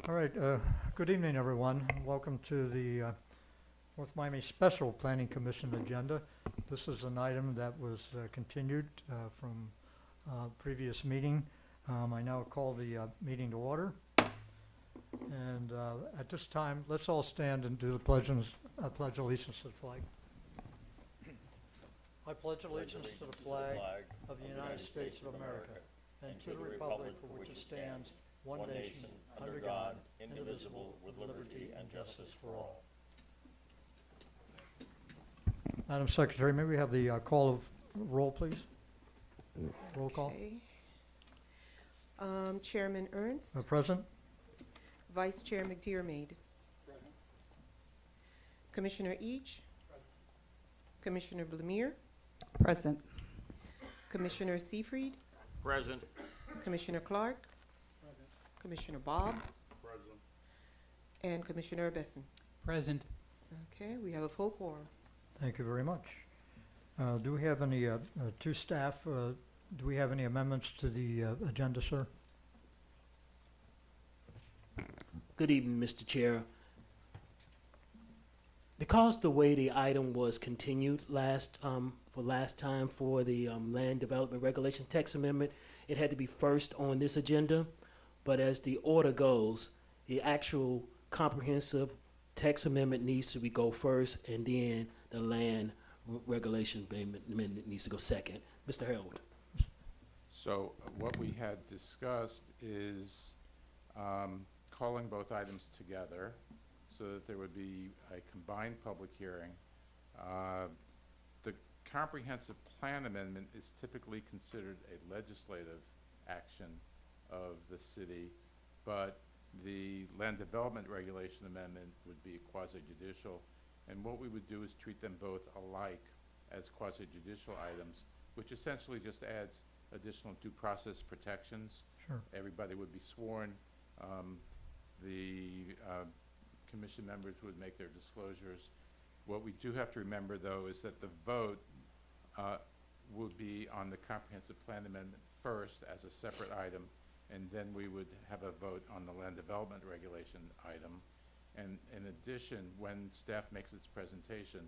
All right, good evening, everyone. Welcome to the North Miami Special Planning Commission agenda. This is an item that was continued from previous meeting. I now call the meeting to order. And at this time, let's all stand and do the pledge of allegiance to the flag. I pledge allegiance to the flag of the United States of America and to the republic for which it stands, one nation, under God, indivisible, with liberty and justice for all. Madam Secretary, may we have the call of roll, please? Roll call. Okay. Chairman Ernst, Present? Vice Chair McDermott. Commissioner Each. Commissioner Blemire, Present. Commissioner Seyfried, Present. Commissioner Clark, Commissioner Bob, and Commissioner Besson. Present. Okay, we have a full quorum. Thank you very much. Do we have any, to staff, do we have any amendments to the agenda, sir? Good evening, Mr. Chair. Because the way the item was continued last time for the Land Development Regulation Text Amendment, it had to be first on this agenda. But as the order goes, the actual comprehensive text amendment needs to go first, and then the Land Regulation Amendment needs to go second. Mr. Harold. So what we had discussed is calling both items together so that there would be a combined public hearing. The comprehensive plan amendment is typically considered a legislative action of the city, but the land development regulation amendment would be quasi-judicial. And what we would do is treat them both alike as quasi-judicial items, which essentially just adds additional due process protections. Sure. Everybody would be sworn. The commission members would make their disclosures. What we do have to remember, though, is that the vote would be on the comprehensive plan amendment first as a separate item, and then we would have a vote on the land development regulation item. And in addition, when staff makes its presentation,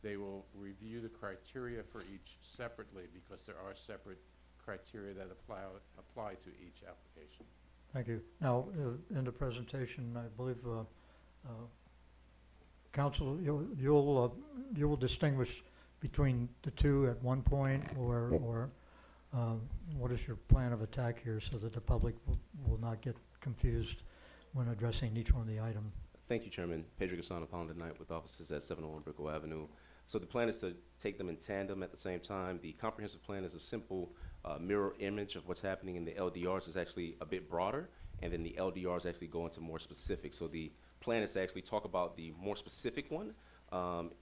they will review the criteria for each separately, because there are separate criteria that apply to each application. Thank you. Now, in the presentation, I believe, Council, you will distinguish between the two at one point, or what is your plan of attack here so that the public will not get confused when addressing each one of the items? Thank you, Chairman. Pedro Gasson upon the night with offices at 701 Brickell Avenue. So the plan is to take them in tandem at the same time. The comprehensive plan is a simple mirror image of what's happening in the LDRs. It's actually a bit broader, and then the LDRs actually go into more specific. So the plan is to actually talk about the more specific one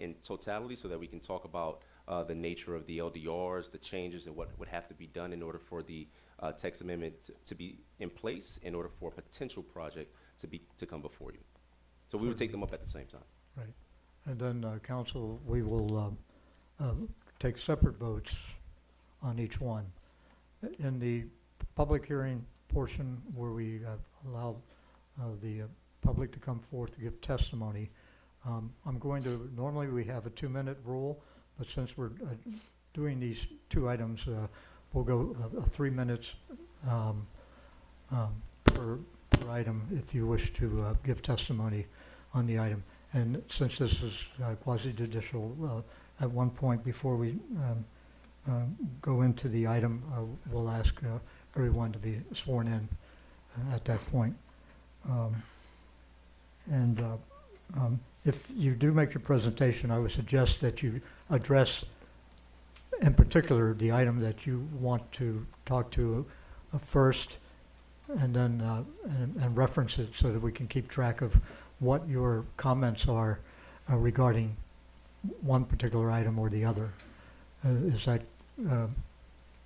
in totality, so that we can talk about the nature of the LDRs, the changes, and what would have to be done in order for the text amendment to be in place, in order for a potential project to come before you. So we would take them up at the same time. Right. And then, Council, we will take separate votes on each one. In the public hearing portion where we allow the public to come forth to give testimony, I'm going to, normally we have a 2-minute rule, but since we're doing these two items, we'll go 3 minutes per item if you wish to give testimony on the item. And since this is quasi-judicial, at one point before we go into the item, we'll ask everyone to be sworn in at that point. If you do make your presentation, I would suggest that you address, in particular, the item that you want to talk to first, and then and reference it so that we can keep track of what your comments are regarding one particular item or the other. Is that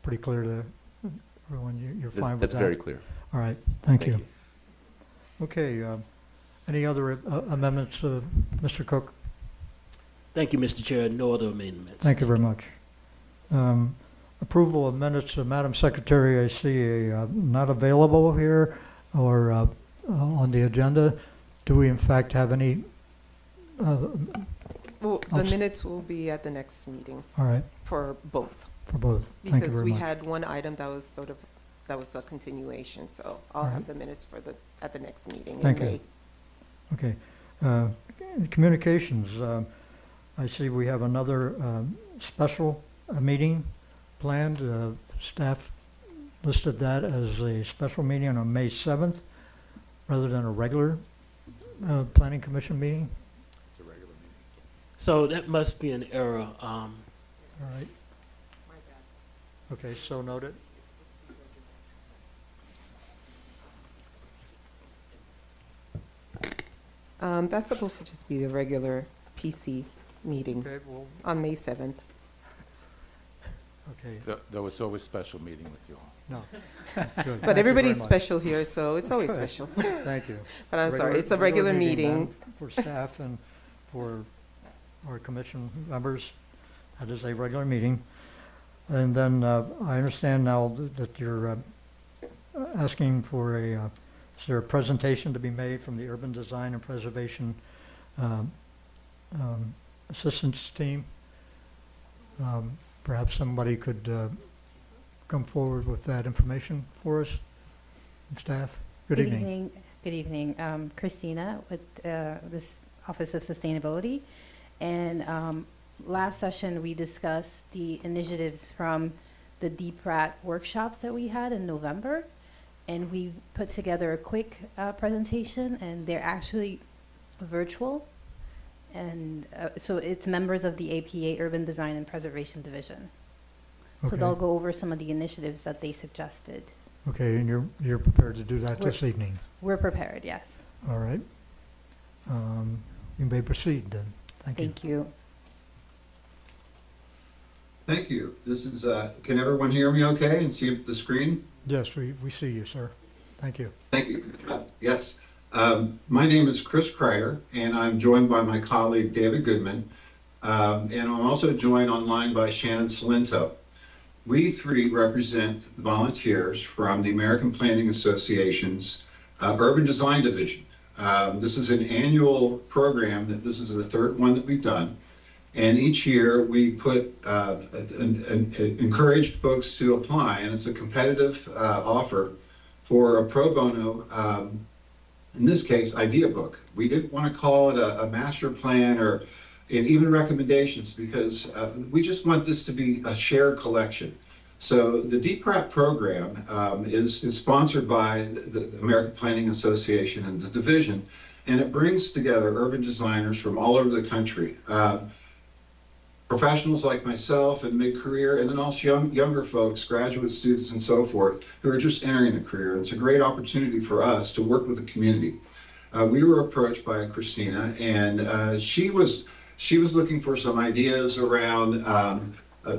pretty clear to everyone? You're fine with that? That's very clear. All right, thank you. Okay, any other amendments, Mr. Cook? Thank you, Mr. Chair. No other amendments. Thank you very much. Approval of minutes, Madam Secretary, I see a not available here, or on the agenda. Do we in fact have any, Well, the Oops. minutes will be at the next meeting all right, for both. for both? Thank you Because very we much. had one item that was that was a continuation, so I'll Alright. have the minutes at the next meeting in Thank you. May. Okay. Communications, I see we have another special meeting planned. Staff listed that as a special meeting on May 7th rather than a regular planning commission meeting. It's a regular meeting. So that must be an error. All right. Okay, so noted. That's supposed to just be the regular PC meeting Okay, well, on May 7th. okay, Though it's always special meeting with you all. no. Good. Thank you But very everybody's much. special here, so it's always Good. special. Thank you. But I'm sorry, it's a regular meeting. then For staff and for our commission members, that is a regular meeting. And then I understand now that you're asking for is there a presentation to be made from the Urban Design and Preservation Assistance Team? Perhaps somebody could come forward with that information for us, staff. Good evening. Good evening. Christina with this Office of Sustainability. And last session, we discussed the initiatives from the DPRAT workshops that we had in November. And we put together a quick presentation, and they're actually virtual. And so it's members of the APA Urban Design and Preservation Division. So Okay. they'll go over some of the initiatives that they suggested. Okay, and you're prepared to do that We're- this evening? We're prepared, yes. All right. You may proceed then. Thank you. Thank you. Thank you. This is, can everyone hear me okay and see the screen? Yes, we see you, sir. Thank you. Thank you. Yes. My name is Chris Kreider, and I'm joined by my colleague David Goodman. And I'm also joined online by Shannon Salento. We three represent volunteers from the American Planning Association's Urban Design Division. This is an annual program this is the third one that we've done. And each year we put encourage folks to apply, and it's a competitive offer for a pro bono, in this case, idea book. We didn't want to call it a master plan and even recommendations because we just want this to be a shared collection. So the DPRAT program is sponsored by the American Planning Association and the division, and it brings together urban designers from all over the country. Professionals like myself and mid-career, and then also younger folks, graduate students and so forth, who are just entering the career. It's a great opportunity for us to work with the community. We were approached by Christina, and she was looking for some ideas around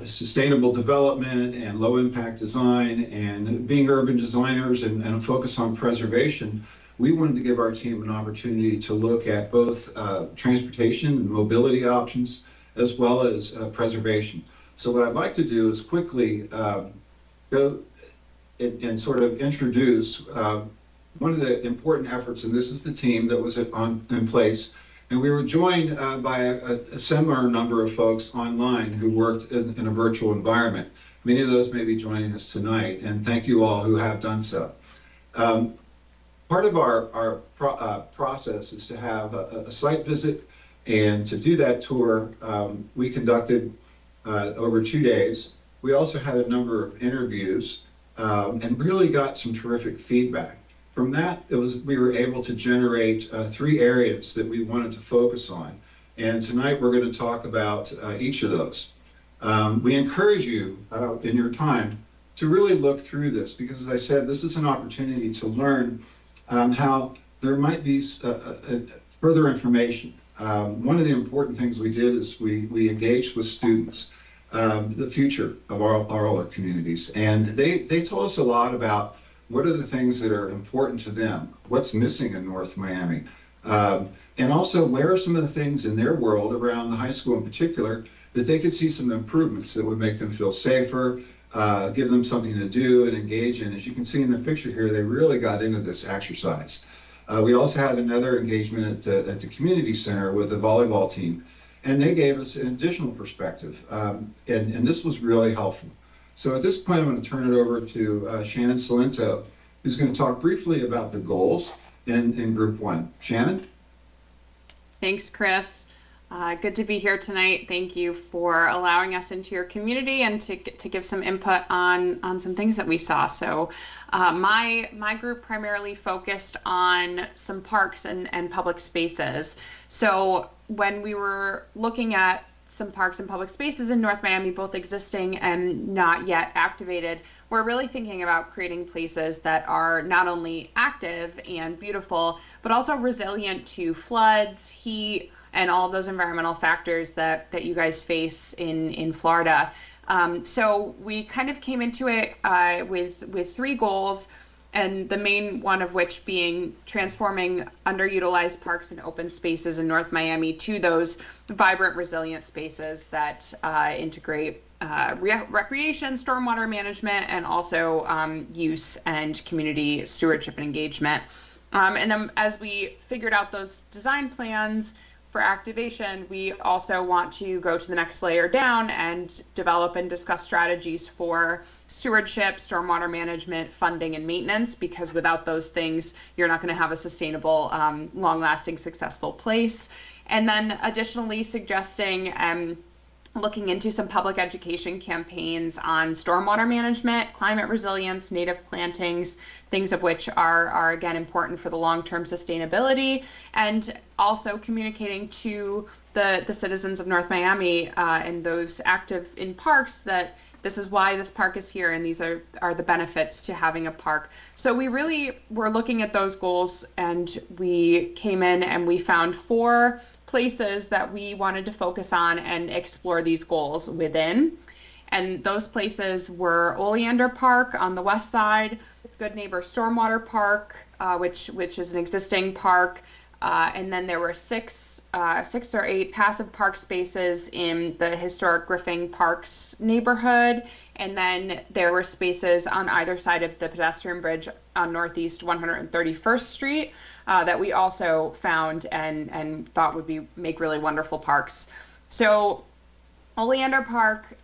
sustainable development and low-impact design, and being urban designers and a focus on preservation. We wanted to give our team an opportunity to look at both transportation and mobility options, as well as preservation. So what I'd like to do is quickly go and sort of introduce one of the important efforts, and this is the team that was in place. And we were joined by a similar number of folks online who worked in a virtual environment. Many of those may be joining us tonight, and thank you all who have done so. Part of our process is to have a site visit. And to do that tour, we conducted over 2 days. We also had a number of interviews and really got some terrific feedback. From that, we were able to generate 3 areas that we wanted to focus on. And tonight we're going to talk about each of those. We encourage you in your time to really look through this because, as I said, this is an opportunity to learn how there might be further information. One of the important things we did is we engaged with students, the future of our communities. And they told us a lot about what are the things that are important to them, what's missing in North Miami, and also where are some of the things in their world around the high school in particular that they could see some improvements that would make them feel safer, give them something to do and engage in. As you can see in the picture here, they really got into this exercise. We also had another engagement at the community center with the volleyball team, and they gave us an additional perspective, and this was really helpful. So at this point, I'm going to turn it over to Shannon Salento, who's going to talk briefly about the goals in Group 1. Shannon? Thanks, Chris. Good to be here tonight. Thank you for allowing us into your community and to give some input on some things that we saw. So my group primarily focused on some parks and public spaces. So when we were looking at some parks and public spaces in North Miami, both existing and not yet activated, we're really thinking about creating places that are not only active and beautiful, but also resilient to floods, heat, and all of those environmental factors that you guys face in Florida. So we kind of came into it with 3 goals, and the main one of which being transforming underutilized parks and open spaces in North Miami to those vibrant, resilient spaces that integrate recreation, stormwater management, and also use and community stewardship and engagement. And then as we figured out those design plans for activation, we also want to go to the next layer down and develop and discuss strategies for stewardship, stormwater management, funding, and maintenance, because without those things, you're not going to have a sustainable, long-lasting, successful place. And then additionally suggesting looking into some public education campaigns on stormwater management, climate resilience, native plantings, things of which are again important for the long-term sustainability, and also communicating to the citizens of North Miami and those active in parks that this is why this park is here, and these are the benefits to having a park. So we really were looking at those goals, and we came in and we found 4 places that we wanted to focus on and explore these goals within. And those places were Oleander Park on the west side, Good Neighbor Stormwater Park, which is an existing park, and then there were 6 or 8 passive park spaces in the historic Griffin Parks neighborhood, and then there were spaces on either side of the pedestrian bridge on Northeast 131st Street that we also found and thought would make really wonderful parks. So Oleander Park,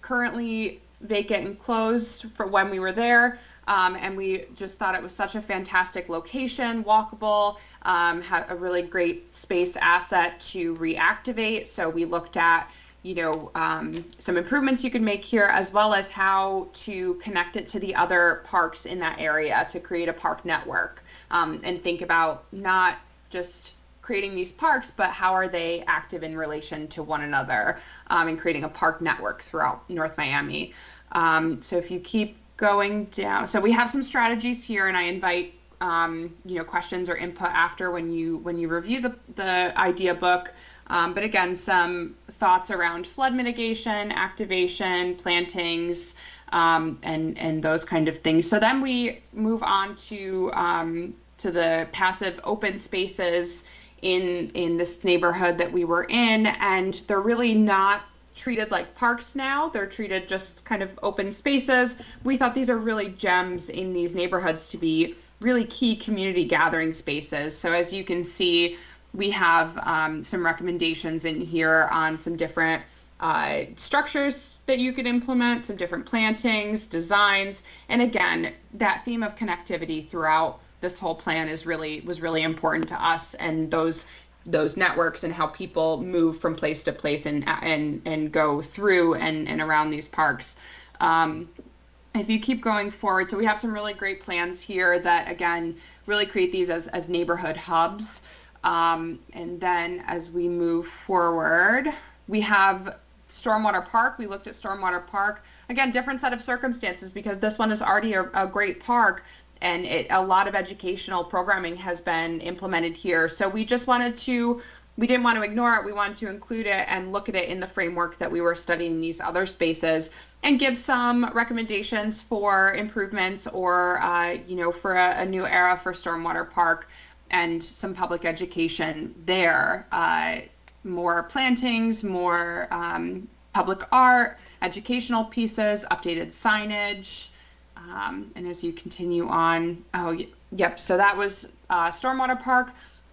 currently vacant and closed for when we were there. And we just thought it was such a fantastic location, walkable, had a really great space asset to reactivate. So we looked at, some improvements you could make here, as well as how to connect it to the other parks in that area to create a park network, and think about not just creating these parks, but how are they active in relation to one another, and creating a park network throughout North Miami. So if you keep going down, so we have some strategies here, and I invite questions or input after when you review the idea book. But again, some thoughts around flood mitigation, activation, plantings, and those kind of things. So then we move on to the passive open spaces in this neighborhood that we were in, and they're really not treated like parks now. They're treated just kind of open spaces. We thought these are really gems in these neighborhoods to be really key community gathering spaces. So as you can see, we have some recommendations in here on some different structures that you could implement, some different plantings, designs, and again, that theme of connectivity throughout this whole plan was really important to us, and those networks and how people move from place to place and go through and around these parks. If you keep going forward, so we have some really great plans here that again really create these as neighborhood hubs. And then as we move forward, we have Stormwater Park. We looked at Stormwater Park. Again, different set of circumstances because this one is already a great park, and a lot of educational programming has been implemented here. So we didn't want to ignore it. We wanted to include it and look at it in the framework that we were studying these other spaces, and give some recommendations for improvements or, for a new era for Stormwater Park and some public education there. More plantings, more public art, educational pieces, updated signage. And as you continue on, Yep, so that was Stormwater Park.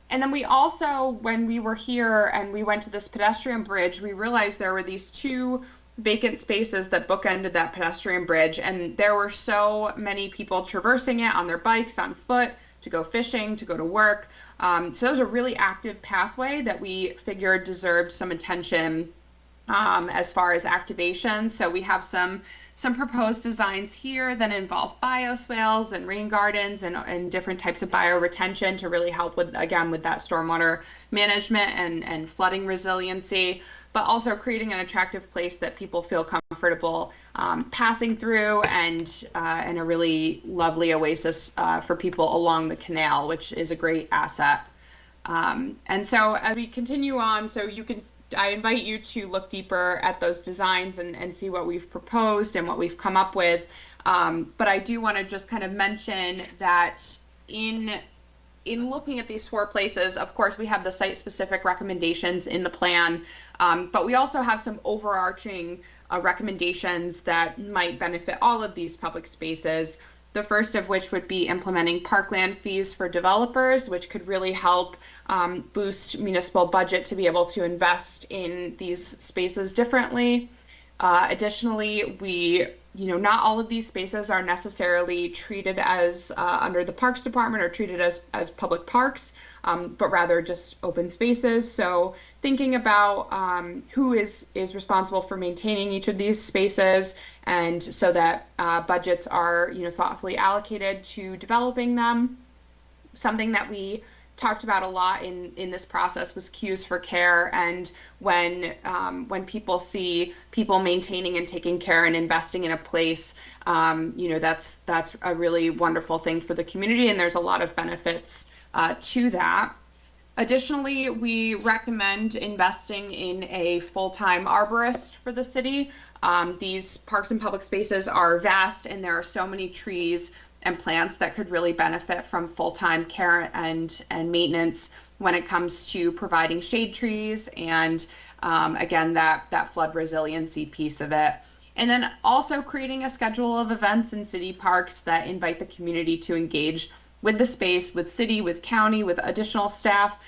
And then we also, when we were here and we went to this pedestrian bridge, we realized there were these 2 vacant spaces that bookended that pedestrian bridge. And there were so many people traversing it on their bikes, on foot, to go fishing, to go to work. So it was a really active pathway that we figured deserved some attention as far as activation. So we have some proposed designs here that involve bioswales and rain gardens and different types of bioretention to really help with, again, with that stormwater management and flooding resiliency, but also creating an attractive place that people feel comfortable passing through, and a really lovely oasis for people along the canal, which is a great asset. And so as we continue on, I invite you to look deeper at those designs and see what we've proposed and what we've come up with. But I do want to just kind of mention that in looking at these 4 places, of course, we have the site-specific recommendations in the plan, but we also have some overarching recommendations that might benefit all of these public spaces. The first of which would be implementing parkland fees for developers, which could really help boost municipal budget to be able to invest in these spaces differently. Additionally, not all of these spaces are necessarily treated as under the Parks Department or treated as public parks, but rather just open spaces. So thinking about who is responsible for maintaining each of these spaces, and so that budgets are thoughtfully allocated to developing them. Something that we talked about a lot in this process was cues for care, and when people see people maintaining and taking care and investing in a place, that's a really wonderful thing for the community, and there's a lot of benefits to that. Additionally, we recommend investing in a full-time arborist for the city. These parks and public spaces are vast, and there are so many trees and plants that could really benefit from full-time care and maintenance when it comes to providing shade trees and, again, that flood resiliency piece of it. And then also creating a schedule of events in city parks that invite the community to engage with the space, with city, with county, with additional staff,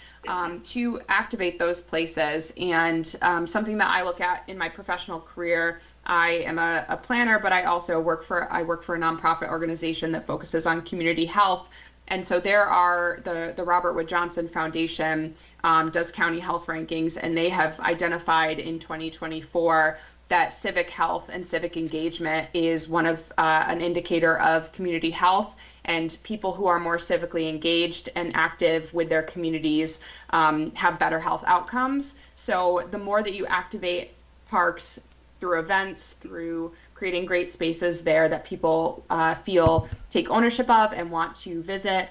to activate those places. And something that I look at in my professional career, I am a planner, but I also work for a nonprofit organization that focuses on community health. And so there are the Robert Wood Johnson Foundation does county health rankings, and they have identified in 2024 that civic health and civic engagement is one of an indicator of community health, and people who are more civically engaged and active with their communities have better health outcomes. So the more that you activate parks through events, through creating great spaces there that people take ownership of and want to visit,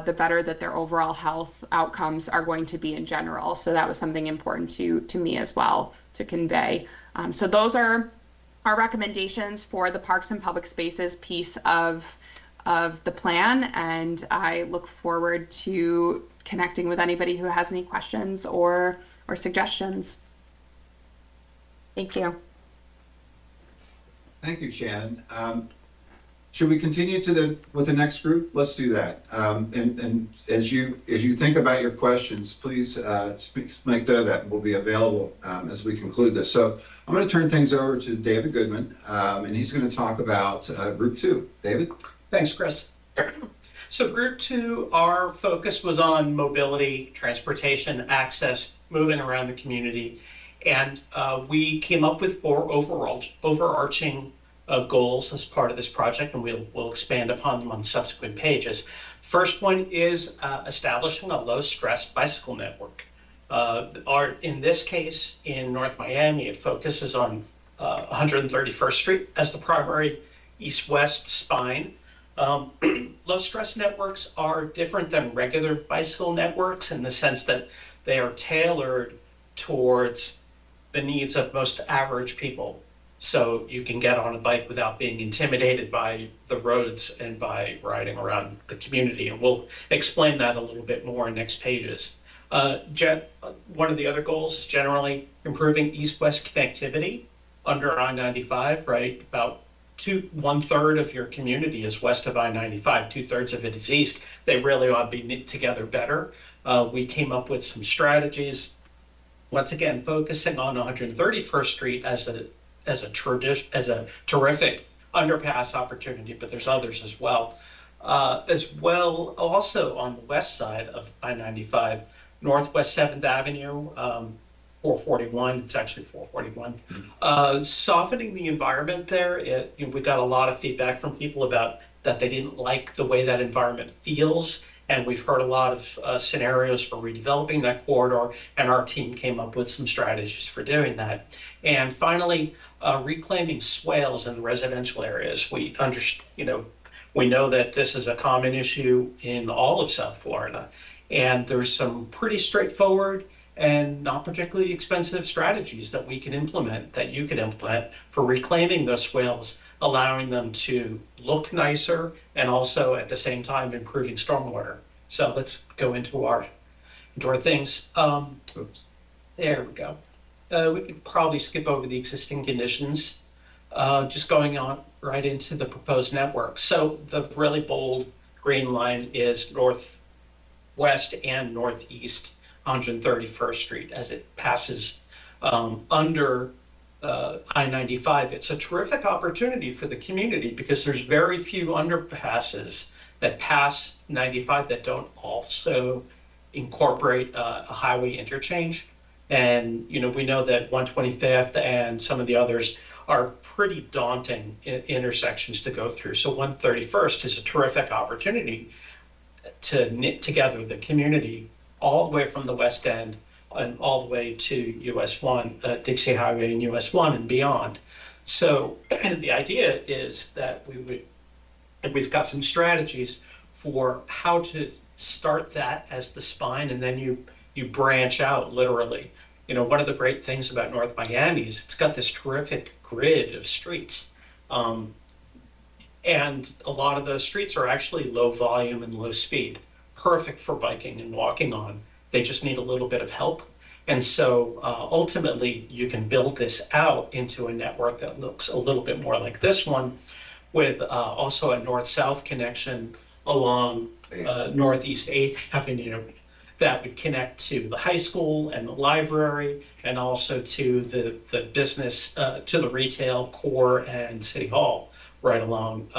the better that their overall health outcomes are going to be in general. So that was something important to me as well to convey. So those are our recommendations for the Parks and Public Spaces piece of the plan, and I look forward to connecting with anybody who has any questions or suggestions. Thank you. Thank you, Shannon. Should we continue with the next group? Let's do that. And as you think about your questions, please make note of that. We'll be available as we conclude this. So I'm going to turn things over to David Goodman, and he's going to talk about Group 2. David? Thanks, Chris. So Group 2, our focus was on mobility, transportation, access, moving around the community. And we came up with 4 overarching goals as part of this project, and we'll expand upon them on subsequent pages. First one is establishing a low-stress bicycle network. In this case, in North Miami, it focuses on 131st Street as the primary east-west spine. Low-stress networks are different than regular bicycle networks in the sense that they are tailored towards the needs of most average people. So you can get on a bike without being intimidated by the roads and by riding around the community. And we'll explain that a little bit more in next pages. One of the other goals is generally improving east-west connectivity under I-95, right? About 1/3 of your community is west of I-95, 2/3 of it is east. They really ought to be knit together better. We came up with some strategies, once again, focusing on 131st Street as a terrific underpass opportunity, but there's others as well. Also on the west side of I-95, Northwest 7th Avenue, 441, it's actually 441. Softening the environment there, we got a lot of feedback from people about that they didn't like the way that environment feels, and we've heard a lot of scenarios for redeveloping that corridor, and our team came up with some strategies for doing that. And finally, reclaiming swales in residential areas. We know that this is a common issue in all of South Florida, and there's some pretty straightforward and not particularly expensive strategies that we can implement, that you can implement for reclaiming those swales, allowing them to look nicer and also at the same time improving stormwater. So let's go into our things. There we go. We could probably skip over the existing conditions, just going on right into the proposed network. So the really bold green line is northwest and northeast 131st Street as it passes under I-95. It's a terrific opportunity for the community because there's very few underpasses that pass 95 that don't also incorporate a highway interchange. And we know that 125th and some of the others are pretty daunting intersections to go through. So 131st is a terrific opportunity to knit together the community all the way from the west end and all the way to US 1, Dixie Highway and US 1 and beyond. So the idea is that we've got some strategies for how to start that as the spine, and then you branch out literally. One of the great things about North Miami is it's got this terrific grid of streets. And a lot of those streets are actually low volume and low speed, perfect for biking and walking on. They just need a little bit of help. And so ultimately, you can build this out into a network that looks a little bit more like this one, with also a north-south connection along Northeast 8th Avenue that would connect to the high school and the library, and also to the business, to the retail core and City Hall right along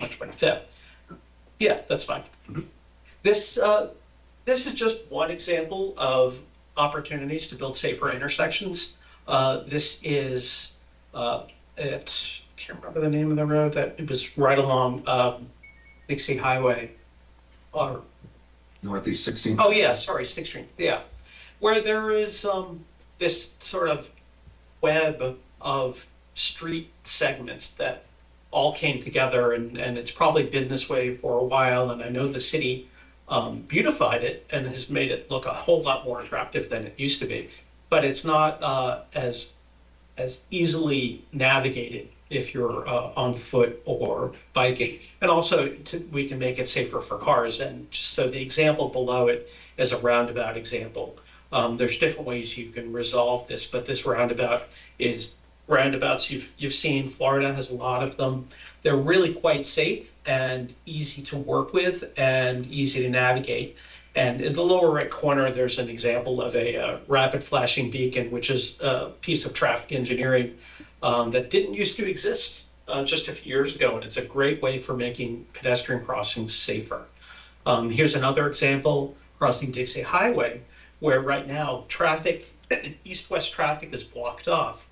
125th. Yeah, that's fine. This is just one example of opportunities to build safer intersections. This is can't remember the name of the road, that it was right along Dixie Highway, or Northeast 16th. Oh yeah, sorry, 6th Street. Yeah, where there is this sort of web of street segments that all came together, and it's probably been this way for a while. And I know the city beautified it and has made it look a whole lot more attractive than it used to be. But it's not as easily navigated if you're on foot or biking. And also, we can make it safer for cars. And so the example below it is a roundabout example. There's different ways you can resolve this, but this roundabout is roundabouts you've seen. Florida has a lot of them. They're really quite safe and easy to work with and easy to navigate. And in the lower right corner, there's an example of a rapid flashing beacon, which is a piece of traffic engineering that didn't used to exist just a few years ago. And it's a great way for making pedestrian crossings safer. Here's another example, crossing Dixie Highway, where right now traffic, east-west traffic is blocked off.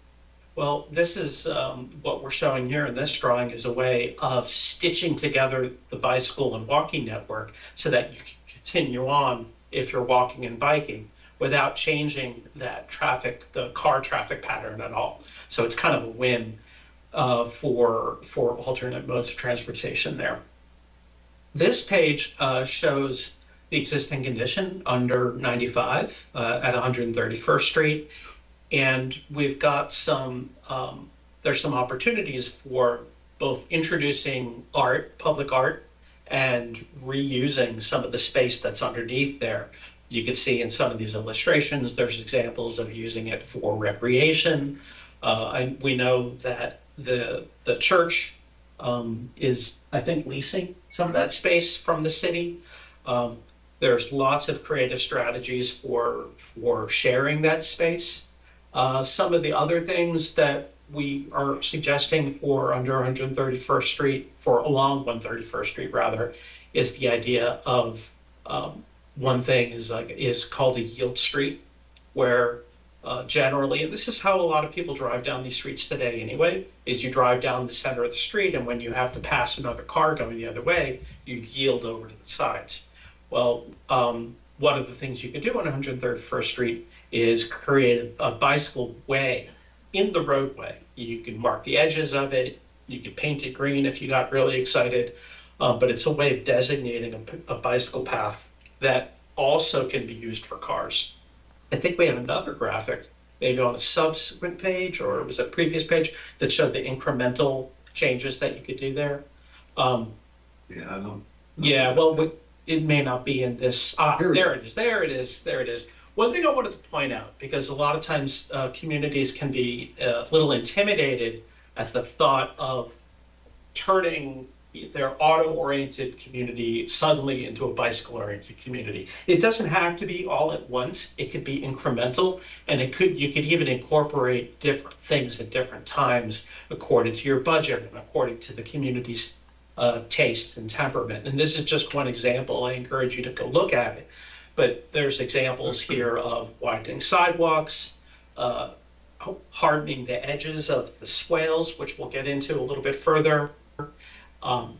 Well, this is what we're showing here in this drawing is a way of stitching together the bicycle and walking network so that you can continue on if you're walking and biking without changing that traffic, the car traffic pattern at all. So it's kind of a win for alternate modes of transportation there. This page shows the existing condition under 95 at 131st Street. And we've got there's some opportunities for both introducing art, public art, and reusing some of the space that's underneath there. You can see in some of these illustrations, there's examples of using it for recreation. We know that the church is, I think, leasing some of that space from the city. There's lots of creative strategies for sharing that space. Some of the other things that we are suggesting for under 131st Street, for along 131st Street rather, is the idea of one thing is called a yield street, where generally, and this is how a lot of people drive down these streets today anyway, is you drive down the center of the street, and when you have to pass another car going the other way, you yield over to the sides. Well, one of the things you can do on 131st Street is create a bicycle way in the roadway. You can mark the edges of it, you can paint it green if you got really excited, but it's a way of designating a bicycle path that also can be used for cars. I think we have another graphic, maybe on a subsequent page, or it was a previous page, that showed the incremental changes that you could do there. Yeah, I don't. Yeah, well, it may not be in this. There it is. One thing I wanted to point out, because a lot of times communities can be a little intimidated at the thought of turning their auto-oriented community suddenly into a bicycle-oriented community. It doesn't have to be all at once. It could be incremental, and you could even incorporate different things at different times according to your budget and according to the community's taste and temperament. And this is just one example. I encourage you to go look at it. But there's examples here of widening sidewalks, hardening the edges of the swales, which we'll get into a little bit further,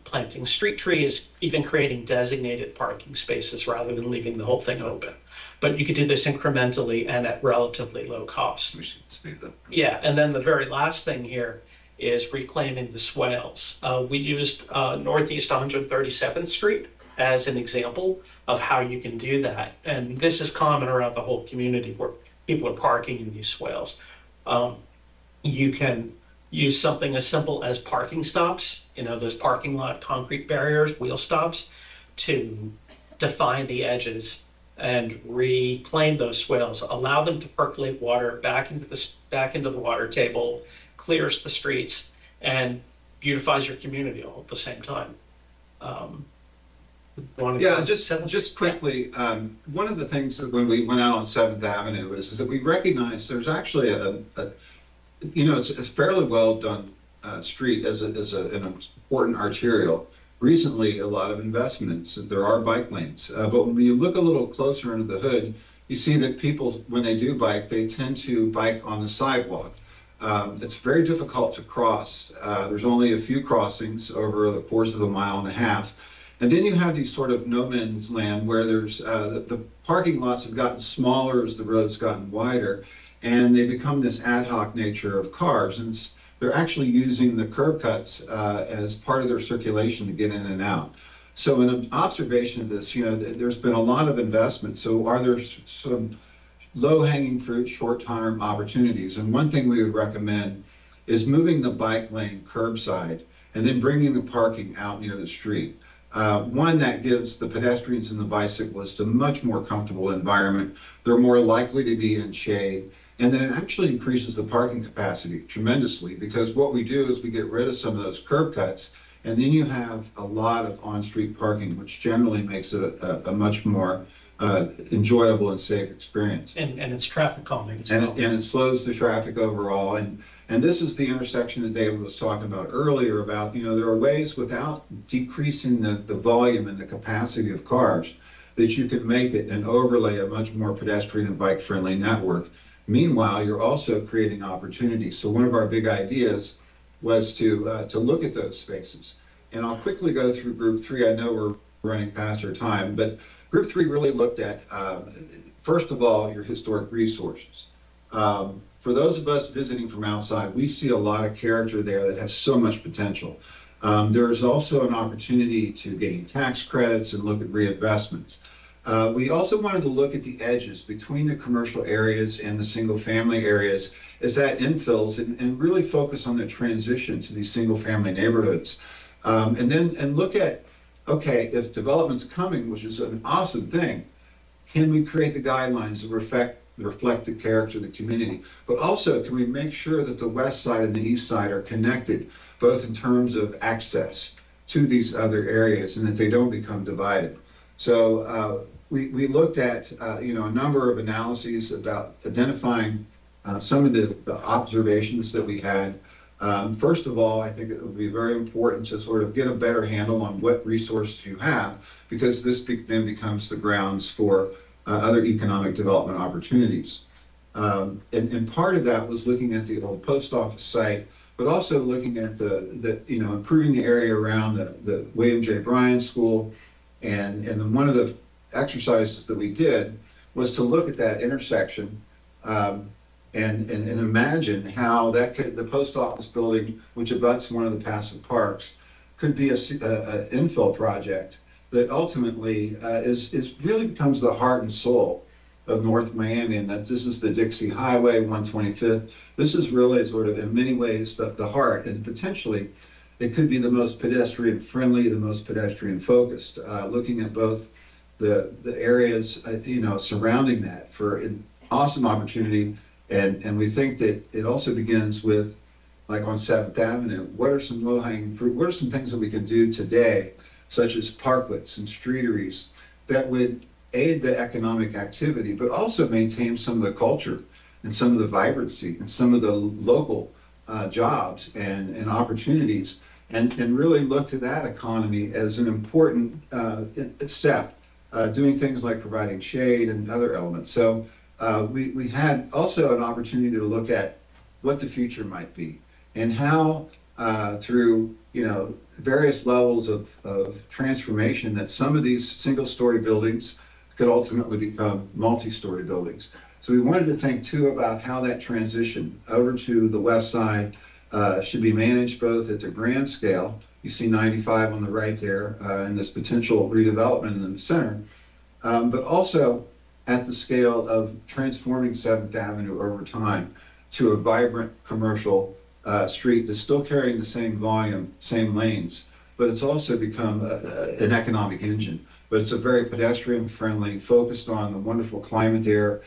planting street trees, even creating designated parking spaces rather than leaving the whole thing open. But you could do this incrementally and at relatively low cost. We should speed that. Yeah, and then the very last thing here is reclaiming the swales. We used Northeast 137th Street as an example of how you can do that. And this is common around the whole community where people are parking in these swales. You can use something as simple as parking stops, those parking lot concrete barriers, wheel stops, to define the edges and reclaim those swales, allow them to percolate water back into the water table, clears the streets, and beautifies your community all at the same time. Yeah, just quickly, one of the things that when we went out on 7th Avenue is that we recognized there's actually it's a fairly well done street as an important arterial. Recently, a lot of investments, there are bike lanes, but when you look a little closer under the hood, you see that people, when they do bike, they tend to bike on the sidewalk. It's very difficult to cross. There's only a few crossings over the course of a mile and a half. And then you have these sort of no man's land where there's the parking lots have gotten smaller as the road's gotten wider, and they become this ad hoc nature of cars. And they're actually using the curb cuts as part of their circulation to get in and out. So in an observation of this, there's been a lot of investment. So are there some low-hanging fruit, short-term opportunities? And one thing we would recommend is moving the bike lane curbside and then bringing the parking out near the street. One, that gives the pedestrians and the bicyclists a much more comfortable environment. They're more likely to be in shade. And then it actually increases the parking capacity tremendously, because what we do is we get rid of some of those curb cuts, and then you have a lot of on-street parking, which generally makes it a much more enjoyable and safe experience. And it's traffic calming as well. And it slows the traffic overall. And this is the intersection that David was talking about earlier about, there are ways without decreasing the volume and the capacity of cars that you can make it and overlay a much more pedestrian and bike-friendly network. Meanwhile, you're also creating opportunities. So one of our big ideas was to look at those spaces. And I'll quickly go through group 3. I know we're running past our time, but group 3 really looked at, first of all, your historic resources. For those of us visiting from outside, we see a lot of character there that has so much potential. There is also an opportunity to gain tax credits and look at reinvestments. We also wanted to look at the edges between the commercial areas and the single family areas as that infills and really focus on the transition to these single family neighborhoods. And look at, okay, if development's coming, which is an awesome thing, can we create the guidelines that reflect the character of the community. But also, can we make sure that the west side and the east side are connected, both in terms of access to these other areas and that they don't become divided? So we looked at a number of analyses about identifying some of the observations that we had. First of all, I think it would be very important to sort of get a better handle on what resources you have, because this then becomes the grounds for other economic development opportunities. And part of that was looking at the old post office site, but also looking at the improving the area around the William J. Bryan School. And then one of the exercises that we did was to look at that intersection and imagine how the post office building, which abuts one of the passive parks, could be a infill project that ultimately is really becomes the heart and soul of North Miami, and that this is the Dixie Highway, 125th. This is really sort of in many ways the heart, and potentially it could be the most pedestrian friendly, the most pedestrian focused, looking at both the areas surrounding that for an awesome opportunity. And we think that it also begins with, like on 7th Avenue, what are some low-hanging fruit? What are some things that we can do today, such as parklets and streeteries, that would aid the economic activity, but also maintain some of the culture and some of the vibrancy and some of the local jobs and opportunities, and really look to that economy as an important step, doing things like providing shade and other elements. So we had also an opportunity to look at what the future might be and how through various levels of transformation that some of these single-story buildings could ultimately become multi-story buildings. So we wanted to think too about how that transition over to the west side should be managed both at the grand scale. You see 95 on the right there and this potential redevelopment in the center, but also at the scale of transforming 7th Avenue over time to a vibrant commercial street that's still carrying the same volume, same lanes, but it's also become an economic engine. But it's a very pedestrian friendly, focused on the wonderful climate there,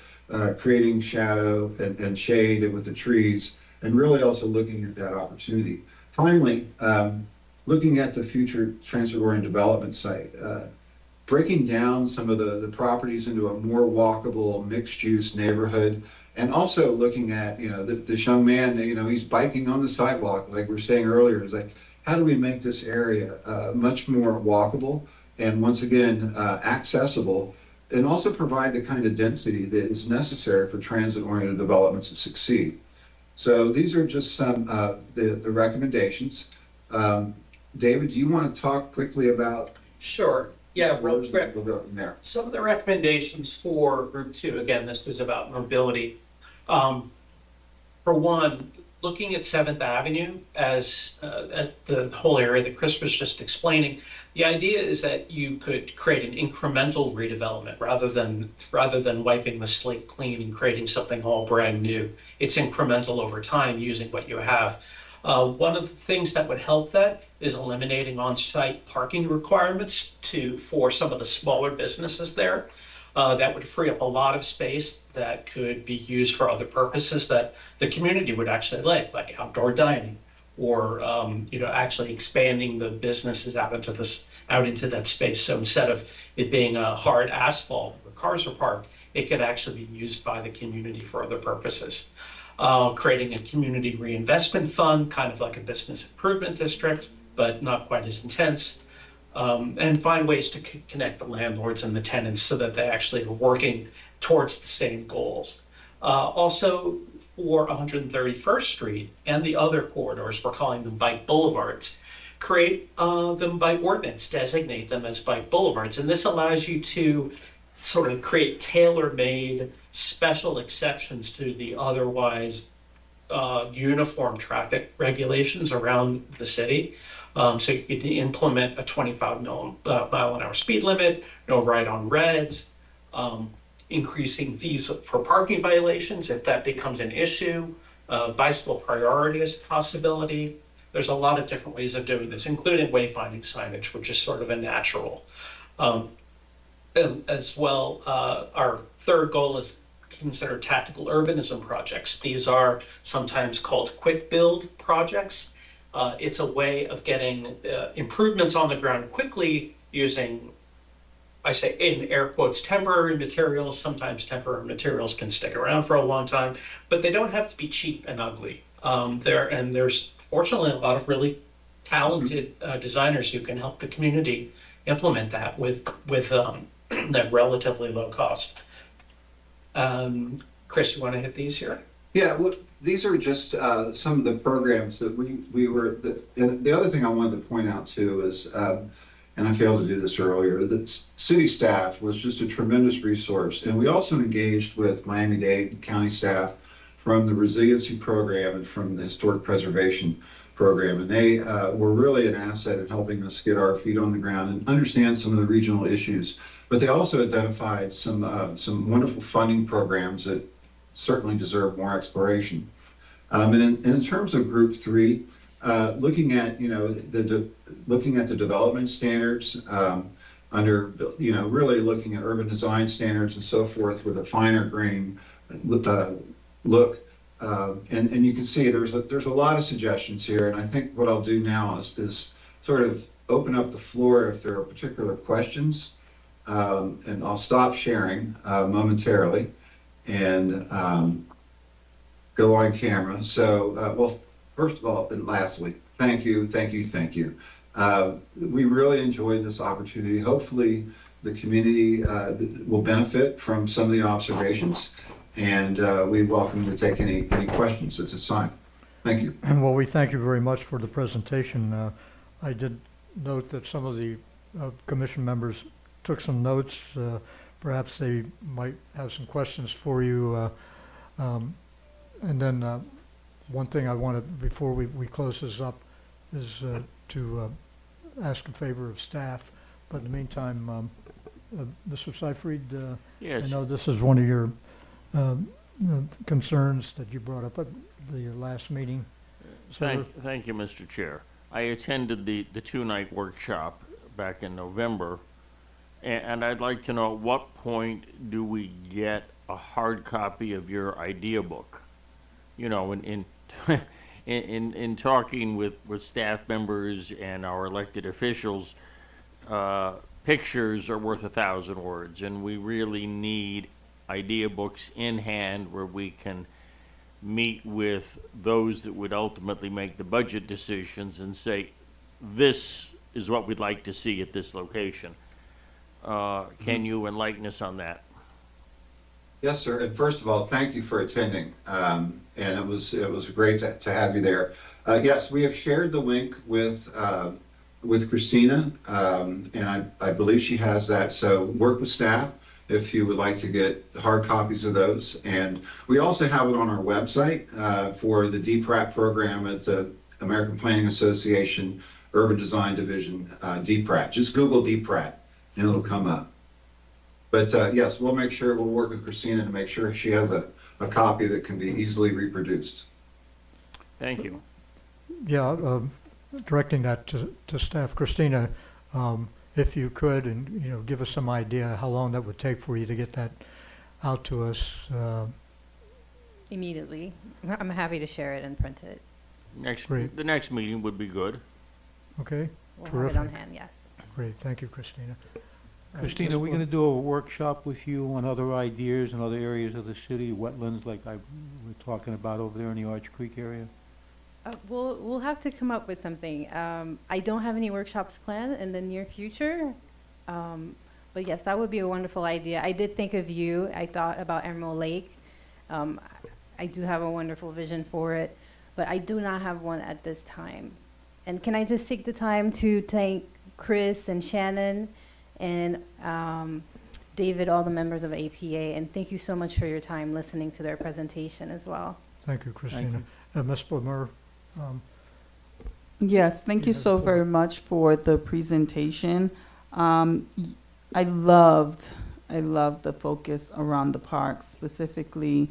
creating shadow and shade with the trees, and really also looking at that opportunity. Finally, looking at the future transit-oriented development site, breaking down some of the properties into a more walkable, mixed-use neighborhood, and also looking at, this young man, he's biking on the sidewalk, like we were saying earlier. Is like, how do we make this area much more walkable and, once again, accessible, and also provide the kind of density that is necessary for transit-oriented development to succeed? So these are just some of the recommendations. David, do you want to talk quickly about? Sure. Yeah, real quick. We'll go from there. Some of the recommendations for Group 2, again, this was about mobility. For one, looking at 7th Avenue as at the whole area that Chris was just explaining, the idea is that you could create an incremental redevelopment rather than wiping the slate clean and creating something all brand new. It's incremental over time using what you have. One of the things that would help that is eliminating on-site parking requirements for some of the smaller businesses there. That would free up a lot of space that could be used for other purposes that the community would actually like outdoor dining, or actually expanding the businesses out into that space. So instead of it being a hard asphalt where cars are parked, it could actually be used by the community for other purposes. Creating a community reinvestment fund, kind of like a business improvement district, but not quite as intense. And find ways to connect the landlords and the tenants so that they actually are working towards the same goals. Also, for 131st Street and the other corridors, we're calling them bike boulevards, create them by ordinance, designate them as bike boulevards. And this allows you to sort of create tailor-made special exceptions to the otherwise uniform traffic regulations around the city. So you could implement a 25 mile an hour speed limit, no ride on reds, increasing fees for parking violations if that becomes an issue, bicycle priority is a possibility. There's a lot of different ways of doing this, including wayfinding signage, which is sort of a natural. As well, our third goal is considered tactical urbanism projects. These are sometimes called quick build projects. It's a way of getting improvements on the ground quickly using, I say in air quotes, temporary materials. Sometimes temporary materials can stick around for a long time, but they don't have to be cheap and ugly. There's fortunately a lot of really talented designers who can help the community implement that with that relatively low cost. Chris, you want to hit these here? Yeah, well, these are just some of the programs that we were, and the other thing I wanted to point out too is, and I failed to do this earlier, that city staff was just a tremendous resource. And we also engaged with Miami-Dade County staff from the resiliency program and from the historic preservation program. And they were really an asset in helping us get our feet on the ground and understand some of the regional issues. But they also identified some wonderful funding programs that certainly deserve more exploration. And in terms of Group 3, looking at looking at the development standards under really looking at urban design standards and so forth with a finer grain look. And you can see there's a lot of suggestions here, and I think what I'll do now is sort of open up the floor if there are particular questions, and I'll stop sharing momentarily and go on camera. So, well, first of all, and lastly, thank you. We really enjoyed this opportunity. Hopefully, the community will benefit from some of the observations. And we welcome you to take any questions at this time. Thank you. Well, we thank you very much for the presentation. I did note that some of the commission members took some notes. Perhaps they might have some questions for you. And then one thing I wanted, before we close this up, is to ask in favor of staff. But in the meantime, Mr. Seyfried, Yes. I know this is one of your concerns that you brought up at the last meeting. So Thank you, Mr. Chair. I attended the two-night workshop back in November, and I'd like to know at what point do we get a hard copy of your idea book? You know, in talking with staff members and our elected officials, pictures are worth 1,000 words, and we really need idea books in hand where we can meet with those that would ultimately make the budget decisions and say, this is what we'd like to see at this location. Can you enlighten us on that? Yes, sir. And first of all, thank you for attending. And it was great to have you there. Yes, we have shared the link with Christina, and I believe she has that. So work with staff if you would like to get hard copies of those. And we also have it on our website for the DPRAT program at the American Planning Association Urban Design Division, DPRAT. Just Google DPRAT and it'll come up. But yes, we'll work with Christina to make sure she has a copy that can be easily reproduced. Thank you. yeah, directing that to staff. Christina, if you could, and give us some idea how long that would take for you to get that out to us. Immediately. I'm happy to share it and print it. Great. The next meeting would be good. Okay, We'll have it on Terrific. hand, yes. great. Thank you, Christina. Christina, are we going to do a workshop with you on other ideas in other areas of the city, wetlands like we're talking about over there in the Arch Creek area? We'll have to come up with something. I don't have any workshops planned in the near future. But yes, that would be a wonderful idea. I did think of you. I thought about Emerald Lake. I do have a wonderful vision for it, but I do not have one at this time. And can I just take the time to thank Chris and Shannon and David, all the members of APA, and thank you so much for your time listening to their presentation as well. Thank you, Christina. Ms. Blamur, Yes, thank you have so the very floor. much for the presentation. I loved the focus around the parks, specifically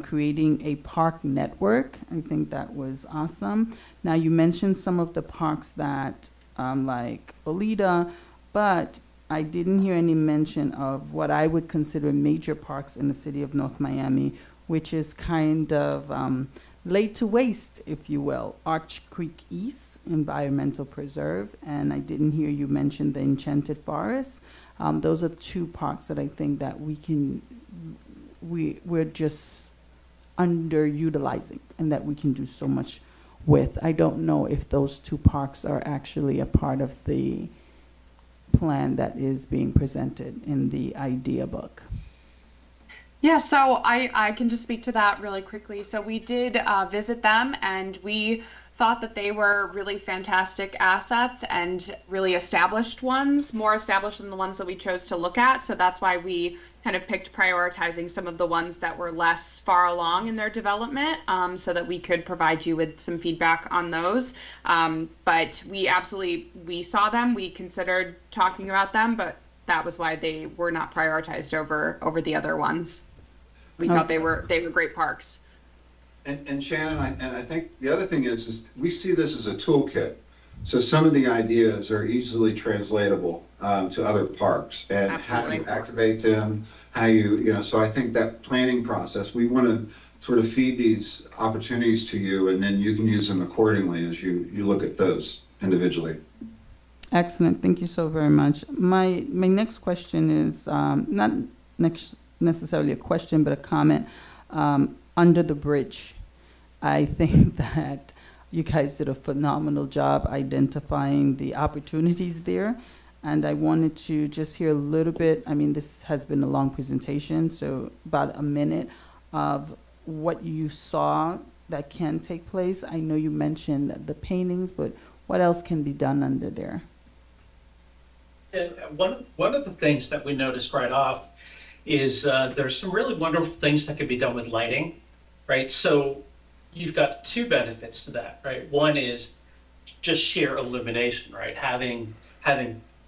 creating a park network. I think that was awesome. Now, you mentioned some of the parks that, like Bolita, but I didn't hear any mention of what I would consider major parks in the city of North Miami, which is kind of laid to waste, if you will. Arch Creek East Environmental Preserve, and I didn't hear you mention the Enchanted Forest. Those are two parks that I think that we're just underutilizing and that we can do so much with. I don't know if those two parks are actually a part of the plan that is being presented in the idea book. Yeah, so I can just speak to that really quickly. So we did visit them, and we thought that they were really fantastic assets and really established ones, more established than the ones that we chose to look at. So that's why we kind of picked prioritizing some of the ones that were less far along in their development, so that we could provide you with some feedback on those. But we saw them, we considered talking about them, but that was why they were not prioritized over the other ones. We thought they were great parks. And Shannon, I think the other thing is we see this as a toolkit. So some of the ideas are easily translatable to other parks, and Absolutely. how you activate them, so I think that planning process, we want to sort of feed these opportunities to you, and then you can use them accordingly as you look at those individually. Excellent. Thank you so very much. My next question is not necessarily a question, but a comment. Under the bridge, I think that you guys did a phenomenal job identifying the opportunities there. And I wanted to just hear a little bit, I mean, this has been a long presentation, so about a minute of what you saw that can take place. I know you mentioned the paintings, but what else can be done under there? And one of the things that we noticed right off is there's some really wonderful things that can be done with lighting, right? So you've got two benefits to that, right? One is just sheer illumination, right? Having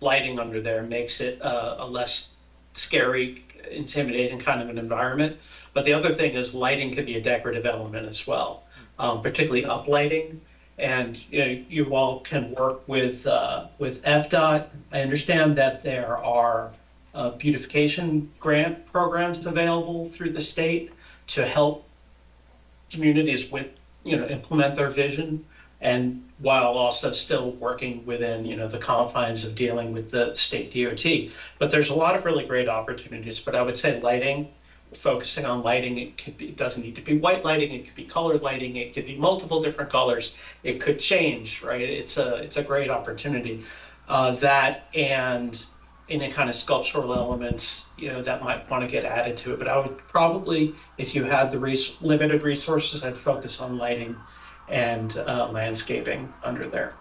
lighting under there makes it a less scary, intimidating kind of an environment. But the other thing is lighting could be a decorative element as well, particularly uplighting. And you all can work with FDOT. I understand that there are beautification grant programs available through the state to help communities with implement their vision, and while also still working within the confines of dealing with the state DOT. But there's a lot of really great opportunities. But I would say lighting, focusing on lighting, it doesn't need to be white lighting, it could be colored lighting, it could be multiple different colors, it could change, right? It's a great opportunity. That and any kind of sculptural elements, that might want to get added to it. But I would probably, if you had the limited resources, I'd focus on lighting and landscaping under there.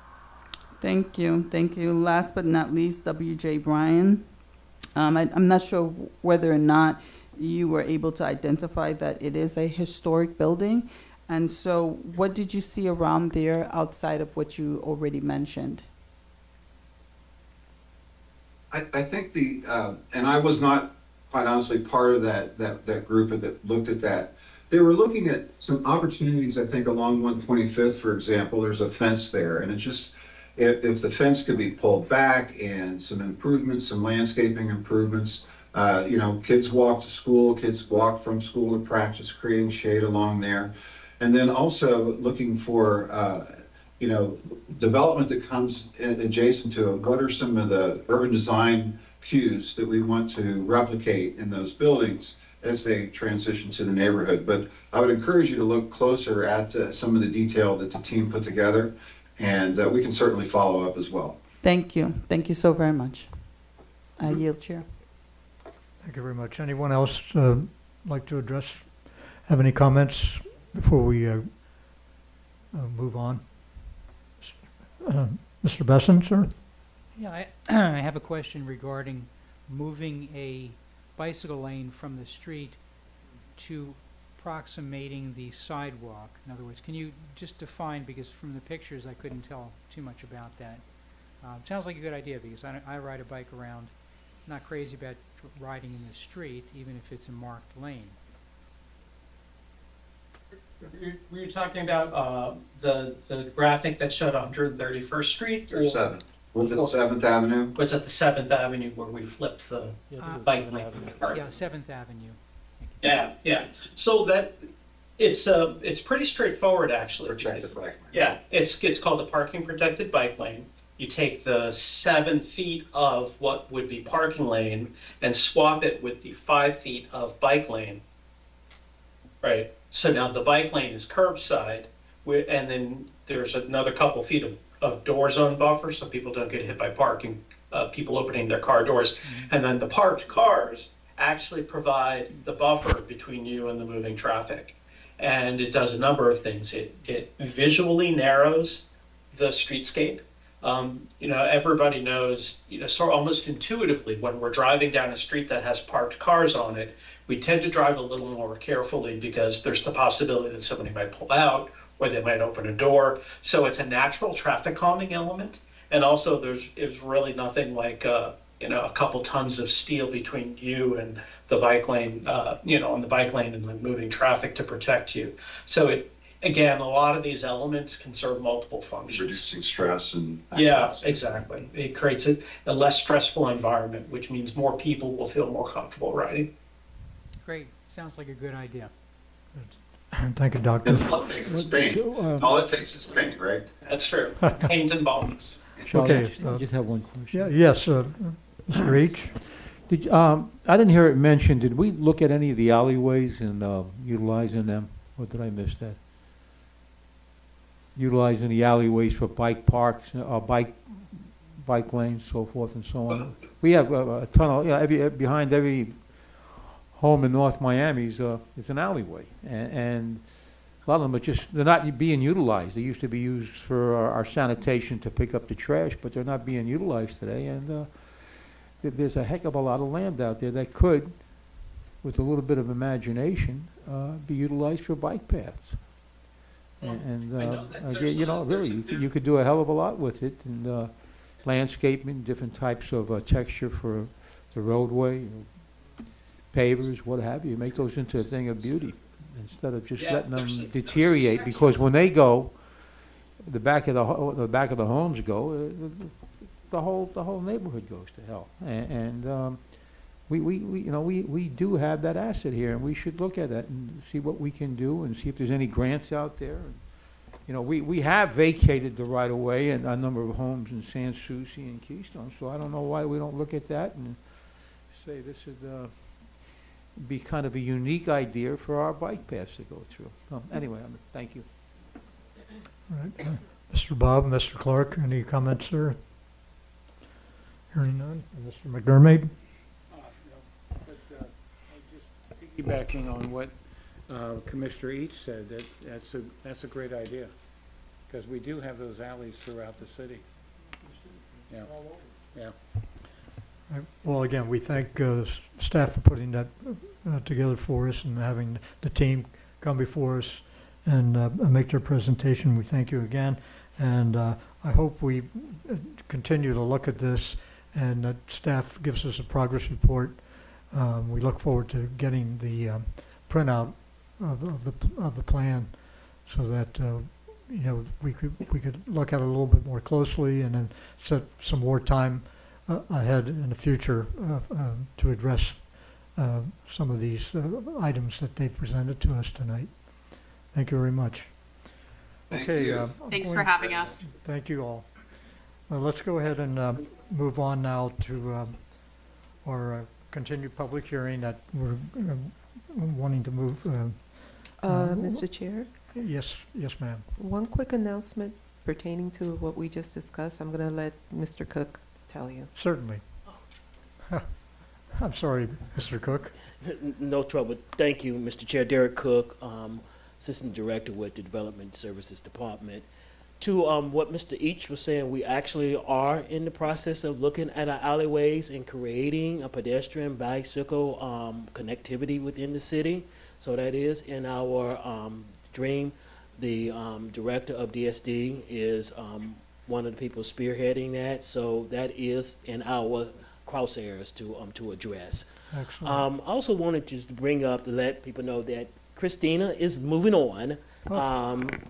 Thank you. Thank you. Last but not least, W.J. Bryan. I'm not sure whether or not you were able to identify that it is a historic building. And so what did you see around there outside of what you already mentioned? I think and I was not, quite honestly, part of that group that looked at that. They were looking at some opportunities, I think, along 125th, for example. There's a fence there, and it's just, if the fence could be pulled back and some improvements, some landscaping improvements, kids walk to school, kids walk from school to practice, creating shade along there. And then also looking for, development that comes adjacent to it. What are some of the urban design cues that we want to replicate in those buildings as they transition to the neighborhood? But I would encourage you to look closer at some of the detail that the team put together, and we can certainly follow up as well. Thank you. Thank you so very much. I yield, Chair. Thank you very much. Anyone else like to have any comments before we move on? Mr. Besson, sir? Yeah, I have a question regarding moving a bicycle lane from the street to approximating the sidewalk. In other words, can you just define, because from the pictures I couldn't tell too much about that. It sounds like a good idea, because I ride a bike around, not crazy about riding in the street, even if it's a marked lane. Were you talking about the graphic that showed 131st Street? 37. Was it Seventh Avenue? Was at the 7th Avenue where we flipped the Yeah, I think it was bike 7th lane. Avenue. Yeah, Seventh Avenue. Yeah, yeah. So that, it's pretty straightforward, actually. Protected bike lane. Yeah, it's called a parking protected bike lane. You take the 7 feet of what would be parking lane and swap it with the 5 feet of bike lane. Right, so now the bike lane is curbside, and then there's another couple feet of door zone buffer, so people don't get hit by parking, people opening their car doors. And then the parked cars actually provide the buffer between you and the moving traffic. And it does a number of things. It visually narrows the streetscape. Everybody knows, so almost intuitively, when we're driving down a street that has parked cars on it, we tend to drive a little more carefully because there's the possibility that somebody might pull out or they might open a door. So it's a natural traffic calming element. And also there's really nothing like, a couple tons of steel between you and the bike lane, on the bike lane and the moving traffic to protect you. So again, a lot of these elements can serve multiple functions. Reducing stress and. Yeah, exactly. It creates a less stressful environment, which means more people will feel more comfortable riding. Great, sounds like a good idea. Thank you, Doctor. And all it takes is paint. All it takes is paint, right? That's true. Paint and bonds. Charlie, Okay, I just have one question. Yeah, yes, Mr. H. I didn't hear it mentioned, did we look at any of the alleyways and utilizing them, or did I miss that? Utilizing the alleyways for bike parks, bike lanes, so forth and so on. We have a ton of, behind every home in North Miami is an alleyway, and a lot of them are just, they're not being utilized. They used to be used for our sanitation to pick up the trash, but they're not being utilized today, and there's a heck of a lot of land out there that could, with a little bit of imagination, be utilized for bike paths. And I know that there's really, you could do a hell of a lot with it, and landscaping, different types of texture for the roadway, pavers, what have you, make those into a thing of beauty, instead of just letting them deteriorate, because when they go, the back of the homes go, the whole neighborhood goes to hell. And we do have that asset here, and we should look at that and see what we can do, and see if there's any grants out there. We have vacated the right of way in a number of homes in Sans Souci and Keystone, so I don't know why we don't look at that and say this would be kind of a unique idea for our bike paths to go through. Anyway, thank you. All right. Mr. Bob, Mr. Clark, any comments, sir? Hearing none. Mr. McDermott? Piggybacking on what Commissioner Each said, that's a great idea, because we do have those alleys throughout the city. Yeah, yeah. Well, again, we thank staff for putting that together for us and having the team come before us and make their presentation. We thank you again. And I hope we continue to look at this and that staff gives us a progress report. We look forward to getting the printout of the plan so that we could look at it a little bit more closely and then set some more time ahead in the future to address some of these items that they've presented to us tonight. Thank you very much. Thank Okay. you. Thanks for having us. Thank you all. Let's go ahead and move on now to our continued public hearing that we're wanting to move. Mr. Chair, Yes, ma'am. one quick announcement pertaining to what we just discussed. I'm going to let Mr. Cook tell you. Certainly. I'm sorry, Mr. Cook. No trouble. Thank you, Mr. Chair. Derek Cook, Assistant Director with the Development Services Department. To what Mr. Each was saying, we actually are in the process of looking at our alleyways and creating a pedestrian bicycle connectivity within the city. So that is in our dream. The director of DSD is one of the people spearheading that. So that is in our crosshairs to address. Excellent. I also wanted just to bring up to let people know that Christina is moving on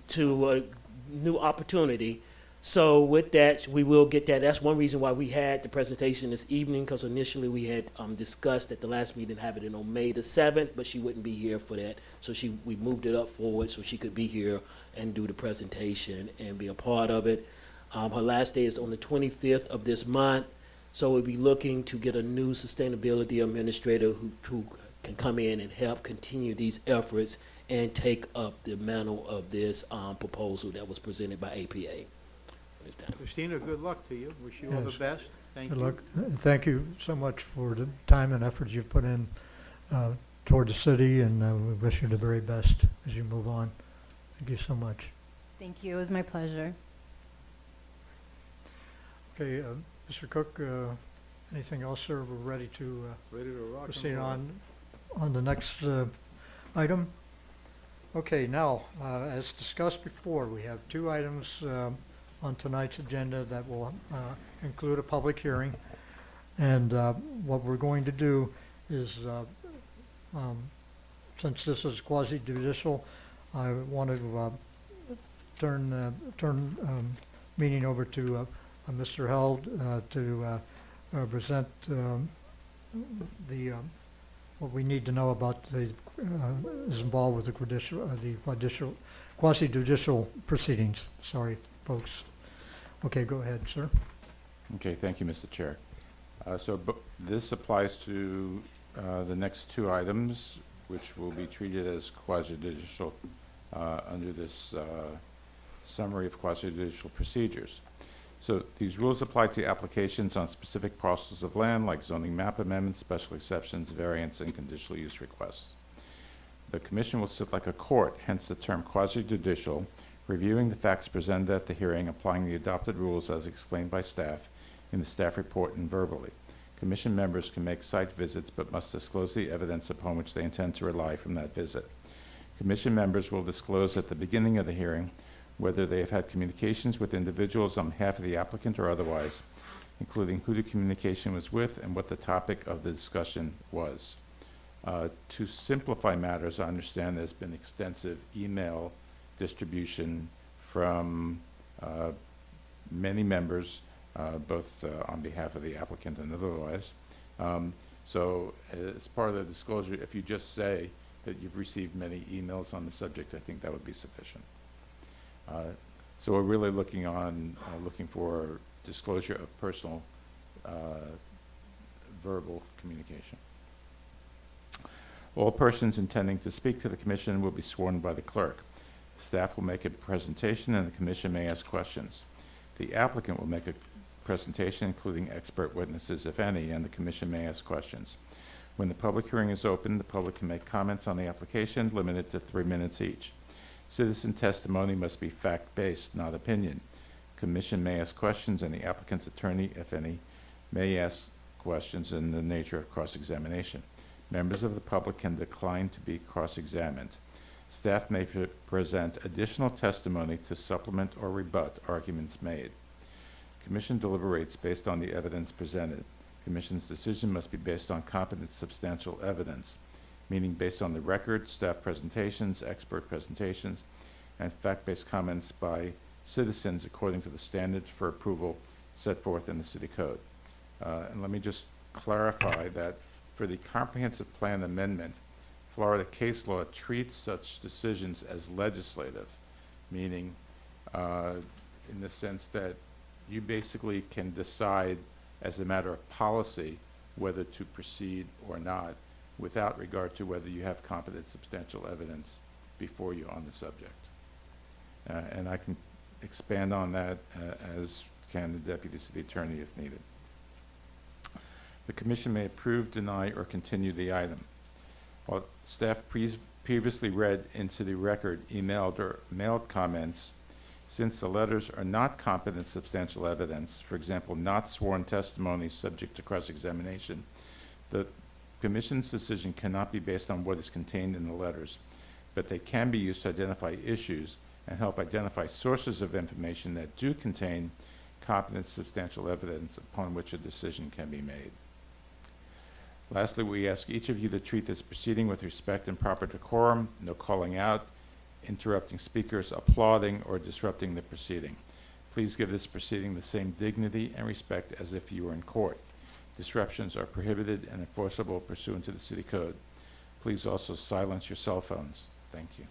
to a new opportunity. So with that, we will get that. That's one reason why we had the presentation this evening, because initially we had discussed at the last meeting having it on May the 7th, but she wouldn't be here for that. So we moved it up forward so she could be here and do the presentation and be a part of it. Her last day is on the 25th of this month. So we'll be looking to get a new sustainability administrator who can come in and help continue these efforts and take up the mantle of this proposal that was presented by APA. Christina, good luck to you. Wish you all the Yes. best. Thank Good you. luck. And thank you so much for the time and effort you've put in toward the city, and we wish you the very best as you move on. Thank you so much. Thank you. It was my pleasure. Okay, Mr. Cook, anything else, sir? We're ready to Ready to rock and proceed roll. on the next item. Okay, now, as discussed before, we have two items on tonight's agenda that will include a public hearing. And what we're going to do is, since this is quasi-judicial, I want to turn meeting over to Mr. Held to present what we need to know about is involved with the quasi-judicial proceedings. Sorry, folks. Okay, go ahead, sir. Okay, thank you, Mr. Chair. This applies to the next two items, which will be treated as quasi-judicial under this summary of quasi-judicial procedures. So these rules apply to applications on specific parcels of land like zoning map amendments, special exceptions, variance, and conditional use requests. The commission will sit like a court, hence the term quasi-judicial, reviewing the facts presented at the hearing, applying the adopted rules as explained by staff in the staff report and verbally. Commission members can make site visits but must disclose the evidence upon which they intend to rely from that visit. Commission members will disclose at the beginning of the hearing whether they have had communications with individuals on behalf of the applicant or otherwise, including who the communication was with and what the topic of the discussion was. To simplify matters, I understand there's been extensive email distribution from many members, both on behalf of the applicant and otherwise. So as part of the disclosure, if you just say that you've received many emails on the subject, I think that would be sufficient. So we're really looking for disclosure of personal verbal communication. All persons intending to speak to the commission will be sworn by the clerk. Staff will make a presentation and the commission may ask questions. The applicant will make a presentation including expert witnesses, if any, and the commission may ask questions. When the public hearing is open, the public can make comments on the application, limited to 3 minutes each. Citizen testimony must be fact-based, not opinion. Commission may ask questions, and the applicant's attorney, if any, may ask questions in the nature of cross-examination. Members of the public can decline to be cross-examined. Staff may present additional testimony to supplement or rebut arguments made. Commission deliberates based on the evidence presented. Commission's decision must be based on competent substantial evidence, meaning based on the record, staff presentations, expert presentations, and fact-based comments by citizens according to the standards for approval set forth in the city code. And let me just clarify that for the comprehensive plan amendment, Florida case law treats such decisions as legislative, meaning in the sense that you basically can decide as a matter of policy whether to proceed or not, without regard to whether you have competent substantial evidence before you on the subject. And I can expand on that as can the Deputy City Attorney if needed. The Commission may approve, deny, or continue the item. While staff previously read into the record emailed or mailed comments, since the letters are not competent substantial evidence, for example, not sworn testimony subject to cross-examination, the Commission's decision cannot be based on what is contained in the letters, but they can be used to identify issues and help identify sources of information that do contain competent substantial evidence upon which a decision can be made. Lastly, we ask each of you to treat this proceeding with respect and proper decorum, no calling out, interrupting speakers, applauding, or disrupting the proceeding. Please give this proceeding the same dignity and respect as if you were in court. Disruptions are prohibited and enforceable pursuant to the city code. Please also silence your cell phones. Thank you.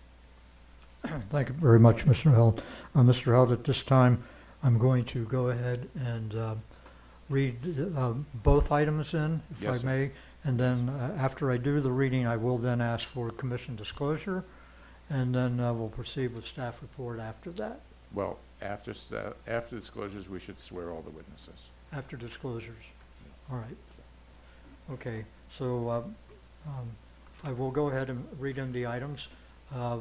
Thank you very much, Mr. Held. Mr. Held, at this time, I'm going to go ahead and read both items in, if Yes, I sir. may. And then after I do the reading, I will then ask for commission disclosure, and then we'll proceed with staff report after that. Well, after disclosures, we should swear all the witnesses. After disclosures. All right. Okay, so I will go ahead and read in the items.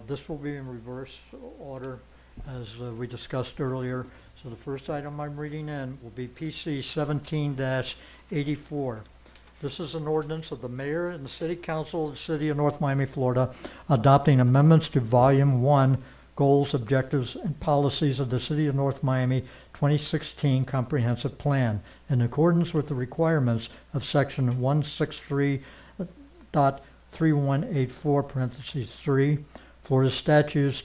This will be in reverse order as we discussed earlier. So the first item I'm reading in will be PC 17-84. This is an ordinance of the mayor and the city council of the city of North Miami, Florida, adopting amendments to Volume 1, Goals, Objectives, and Policies of the City of North Miami 2016 Comprehensive Plan in accordance with the requirements of Section 163.3184, parentheses 3, Florida Statutes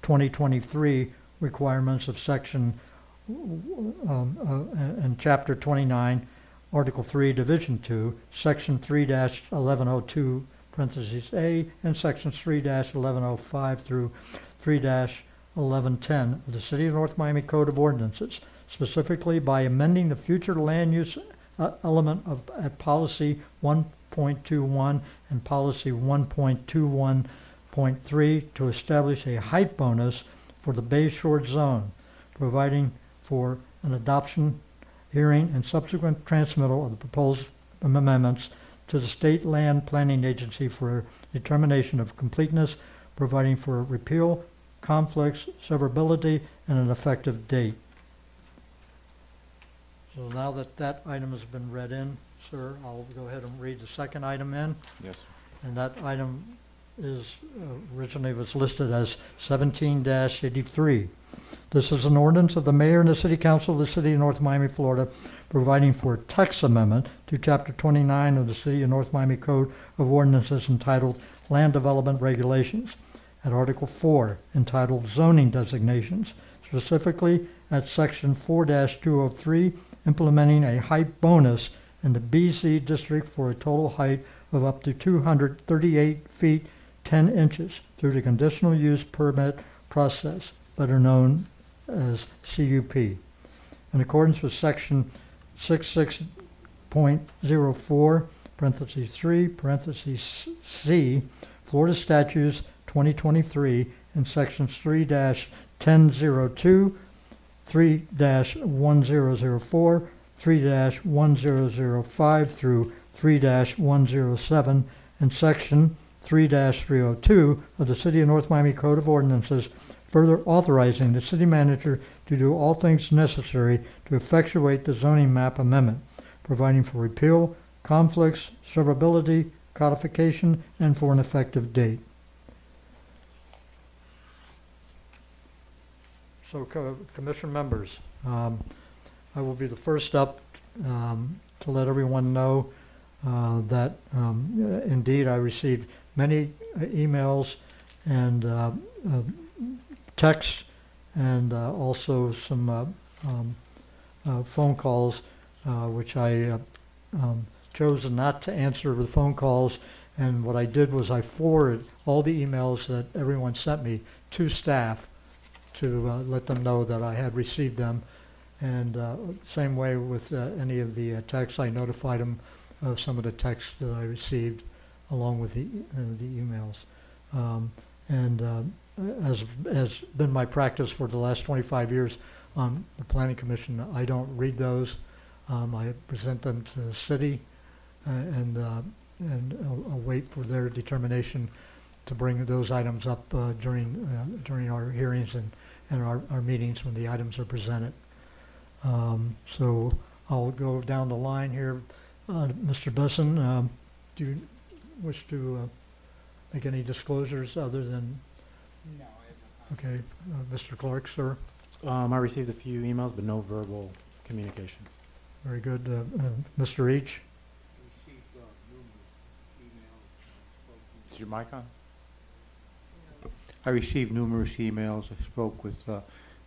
2023 requirements of Section and Chapter 29, Article 3, Division 2, Section 3-1102, parentheses A, and Sections 3-1105 through 3-1110 of the City of North Miami Code of Ordinances, specifically by amending the future land use element of at Policy 1.21 and Policy 1.21.3 to establish a height bonus for the Bay Shore Zone, providing for an adoption, hearing, and subsequent transmittal of the proposed amendments to the State Land Planning Agency for determination of completeness, providing for repeal, conflicts, severability, and an effective date. So now that that item has been read in, sir, I'll go ahead and read the second item in. Yes, sir. And that item is, originally was listed as 17-83. This is an ordinance of the mayor and the city council of the city of North Miami, Florida, providing for a text amendment to Chapter 29 of the City of North Miami Code of Ordinances entitled Land Development Regulations, at Article 4 entitled Zoning Designations, specifically at Section 4-203, implementing a height bonus in the BZ district for a total height of up to 238 feet 10 inches through the conditional use permit process, better known as CUP. In accordance with Section 66.04, parentheses 3, parentheses C, Florida Statutes 2023, and Sections 3-1002, 3-1004, 3-1005 through 3-107, and Section 3-302 of the City of North Miami Code of Ordinances, further authorizing the city manager to do all things necessary to effectuate the zoning map amendment, providing for repeal, conflicts, severability, codification, and for an effective date. So, Commission members, I will be the first up to let everyone know that indeed I received many emails and texts and also some phone calls, which I chose not to answer the phone calls. And what I did was I forwarded all the emails that everyone sent me to staff to let them know that I had received them. And same way with any of the texts, I notified them of some of the texts that I received along with the emails. As has been my practice for the last 25 years on the Planning Commission, I don't read those. I present them to the city and I'll wait for their determination to bring those items up during our hearings and our meetings when the items are presented. So I'll go down the line here. Mr. Besson, do you wish to make any disclosures other than? No, I have no comment. Okay, Mr. Clark, sir. I received a few emails, but no verbal communication. Very good. Mr. Each? Is your mic on? I received numerous emails. I spoke with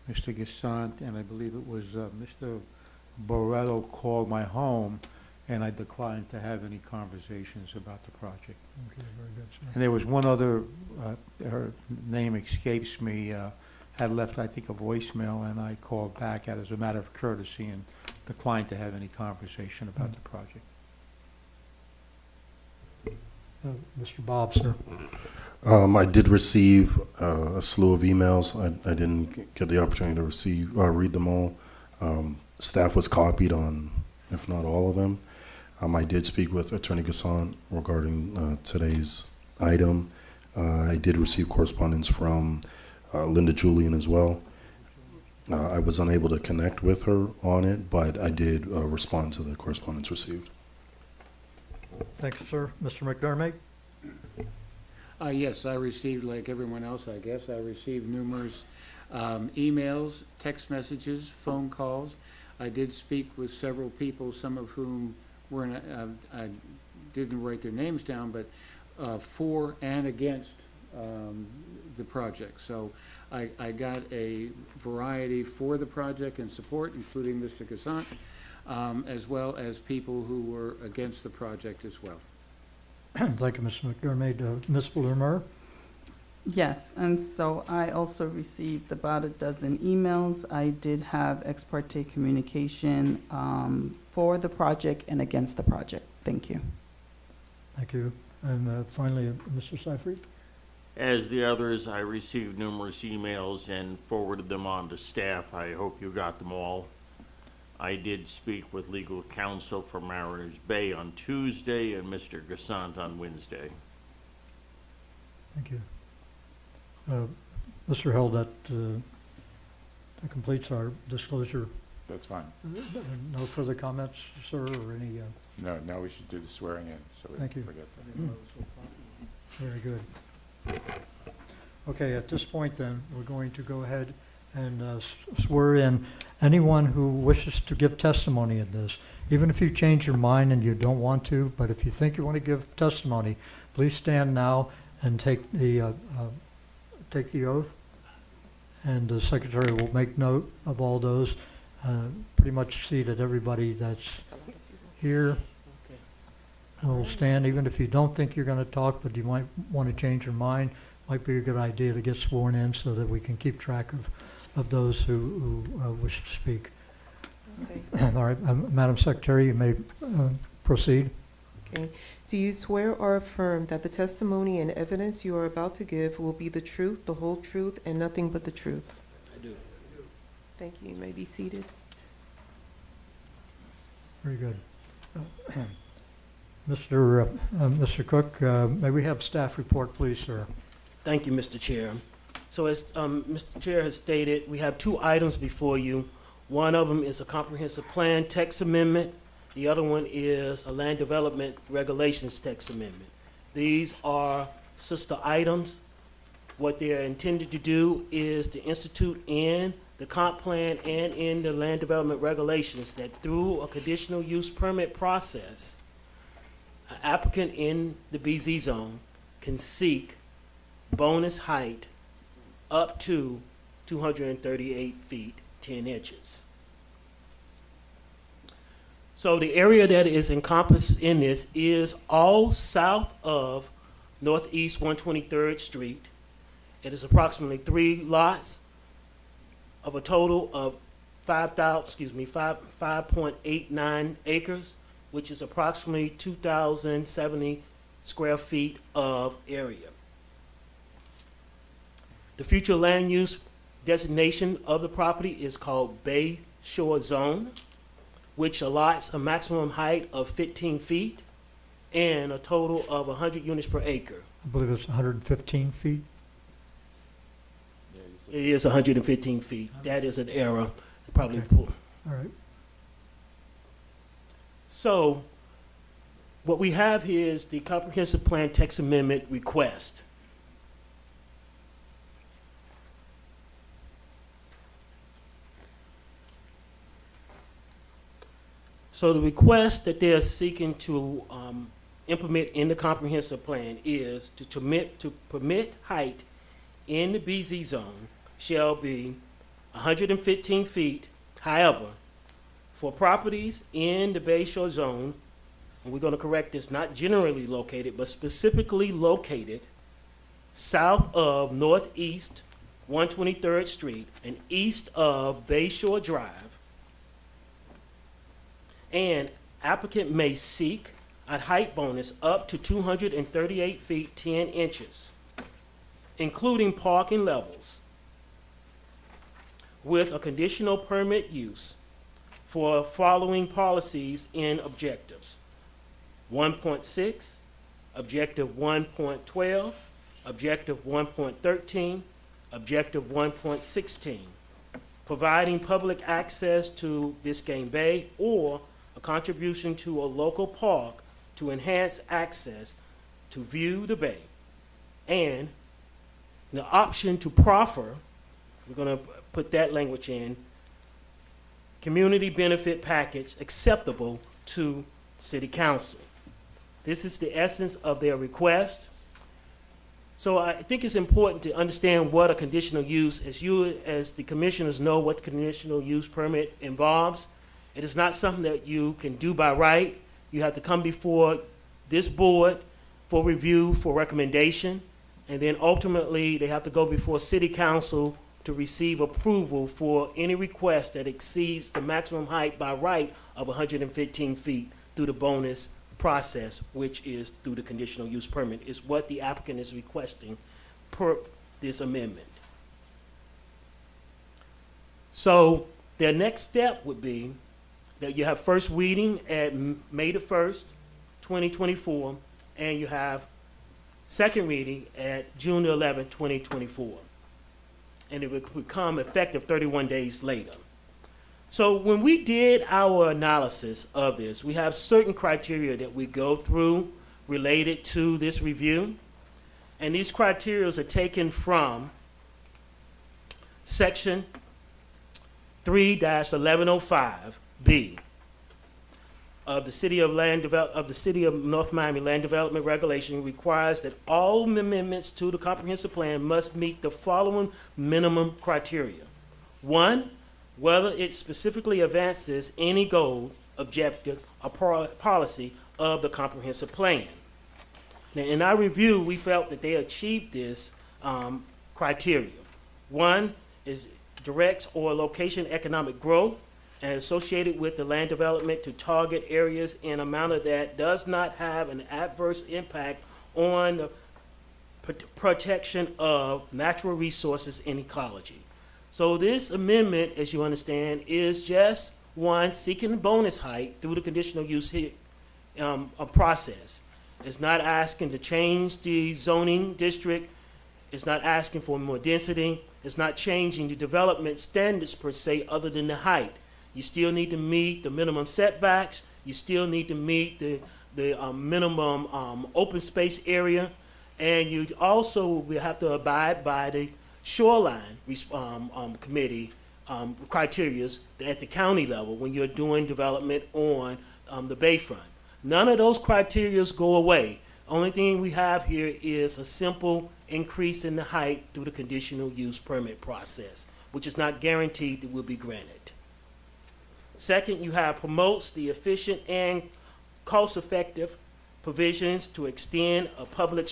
Mr. Gasant, and I believe it was Mr. Borello called my home, and I declined to have any conversations about the project. Okay, very good, sir. And there was one other, her name escapes me, had left, I think, a voicemail, and I called back as a matter of courtesy and declined to have any conversation about the project. Mr. Bob, sir. I did receive a slew of emails. I didn't get the opportunity to read them all. Staff was copied on, if not all of them. I did speak with Attorney Gasson regarding today's item. I did receive correspondence from Linda Julian as well. I was unable to connect with her on it, but I did respond to the correspondence received. Thank you, sir. Mr. McDermott? Yes, I received, like everyone else, I guess, I received numerous emails, text messages, phone calls. I did speak with several people, some of whom weren't, I didn't write their names down, but for and against the project. So I got a variety for the project and support, including Mr. Gasant, as well as people who were against the project as well. Thank you, Mr. McDermott. Ms. Bloomer? Yes, and so I also received about a dozen emails. I did have ex parte communication for the project and against the project. Thank you. Thank you. And finally, Mr. Seifried? As the others, I received numerous emails and forwarded them on to staff. I hope you got them all. I did speak with legal counsel for Mariners Bay on Tuesday and Mr. Gasant on Wednesday. Thank you. Mr. Held, that completes our disclosure. That's fine. No further comments, sir, or any? No, now we should do the swearing in, so we Thank you. don't forget that. Very good. Okay, at this point then, we're going to go ahead and swear in anyone who wishes to give testimony in this. Even if you change your mind and you don't want to, but if you think you want to give testimony, please stand now and take the oath. And the secretary will make note of all those. Pretty much see that everybody that's here will stand, even if you don't think you're going to talk, but you might want to change your mind. Might be a good idea to get sworn in so that we can keep track of those who wish to speak. Okay. All right, Madam Secretary, you may proceed. Okay. Do you swear or affirm that the testimony and evidence you are about to give will be the truth, the whole truth, and nothing but the truth? I do. Thank you. You may be seated. Very good. Mr. Cook, may we have staff report, please, sir? Thank you, Mr. Chair. So as Mr. Chair has stated, we have two items before you. One of them is a comprehensive plan text amendment. The other one is a land development regulations text amendment. These are sister items. What they're intended to do is to institute in the comp plan and in the land development regulations that through a conditional use permit process, an applicant in the BZ zone can seek bonus height up to 238 feet, 10 inches. So the area that is encompassed in this is all south of Northeast 123rd Street. It is approximately 3 lots of a total of 5.89 acres, which is approximately 2,070 square feet of area. The future land use designation of the property is called Bay Shore Zone, which allots a maximum height of 15 feet and a total of 100 units per acre. I believe it's 115 feet. It is 115 feet. That is an error. Probably. Okay. All right. So what we have here is the comprehensive plan text amendment request. So the request that they're seeking to implement in the comprehensive plan is to permit height in the BZ zone shall be 115 feet. However, for properties in the Bay Shore zone, and we're going to correct this, not generally located, but specifically located south of Northeast 123rd Street and east of Bay Shore Drive, and applicant may seek a height bonus up to 238 feet 10 inches, including parking levels, with a conditional permit use for following policies and objectives. 1.6, Objective 1.12, Objective 1.13, Objective 1.16, providing public access to Biscayne Bay or a contribution to a local park to enhance access to view the bay, and the option to proffer, we're going to put that language in, community benefit package acceptable to City Council. This is the essence of their request. So I think it's important to understand what a conditional use, as the commissioners know what the conditional use permit involves. It is not something that you can do by right. You have to come before this board for review, for recommendation, and then ultimately they have to go before City Council to receive approval for any request that exceeds the maximum height by right of 115 feet through the bonus process, which is through the conditional use permit, is what the applicant is requesting per this amendment. So their next step would be that you have first reading at May the 1st, 2024, and you have second reading at June the 11th, 2024. And it would become effective 31 days later. So when we did our analysis of this, we have certain criteria that we go through related to this review. And these criteria are taken from section 3-1105B of the City of North Miami Land Development Regulation. Requires that all amendments to the comprehensive plan must meet the following minimum criteria. 1, whether it specifically advances any goal, objective, or policy of the comprehensive plan. Now, in our review, we felt that they achieved this criteria. 1 is directs or location economic growth and associated with the land development to target areas in a manner that does not have an adverse impact on the protection of natural resources and ecology. So this amendment, as you understand, is just one seeking bonus height through the conditional use process. It's not asking to change the zoning district. It's not asking for more density. It's not changing the development standards per se other than the height. You still need to meet the minimum setbacks. You still need to meet the minimum open space area. And you also will have to abide by the shoreline committee criteria at the county level when you're doing development on the bayfront. None of those criteria go away. Only thing we have here is a simple increase in the height through the conditional use permit process, which is not guaranteed that will be granted. Second, you have promotes the efficient and cost-effective provisions to extend a public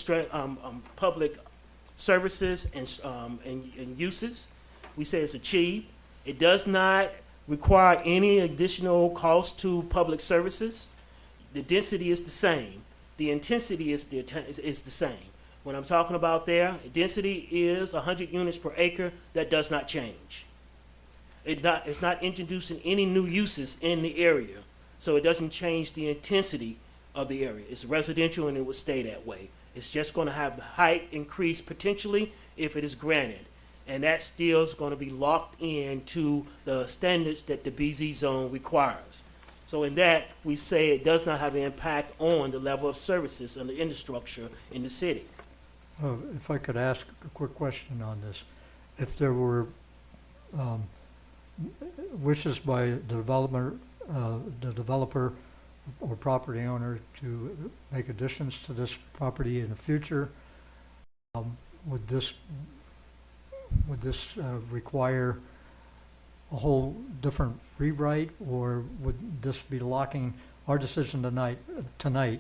services and uses. We say it's achieved. It does not require any additional cost to public services. The density is the same. The intensity is the same. When I'm talking about there, density is 100 units per acre. That does not change. It's not introducing any new uses in the area, so it doesn't change the intensity of the area. It's residential and it will stay that way. It's just going to have the height increase potentially if it is granted. And that still is going to be locked into the standards that the BZ zone requires. So in that, we say it does not have an impact on the level of services and the infrastructure in the city. If I could ask a quick question on this. If there were wishes by the developer or property owner to make additions to this property in the future, would this require a whole different rewrite, or would this be locking our decision tonight,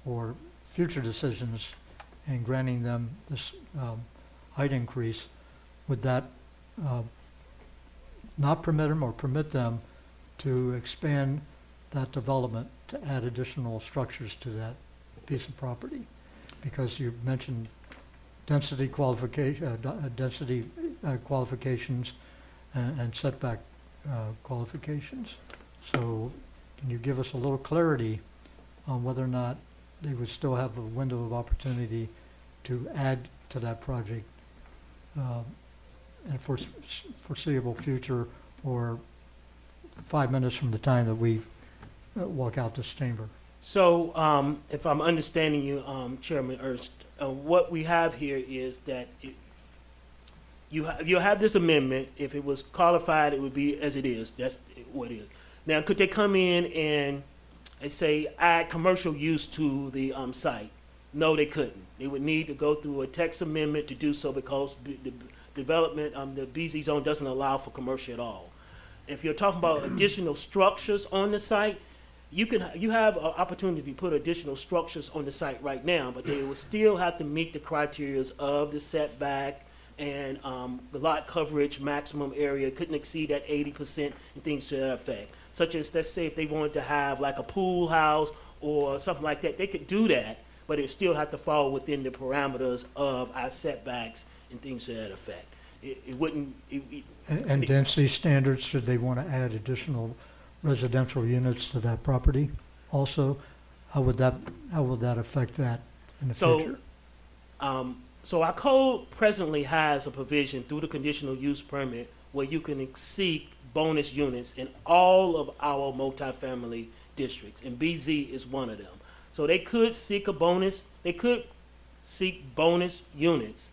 or future decisions and granting them this height increase? Would that not permit them or permit them to expand that development to add additional structures to that piece of property? Because you mentioned density qualifications and setback qualifications. So can you give us a little clarity on whether or not they would still have a window of opportunity to add to that project in a foreseeable future, or 5 minutes from the time that we walk out this chamber? So, if I'm understanding you, Chairman Ernst, what we have here is that you'll have this amendment. If it was qualified, it would be as it is. That's what it is. Now, could they come in and say add commercial use to the site? No, they couldn't. They would need to go through a text amendment to do so, because the development, the BZ zone doesn't allow for commercial at all. If you're talking about additional structures on the site, you have an opportunity to put additional structures on the site right now, but they would still have to meet the criteria of the setback and the lot coverage maximum area couldn't exceed that 80% and things to that effect. Such as, let's say if they wanted to have like a pool house or something like that, they could do that, but it still have to fall within the parameters of our setbacks and things to that effect. It wouldn't. And density standards, should they want to add additional residential units to that property also? How would that affect that in the future? So our code presently has a provision through the conditional use permit where you can seek bonus units in all of our multifamily districts, and BZ is one of them. So they could seek a bonus, they could seek bonus units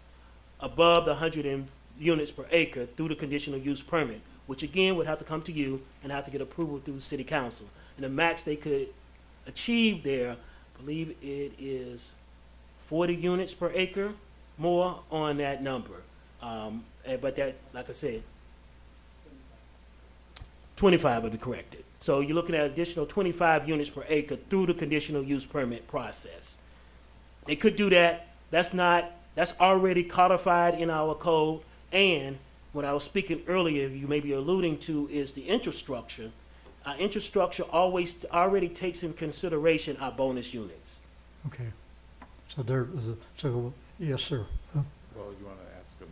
above the 100 units per acre through the conditional use permit, which again would have to come to you and have to get approval through the city council. And the max they could achieve there, I believe it is 40 units per acre, more on that number. But that, like I said, 25 would be corrected. So you're looking at additional 25 units per acre through the conditional use permit process. They could do that. That's already codified in our code. And what I was speaking earlier, you may be alluding to, is the infrastructure. Our infrastructure already takes in consideration our bonus units. Okay. So yes, sir. Well, you want to ask him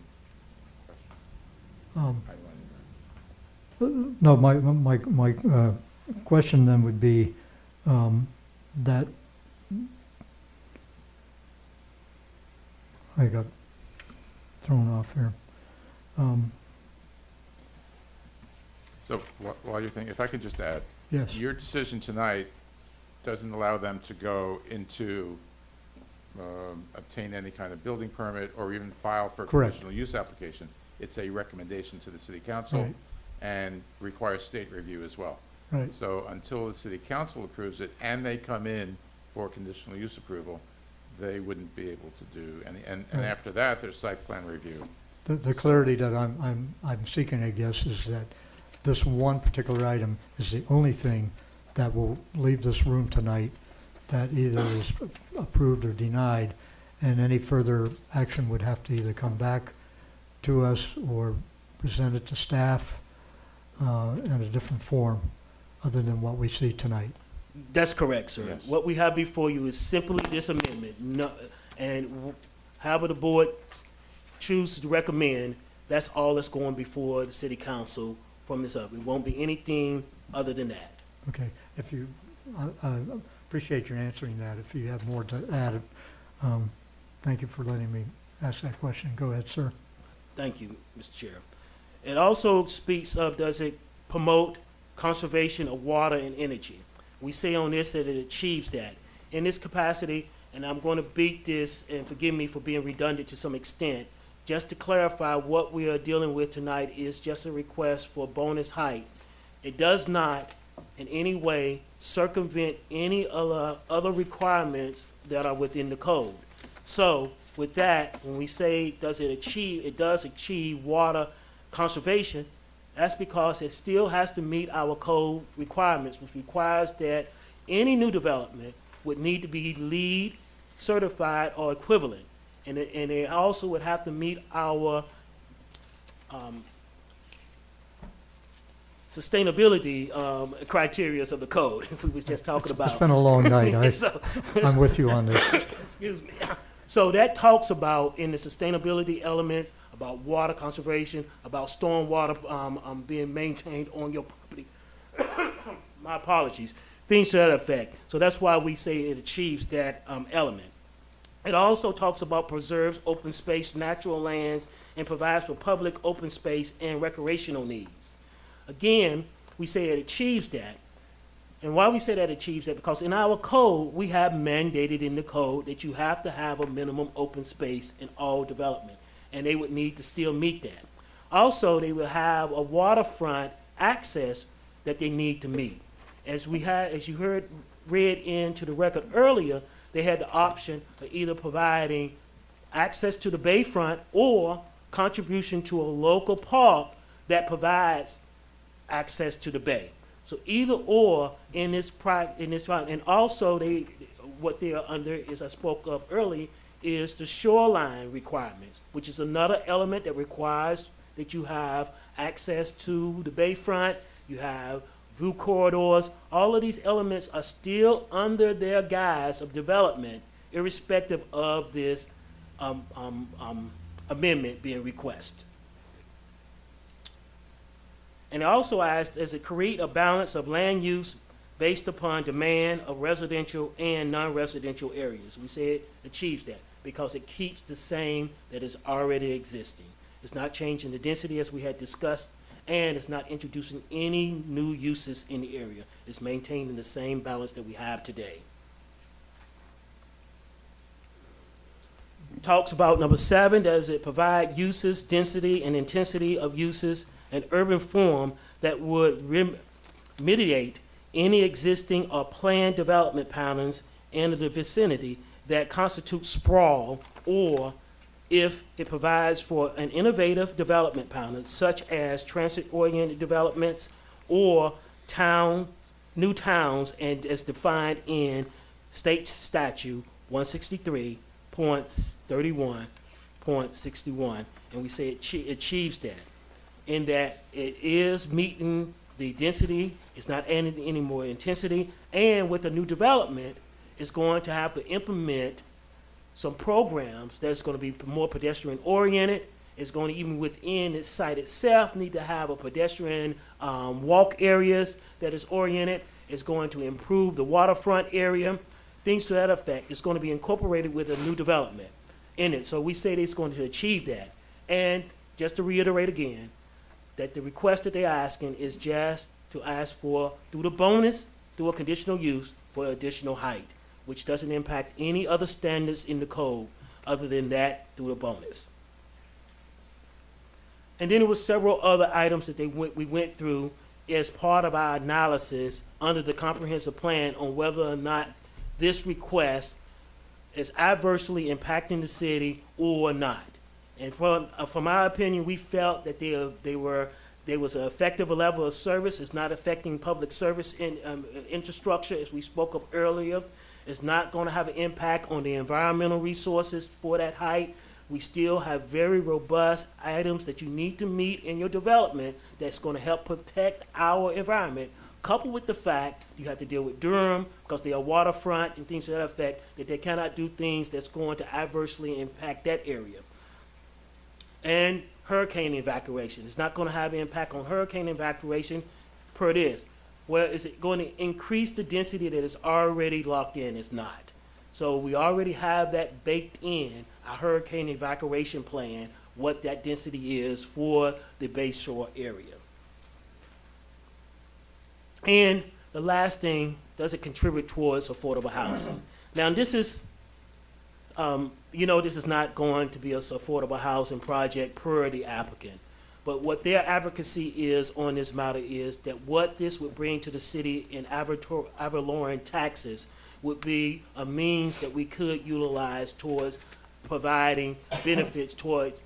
a question? No, my question then would be that I got thrown off here. So while you're thinking, if I could just add. Yes. Your decision tonight doesn't allow them to go into obtain any kind of building permit or even file for a Correct. conditional use application. It's a recommendation to the city council. Right. And requires state review as well. Right. So until the city council approves it and they come in for conditional use approval, they wouldn't be able to do any, and Right. after that, there's site plan review. The clarity that I'm seeking, I guess, is that this one particular item is the only thing that will leave this room tonight that either is approved or denied, and any further action would have to either come back to us or present it to staff in a different form other than what we see tonight. That's correct, sir. Yes. What we have before you is simply this amendment. No, and however the board chooses to recommend, that's all that's going before the city council from this up. It won't be anything other than that. Okay, if you, I appreciate your answering that. If you have more to add, thank you for letting me ask that question. Go ahead, sir. Thank you, Mr. Chair. It also speaks of, does it promote conservation of water and energy? We say on this that it achieves that. In this capacity, and I'm going to beat this, and forgive me for being redundant to some extent, just to clarify, what we are dealing with tonight is just a request for bonus height. It does not in any way circumvent any other requirements that are within the code. So with that, when we say does it achieve, it does achieve water conservation, That's because it still has to meet our code requirements, which requires that any new development would need to be LEED certified or equivalent. And it also would have to meet our sustainability criteria of the code, if we was just talking about. It's been a long night. I'm with you on this. Excuse me. So that talks about, in the sustainability elements, about water conservation, about stormwater being maintained on your property. My apologies. Things to that effect. So that's why we say it achieves that element. It also talks about preserves open space, natural lands, and provides for public open space and recreational needs. Again, we say it achieves that. And why we say that achieves that, because in our code, we have mandated in the code that you have to have a minimum open space in all development, and they would need to still meet that. Also, they will have a waterfront access that they need to meet. As you heard read into the record earlier, they had the option of either providing access to the bayfront or contribution to a local park that provides access to the bay. So either or in this and also what they are under, as I spoke of earlier, is the shoreline requirements, which is another element that requires that you have access to the bayfront, you have view corridors. All of these elements are still under their guise of development, irrespective of this amendment being requested. And it also asked, does it create a balance of land use based upon demand of residential and non-residential areas? We say it achieves that because it keeps the same that is already existing. It's not changing the density as we had discussed, and it's not introducing any new uses in the area. It's maintaining the same balance that we have today. Talks about number 7, does it provide uses, density, and intensity of uses and urban form that would mitigate any existing or planned development patterns in the vicinity that constitute sprawl, or if it provides for an innovative development pattern such as transit-oriented developments or new towns, and as defined in state statute 163.31.61, and we say it achieves that, in that it is meeting the density, it's not adding any more intensity, and with the new development, it's going to have to implement some programs that's going to be more pedestrian oriented. It's going to, even within its site itself, need to have a pedestrian walk areas that is oriented. It's going to improve the waterfront area, things to that effect. It's going to be incorporated with a new development in it. So we say that it's going to achieve that. And just to reiterate again, that the request that they're asking is just to ask for, through the bonus, through a conditional use, for additional height, which doesn't impact any other standards in the code other than that through the bonus. And then there were several other items that we went through as part of our analysis under the comprehensive plan on whether or not this request is adversely impacting the city or not. And from our opinion, we felt that there was an effective level of service. It's not affecting public service infrastructure, as we spoke of earlier. It's not going to have an impact on the environmental resources for that height. We still have very robust items that you need to meet in your development that's going to help protect our environment, coupled with the fact you have to deal with Durham because they are waterfront and things to that effect, that they cannot do things that's going to adversely impact that area. And hurricane evacuation. It's not going to have an impact on hurricane evacuation per this. Well, is it going to increase the density that is already locked in? It's not. So we already have that baked in, our hurricane evacuation plan, what that density is for the Bay Shore area. And the last thing, does it contribute towards affordable housing? Now, this is, this is not going to be an affordable housing project per the applicant. But what their advocacy is on this matter is that what this would bring to the city in Avalon taxes would be a means that we could utilize towards providing benefits towards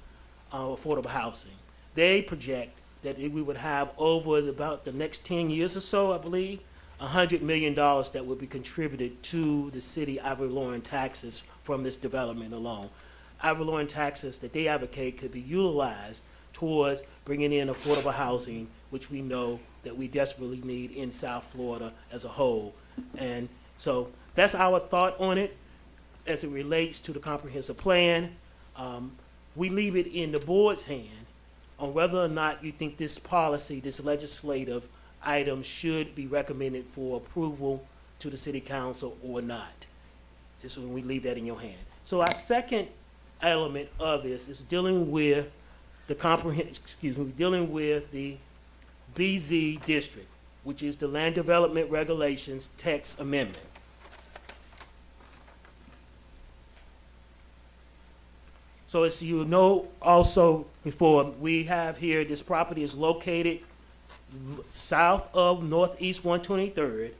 affordable housing. They project that we would have over about the next 10 years or so, I believe, $100 million that would be contributed to the city Ivory Laurel taxes from this development alone. Ivory Laurel taxes that they advocate could be utilized towards bringing in affordable housing, which we know that we desperately need in South Florida as a whole. And so that's our thought on it as it relates to the comprehensive plan. We leave it in the board's hand on whether or not you think this policy, this legislative item should be recommended for approval to the city council or not. This is when we leave that in your hand. So our second element of this is dealing with the dealing with the BZ district, which is the Land Development Regulations Text Amendment. So as you know also before, we have here, this property is located south of Northeast 123rd.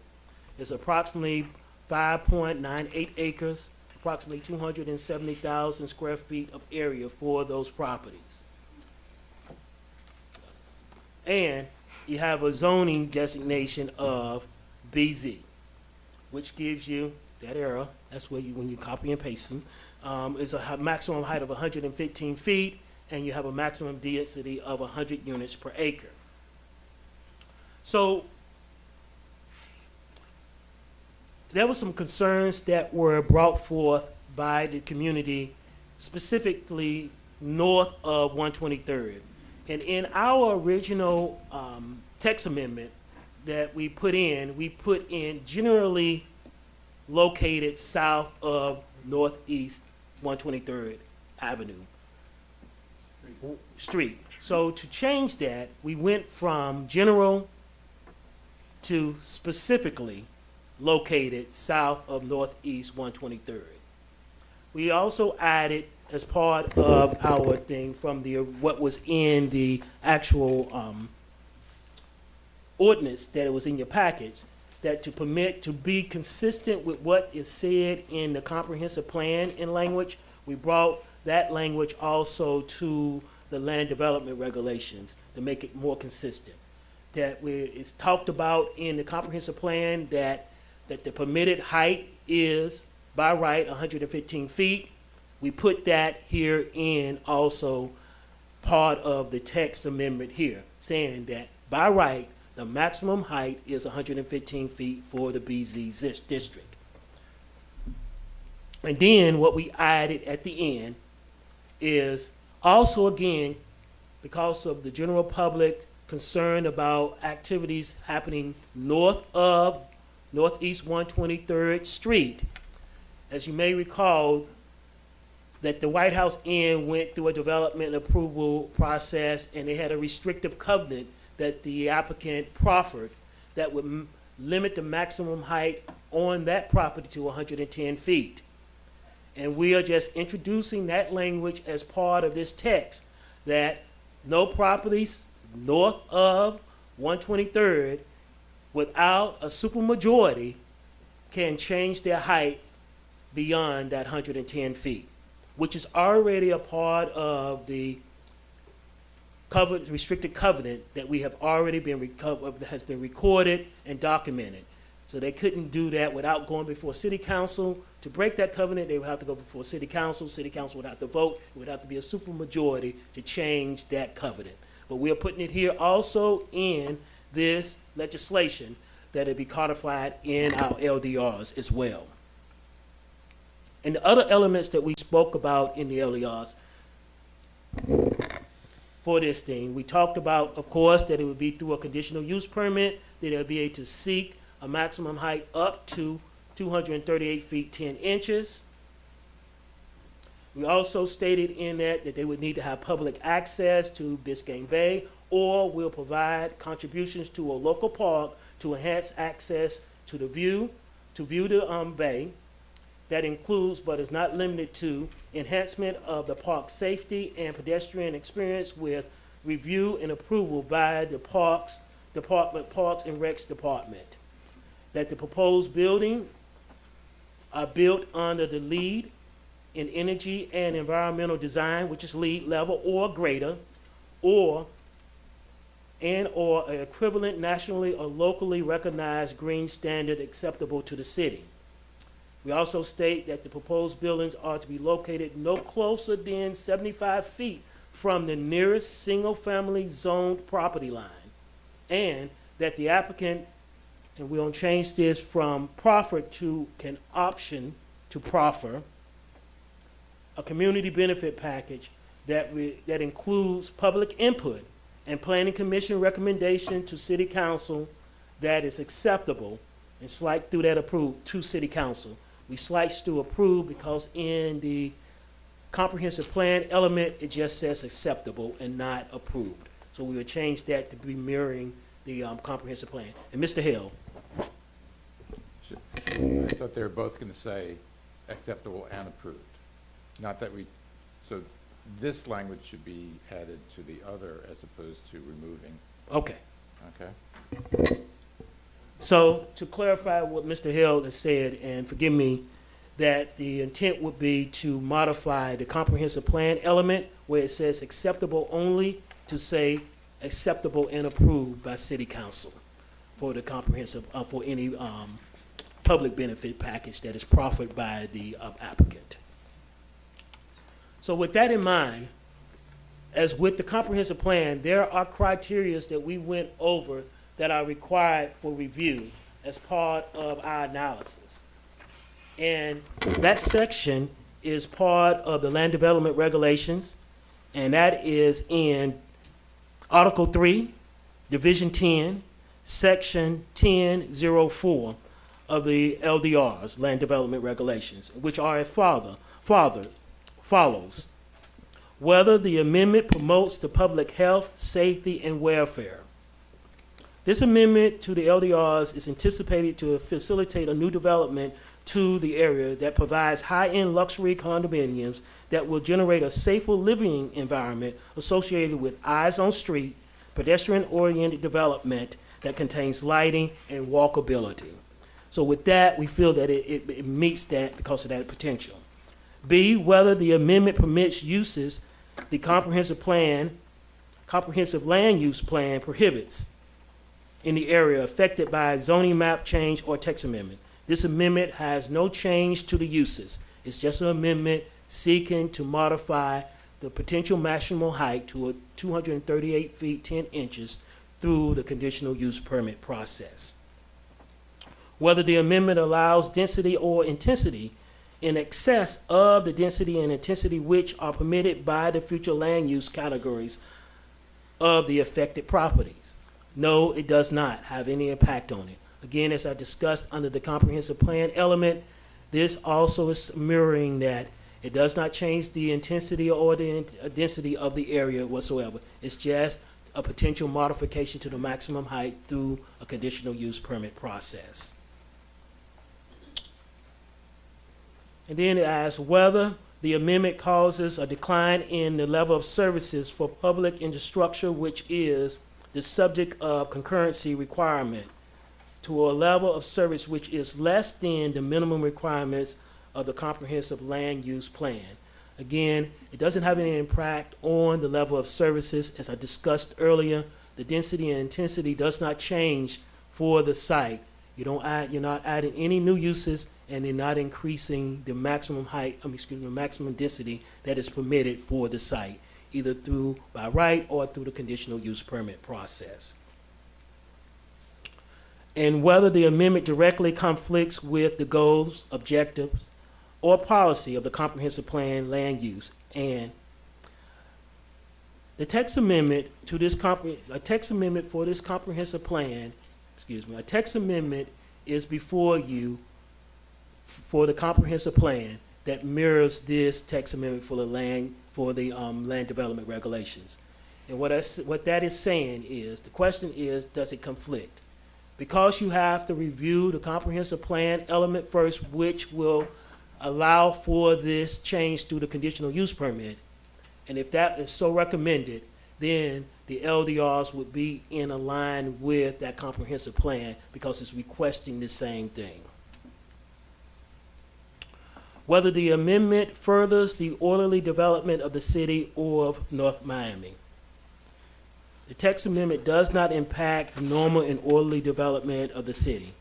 It's approximately 5.98 acres, approximately 270,000 square feet of area for those properties. And you have a zoning designation of BZ, which gives you that error. That's where you, when you copy and paste them, is a maximum height of 115 feet, and you have a maximum density of 100 units per acre. So there were some concerns that were brought forth by the community, specifically north of 123rd. And in our original text amendment that we put in generally located south of Northeast 123rd Avenue Street. So to change that, we went from general to specifically located south of Northeast 123rd. We also added, as part of our thing from the what was in the actual ordinance that was in your package, that to permit to be consistent with what is said in the comprehensive plan in language, we brought that language also to the land development regulations to make it more consistent. That it's talked about in the comprehensive plan that the permitted height is by right 115 feet. We put that here in also part of the text amendment here, saying that by right, the maximum height is 115 feet for the BZ district. And then what we added at the end is also, again, because of the general public concern about activities happening north of Northeast 123rd Street. As you may recall, that the White House Inn went through a development approval process, and they had a restrictive covenant that the applicant proffered that would limit the maximum height on that property to 110 feet. And we are just introducing that language as part of this text, that no properties north of 123rd without a supermajority can change their height beyond that 110 feet, which is already a part of the restricted covenant that we have already has been recorded and documented. So they couldn't do that without going before city council. To break that covenant, they would have to go before city council. City council would have to vote. It would have to be a supermajority to change that covenant. But we are putting it here also in this legislation that it be codified in our LDRs as well. And the other elements that we spoke about in the LDRs for this thing, we talked about, of course, that it would be through a conditional use permit, that they'll be able to seek a maximum height up to 238 feet 10 inches. We also stated in that they would need to have public access to Biscayne Bay, or will provide contributions to a local park to enhance access to the the bay. That includes, but is not limited to, enhancement of the park safety and pedestrian experience with review and approval by the Parks and Recs Department. That the proposed building are built under the LEED in energy and environmental design, which is LEED level or greater, or and/or an equivalent nationally or locally recognized green standard acceptable to the city. We also state that the proposed buildings are to be located no closer than 75 feet from the nearest single-family zoned property line, and that the applicant, and we'll change this from proffer to can option to proffer, a community benefit package that includes public input and planning commission recommendation to city council that is acceptable, and slide through that approved to city council. We slice through approve because in the comprehensive plan element, it just says acceptable and not approved. So we would change that to be mirroring the comprehensive plan. And Mr. Hill, I thought they were both going to say acceptable and approved. Not that we, so this language should be added to the other as opposed to removing. okay. Okay? So to clarify what Mr. Hill has said, and forgive me, that the intent would be to modify the comprehensive plan element where it says acceptable only to say acceptable and approved by city council for the comprehensive, for any public benefit package that is proffered by the applicant. So with that in mind, as with the comprehensive plan, there are criteria that we went over that are required for review as part of our analysis. And that section is part of the land development regulations, and that is in Article 3, Division 10, Section 1004 of the LDRs, Land Development Regulations, which are as follows. Whether the amendment promotes the public health, safety, and welfare. This amendment to the LDRs is anticipated to facilitate a new development to the area that provides high-end luxury condominiums that will generate a safer living environment associated with eyes on street, pedestrian-oriented development that contains lighting and walkability. So with that, we feel that it meets that because of that potential. B, whether the amendment permits uses the comprehensive land use plan prohibits in the area affected by a zoning map change or text amendment. This amendment has no change to the uses. It's just an amendment seeking to modify the potential maximum height to a 238 feet 10 inches through the conditional use permit process. Whether the amendment allows density or intensity in excess of the density and intensity which are permitted by the future land use categories of the affected properties. No, it does not have any impact on it. Again, as I discussed under the comprehensive plan element, this also is mirroring that. It does not change the intensity or the density of the area whatsoever. It's just a potential modification to the maximum height through a conditional use permit process. And then it asks whether the amendment causes a decline in the level of services for public infrastructure, which is the subject of concurrency requirement, to a level of service which is less than the minimum requirements of the comprehensive land use plan. Again, it doesn't have any impact on the level of services. As I discussed earlier, the density and intensity does not change for the site. You're not adding any new uses, and they're not increasing the maximum maximum density that is permitted for the site, either through by right or through the conditional use permit process. And whether the amendment directly conflicts with the goals, objectives, or policy of the comprehensive plan land use. And the text amendment to this a text amendment for this comprehensive plan, a text amendment is before you for the comprehensive plan that mirrors this text amendment for the land development regulations. And what that is saying is, the question is, does it conflict? Because you have to review the comprehensive plan element first, which will allow for this change through the conditional use permit, and if that is so recommended, then the LDRs would be in line with that comprehensive plan because it's requesting the same thing. Whether the amendment furthers the orderly development of the city of North Miami. The text amendment does not impact the normal and orderly development of the city.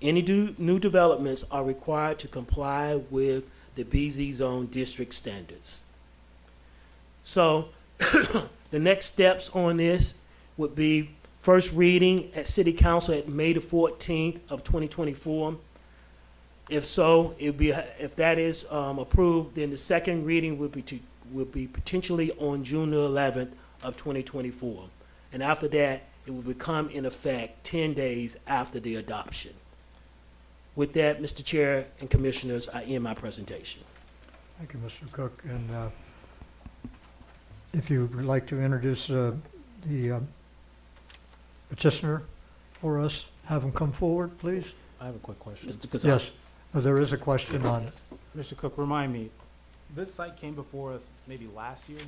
Any new developments are required to comply with the BZ zone district standards. So the next steps on this would be first reading at City Council at May the 14th of 2024. If so, if that is approved, then the second reading would be potentially on June the 11th of 2024. And after that, it will become in effect 10 days after the adoption. With that, Mr. Chair and Commissioners, I end my presentation. Thank you, Mr. Cook. And if you would like to introduce the petitioner for us, have him come forward, please. I have a quick question. Mr. Kazan. Yes, there is a question on it. Mr. Cook, remind me, this site came before us maybe last year,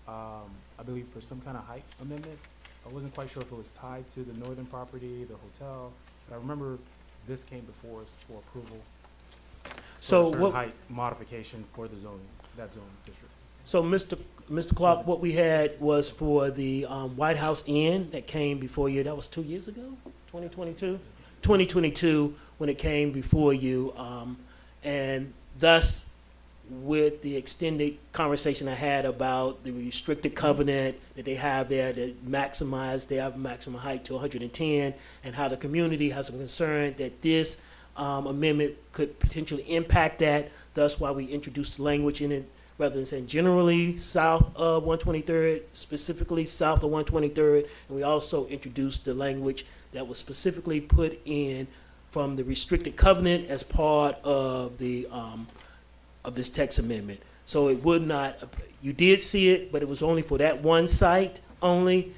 I believe for some kind of height amendment. I wasn't quite sure if it was tied to the northern property, the hotel, but I remember this came before us for approval. So for a certain what- height modification for the zoning, that zone district. So, Mr. Clark, what we had was for the White House Inn that came before you. That was 2 years ago, 2022? 2022, when it came before you. And thus, with the extended conversation I had about the restricted covenant that they have there that maximize their maximum height to 110, and how the community has a concern that this amendment could potentially impact that, thus why we introduced the language in it, rather than saying generally south of 123rd, specifically south of 123rd, and we also introduced the language that was specifically put in from the restricted covenant as part of the of this text amendment. So it would not, you did see it, but it was only for that one site only.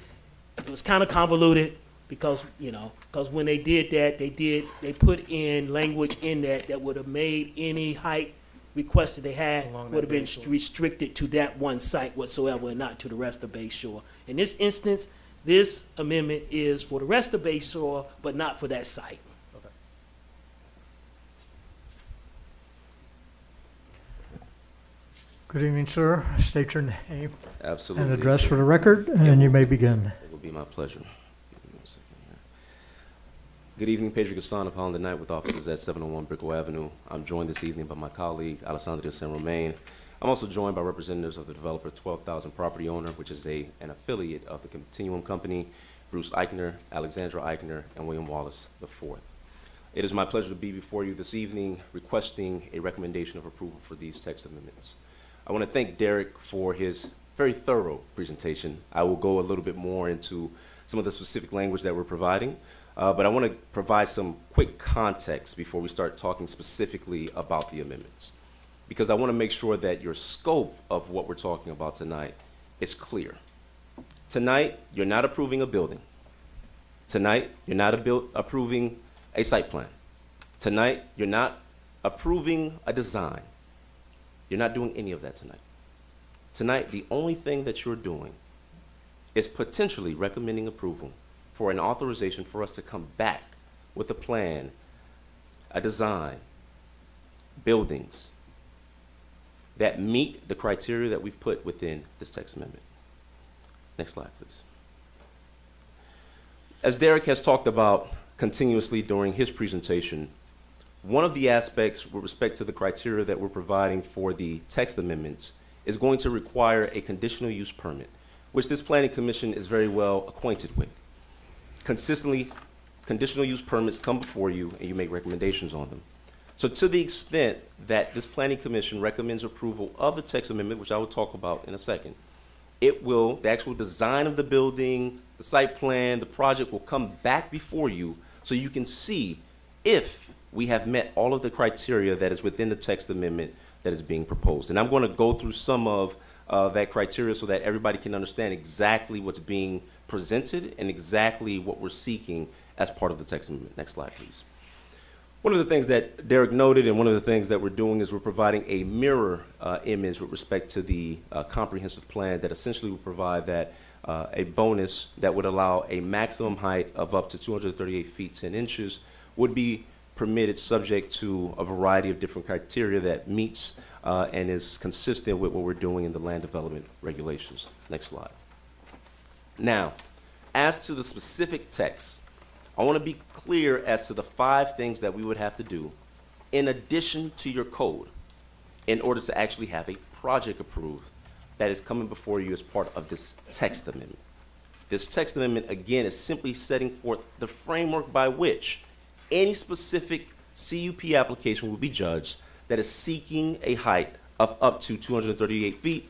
It was kind of convoluted because, because when they did that, they put in language in that would have made any height request that they had Along would that have been Bay Shore. restricted to that one site whatsoever and not to the rest of Bay Shore. In this instance, this amendment is for the rest of Bay Shore, but not for that site. Okay. Good evening, sir. State your name Absolutely. and address for the record, and you may begin. It will be my pleasure. Give me a second here. Good evening, Pedro Gasson of Holland Night with offices at 701 Brickell Avenue. I'm joined this evening by my colleague, Alessandra San Romain. I'm also joined by representatives of the developer 12,000 Property Owner, which is an affiliate of the Continuum Company, Bruce Eichner, Alexandra Eichner, and William Wallace IV. It is my pleasure to be before you this evening requesting a recommendation of approval for these text amendments. I want to thank Derek for his very thorough presentation. I will go a little bit more into some of the specific language that we're providing, but I want to provide some quick context before we start talking specifically about the amendments, because I want to make sure that your scope of what we're talking about tonight is clear. Tonight, you're not approving a building. Tonight, you're not approving a site plan. Tonight, you're not approving a design. You're not doing any of that tonight. Tonight, the only thing that you're doing is potentially recommending approval for an authorization for us to come back with a plan, a design, buildings that meet the criteria that we've put within this text amendment. Next slide, please. As Derek has talked about continuously during his presentation, one of the aspects with respect to the criteria that we're providing for the text amendments is going to require a conditional use permit, which this planning commission is very well acquainted with. Consistently, conditional use permits come before you and you make recommendations on them. So to the extent that this planning commission recommends approval of the text amendment, which I will talk about in a second, the actual design of the building, the site plan, the project will come back before you so you can see if we have met all of the criteria that is within the text amendment that is being proposed. And I'm going to go through some of that criteria so that everybody can understand exactly what's being presented and exactly what we're seeking as part of the text amendment. Next slide, please. One of the things that Derek noted and one of the things that we're doing is we're providing a mirror image with respect to the comprehensive plan that essentially will provide that a bonus that would allow a maximum height of up to 238 feet 10 inches would be permitted subject to a variety of different criteria that meets and is consistent with what we're doing in the land development regulations. Next slide. Now, as to the specific text, I want to be clear as to the 5 things that we would have to do in addition to your code in order to actually have a project approved that is coming before you as part of this text amendment. This text amendment, again, is simply setting forth the framework by which any specific CUP application will be judged that is seeking a height of up to 238 feet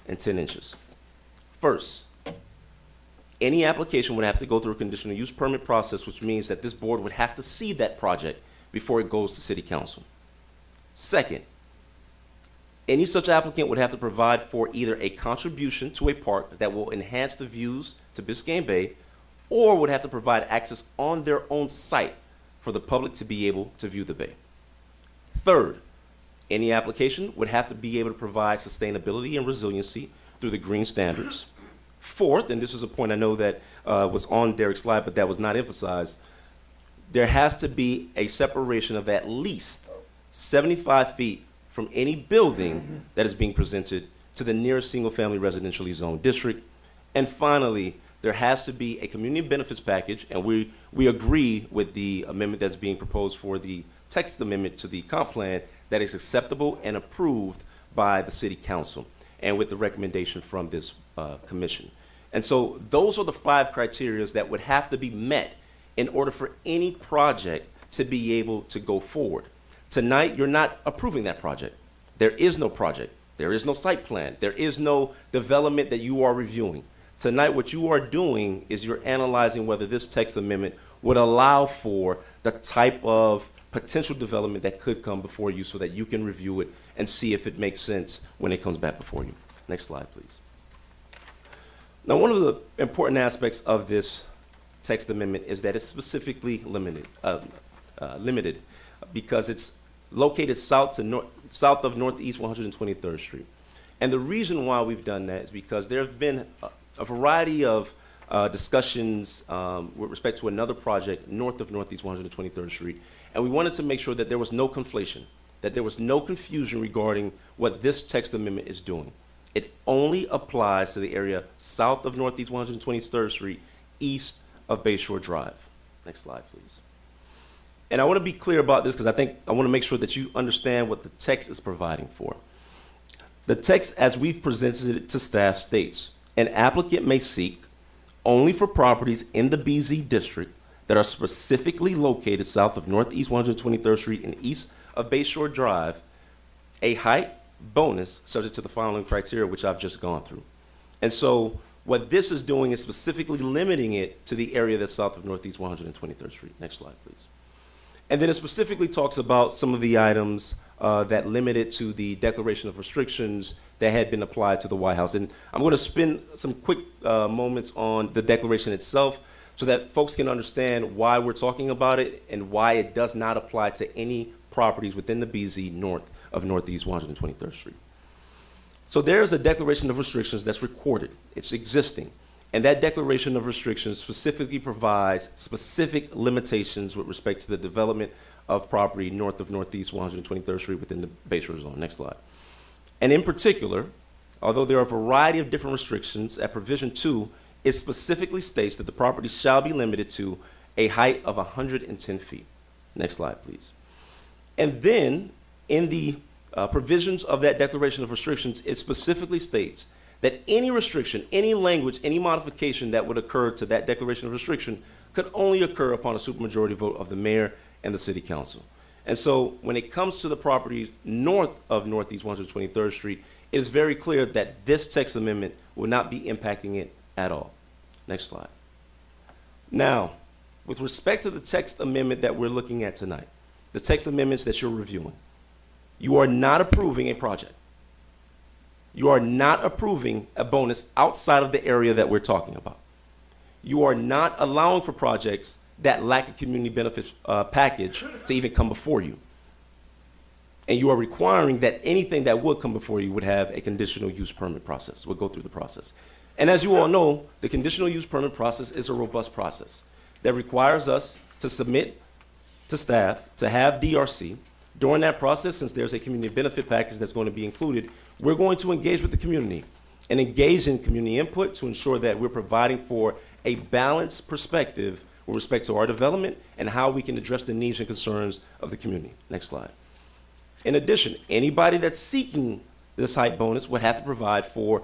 and 10 inches. First, any application would have to go through a conditional use permit process, which means that this board would have to see that project before it goes to city council. Second, any such applicant would have to provide for either a contribution to a park that will enhance the views to Biscayne Bay, or would have to provide access on their own site for the public to be able to view the bay. Third, any application would have to be able to provide sustainability and resiliency through the green standards. Fourth, and this is a point I know that was on Derek's slide, but that was not emphasized, there has to be a separation of at least 75 feet from any building that is being presented to the nearest single-family residentially zoned district. And finally, there has to be a community benefits package, and we agree with the amendment that's being proposed for the text amendment to the comp plan that is acceptable and approved by the city council and with the recommendation from this commission. And so those are the 5 criteria that would have to be met in order for any project to be able to go forward. Tonight, you're not approving that project. There is no project. There is no site plan. There is no development that you are reviewing. Tonight, what you are doing is you're analyzing whether this text amendment would allow for the type of potential development that could come before you so that you can review it and see if it makes sense when it comes back before you. Next slide, please. Now, one of the important aspects of this text amendment is that it's specifically limited because it's located south of Northeast 123rd Street. And the reason why we've done that is because there have been a variety of discussions with respect to another project north of Northeast 123rd Street. And we wanted to make sure that there was no conflation, that there was no confusion regarding what this text amendment is doing. It only applies to the area south of Northeast 123rd Street, east of Bayshore Drive. Next slide, please. And I want to be clear about this because I want to make sure that you understand what the text is providing for. The text, as we've presented it to staff, states, an applicant may seek only for properties in the BZ district that are specifically located south of Northeast 123rd Street and east of Bayshore Drive, a height bonus subject to the following criteria, which I've just gone through. And so what this is doing is specifically limiting it to the area that's south of Northeast 123rd Street. Next slide, please. And then it specifically talks about some of the items that limit it to the declaration of restrictions that had been applied to the White House. And I'm going to spend some quick moments on the declaration itself so that folks can understand why we're talking about it and why it does not apply to any properties within the BZ north of Northeast 123rd Street. So there's a declaration of restrictions that's recorded. It's existing. And that declaration of restrictions specifically provides specific limitations with respect to the development of property north of Northeast 123rd Street within the Bayshore zone. Next slide. And in particular, although there are a variety of different restrictions, at provision 2, it specifically states that the property shall be limited to a height of 110 feet. Next slide, please. And then in the provisions of that declaration of restrictions, it specifically states that any restriction, any language, any modification that would occur to that declaration of restriction could only occur upon a supermajority vote of the mayor and the city council. And so when it comes to the property north of Northeast 123rd Street, it is very clear that this text amendment will not be impacting it at all. Next slide. Now, with respect to the text amendment that we're looking at tonight, the text amendments that you're reviewing, you are not approving a project. You are not approving a bonus outside of the area that we're talking about. You are not allowing for projects that lack a community benefits package to even come before you. And you are requiring that anything that would come before you would have a conditional use permit process, would go through the process. And as you all know, the conditional use permit process is a robust process that requires us to submit to staff to have DRC. During that process, since there's a community benefit package that's going to be included, we're going to engage with the community and engage in community input to ensure that we're providing for a balanced perspective with respect to our development and how we can address the needs and concerns of the community. Next slide. In addition, anybody that's seeking this height bonus would have to provide for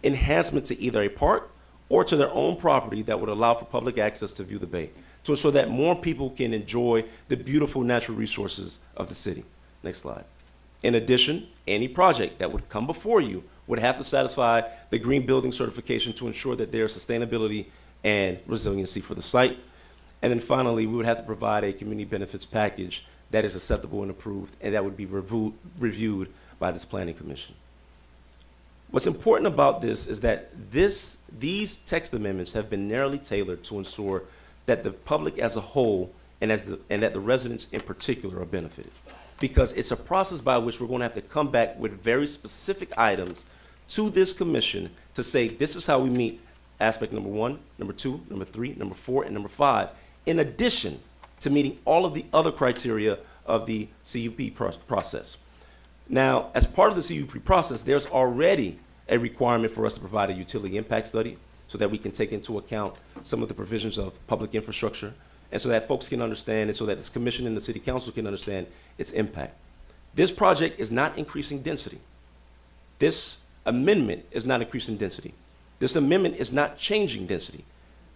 enhancement to either a park or to their own property that would allow for public access to view the bay, to ensure that more people can enjoy the beautiful natural resources of the city. Next slide. In addition, any project that would come before you would have to satisfy the green building certification to ensure that there's sustainability and resiliency for the site. And then finally, we would have to provide a community benefits package that is acceptable and approved, and that would be reviewed by this planning commission. What's important about this is that these text amendments have been narrowly tailored to ensure that the public as a whole and that the residents in particular are benefited. Because it's a process by which we're going to have to come back with very specific items to this commission to say this is how we meet aspect number 1, number 2, number 3, number 4, and number 5, in addition to meeting all of the other criteria of the CUP process. Now, as part of the CUP process, there's already a requirement for us to provide a utility impact study so that we can take into account some of the provisions of public infrastructure, and so that folks can understand, and so that this commission and the city council can understand its impact. This project is not increasing density. This amendment is not increasing density. This amendment is not changing density.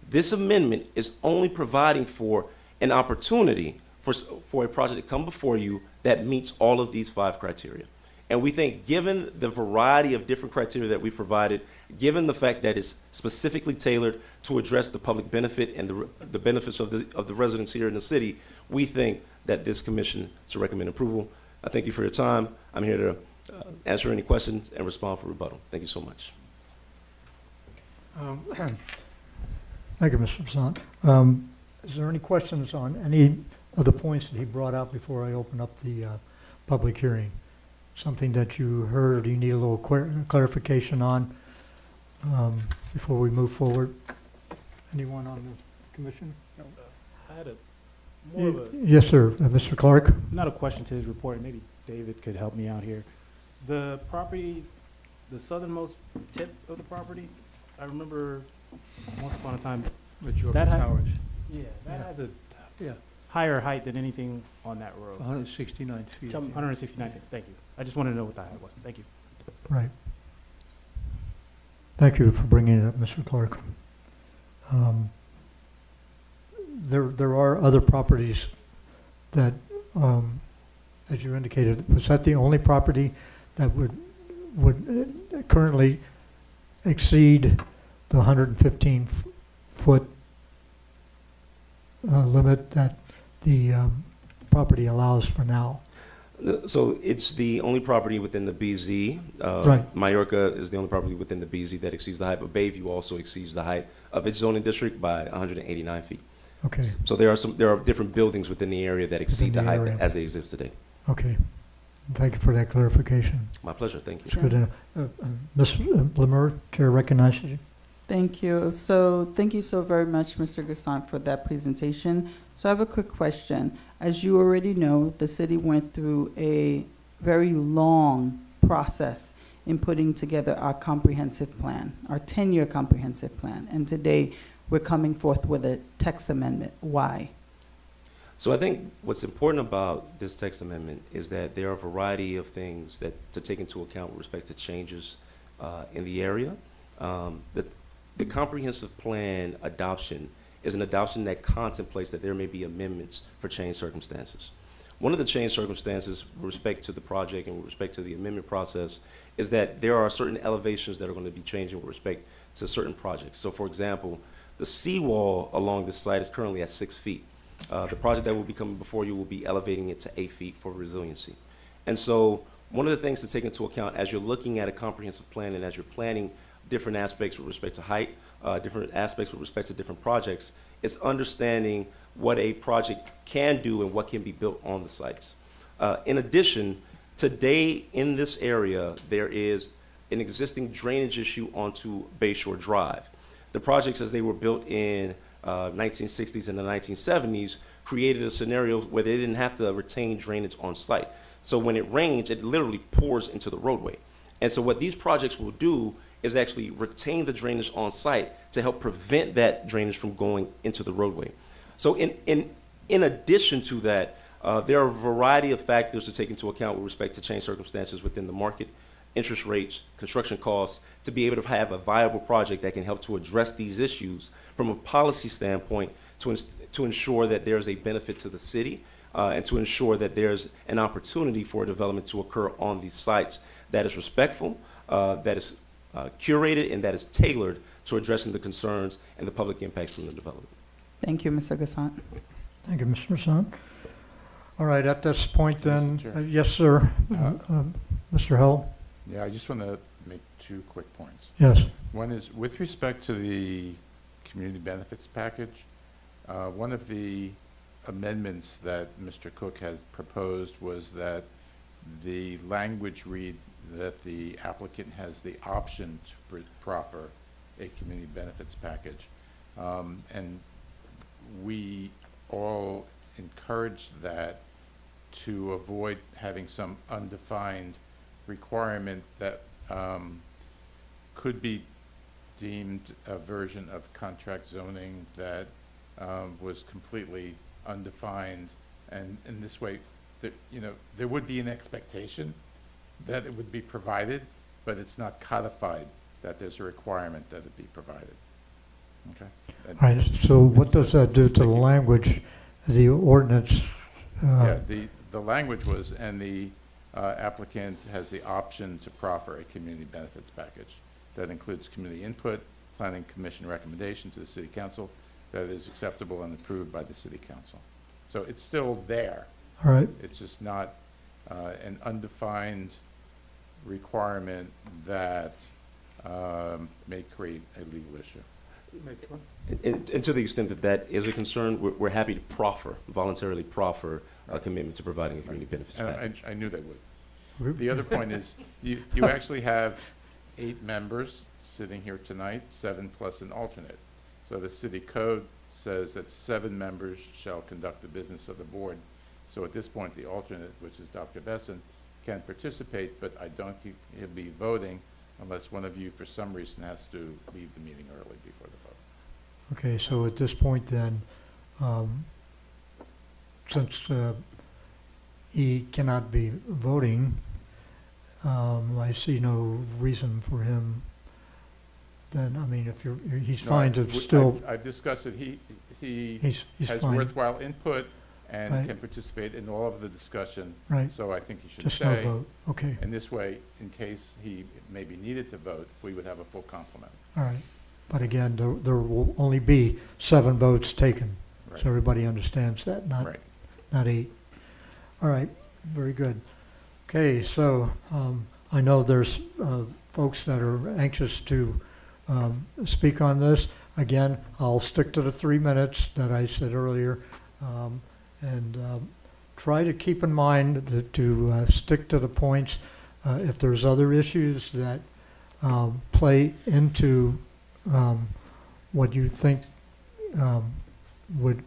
This amendment is only providing for an opportunity for a project to come before you that meets all of these 5 criteria. And we think, given the variety of different criteria that we've provided, given the fact that it's specifically tailored to address the public benefit and the benefits of the residents here in the city, we think that this commission should recommend approval. I thank you for your time. I'm here to answer any questions and respond for rebuttal. Thank you so much. Thank you, Mr. Basant. Is there any questions on any of the points that he brought out before I open up the public hearing? Something that you heard you need a little clarification on before we move forward? Anyone on the commission? I had more of a, Yes, sir. Mr. Clark? not a question to his report, maybe David could help me out here. The property, the southernmost tip of the property, I remember once upon a time, With your that had, towers, yeah, that Yeah. has a yeah, higher height than anything on that road. 169 feet. 169, thank you. I just wanted to know what the height was. Thank you. Right. Thank you for bringing it up, Mr. Clark. There are other properties that, as you indicated, was that the only property that would currently exceed the 115-foot limit that the property allows for now? So it's the only property within the BZ. Right. Mallorca is the only property within the BZ that exceeds the height, but Bayview also exceeds the height of its zoning district by 189 feet. Okay, So there are different buildings within the area that exceed the Within the height area. as they exist today. okay. Thank you for that clarification. My pleasure, thank It's you. good to know. Ms. Lemur, Chair recognizes you. Thank you. So thank you so very much, Mr. Gasant, for that presentation. So I have a quick question. As you already know, the city went through a very long process in putting together our comprehensive plan, our 10-year comprehensive plan. And today, we're coming forth with a text amendment. Why? So I think what's important about this text amendment is that there are a variety of things that to take into account with respect to changes in the area. The comprehensive plan adoption is an adoption that contemplates that there may be amendments for changed circumstances. One of the changed circumstances with respect to the project and with respect to the amendment process is that there are certain elevations that are going to be changing with respect to certain projects. So for example, the seawall along this site is currently at 6 feet. The project that will be coming before you will be elevating it to 8 feet for resiliency. And so one of the things to take into account as you're looking at a comprehensive plan and as you're planning different aspects with respect to height, different aspects with respect to different projects, is understanding what a project can do and what can be built on the sites. In addition, today in this area, there is an existing drainage issue onto Bayshore Drive. The projects as they were built in 1960s and the 1970s created a scenario where they didn't have to retain drainage on site. So when it rains, it literally pours into the roadway. And so what these projects will do is actually retain the drainage on site to help prevent that drainage from going into the roadway. So in addition to that, there are a variety of factors to take into account with respect to change circumstances within the market, interest rates, construction costs, to be able to have a viable project that can help to address these issues from a policy standpoint to ensure that there's a benefit to the city and to ensure that there's an opportunity for development to occur on these sites that is respectful, that is curated, and that is tailored to addressing the concerns and the public impacts from the development. Thank you, Mr. Gasant. Thank you, Mr. Hassan. All right, at this point then, Mr. Chair. yes, sir, Mr. Hill? Yeah, I just want to make 2 quick points. Yes. One is with respect to the community benefits package, one of the amendments that Mr. Cook has proposed was that the language read that the applicant has the option to proffer a community benefits package. And we all encourage that to avoid having some undefined requirement that could be deemed a version of contract zoning that was completely undefined, and in this way, there would be an expectation that it would be provided, but it's not codified that there's a requirement that it be provided. Okay. All right, so what does that do to the language, the ordinance? Yeah, the language was, and the applicant has the option to proffer a community benefits package that includes community input, planning commission recommendation to the city council that is acceptable and approved by the city council. So it's still there. All right. It's just not an undefined requirement that may create a legal issue. And to the extent that that is a concern, we're happy to voluntarily proffer a commitment to providing a community benefits And package. I knew they would. The other point is, you actually have 8 members sitting here tonight, 7 plus an alternate. So the city code says that 7 members shall conduct the business of the board. So at this point, the alternate, which is Dr. Besson, can participate, but I don't think he'll be voting unless one of you, for some reason, has to leave the meeting early before the vote. Okay, so at this point then, since he cannot be voting, I see no reason for him then, I mean, if he's No, fine to still, I've discussed it. He he's has fine. worthwhile input and Right. can participate in all of the discussion. Right. So I think he should Just no stay. vote, okay. And this way, in case he maybe needed to vote, we would have a full complement. All right, but again, there will only be 7 votes taken. Right. So everybody understands that, not Right. 8. All right, very good. Okay, so I know there's folks that are anxious to speak on this. Again, I'll stick to the 3 minutes that I said earlier, and try to keep in mind to stick to the points. If there's other issues that play into what you think would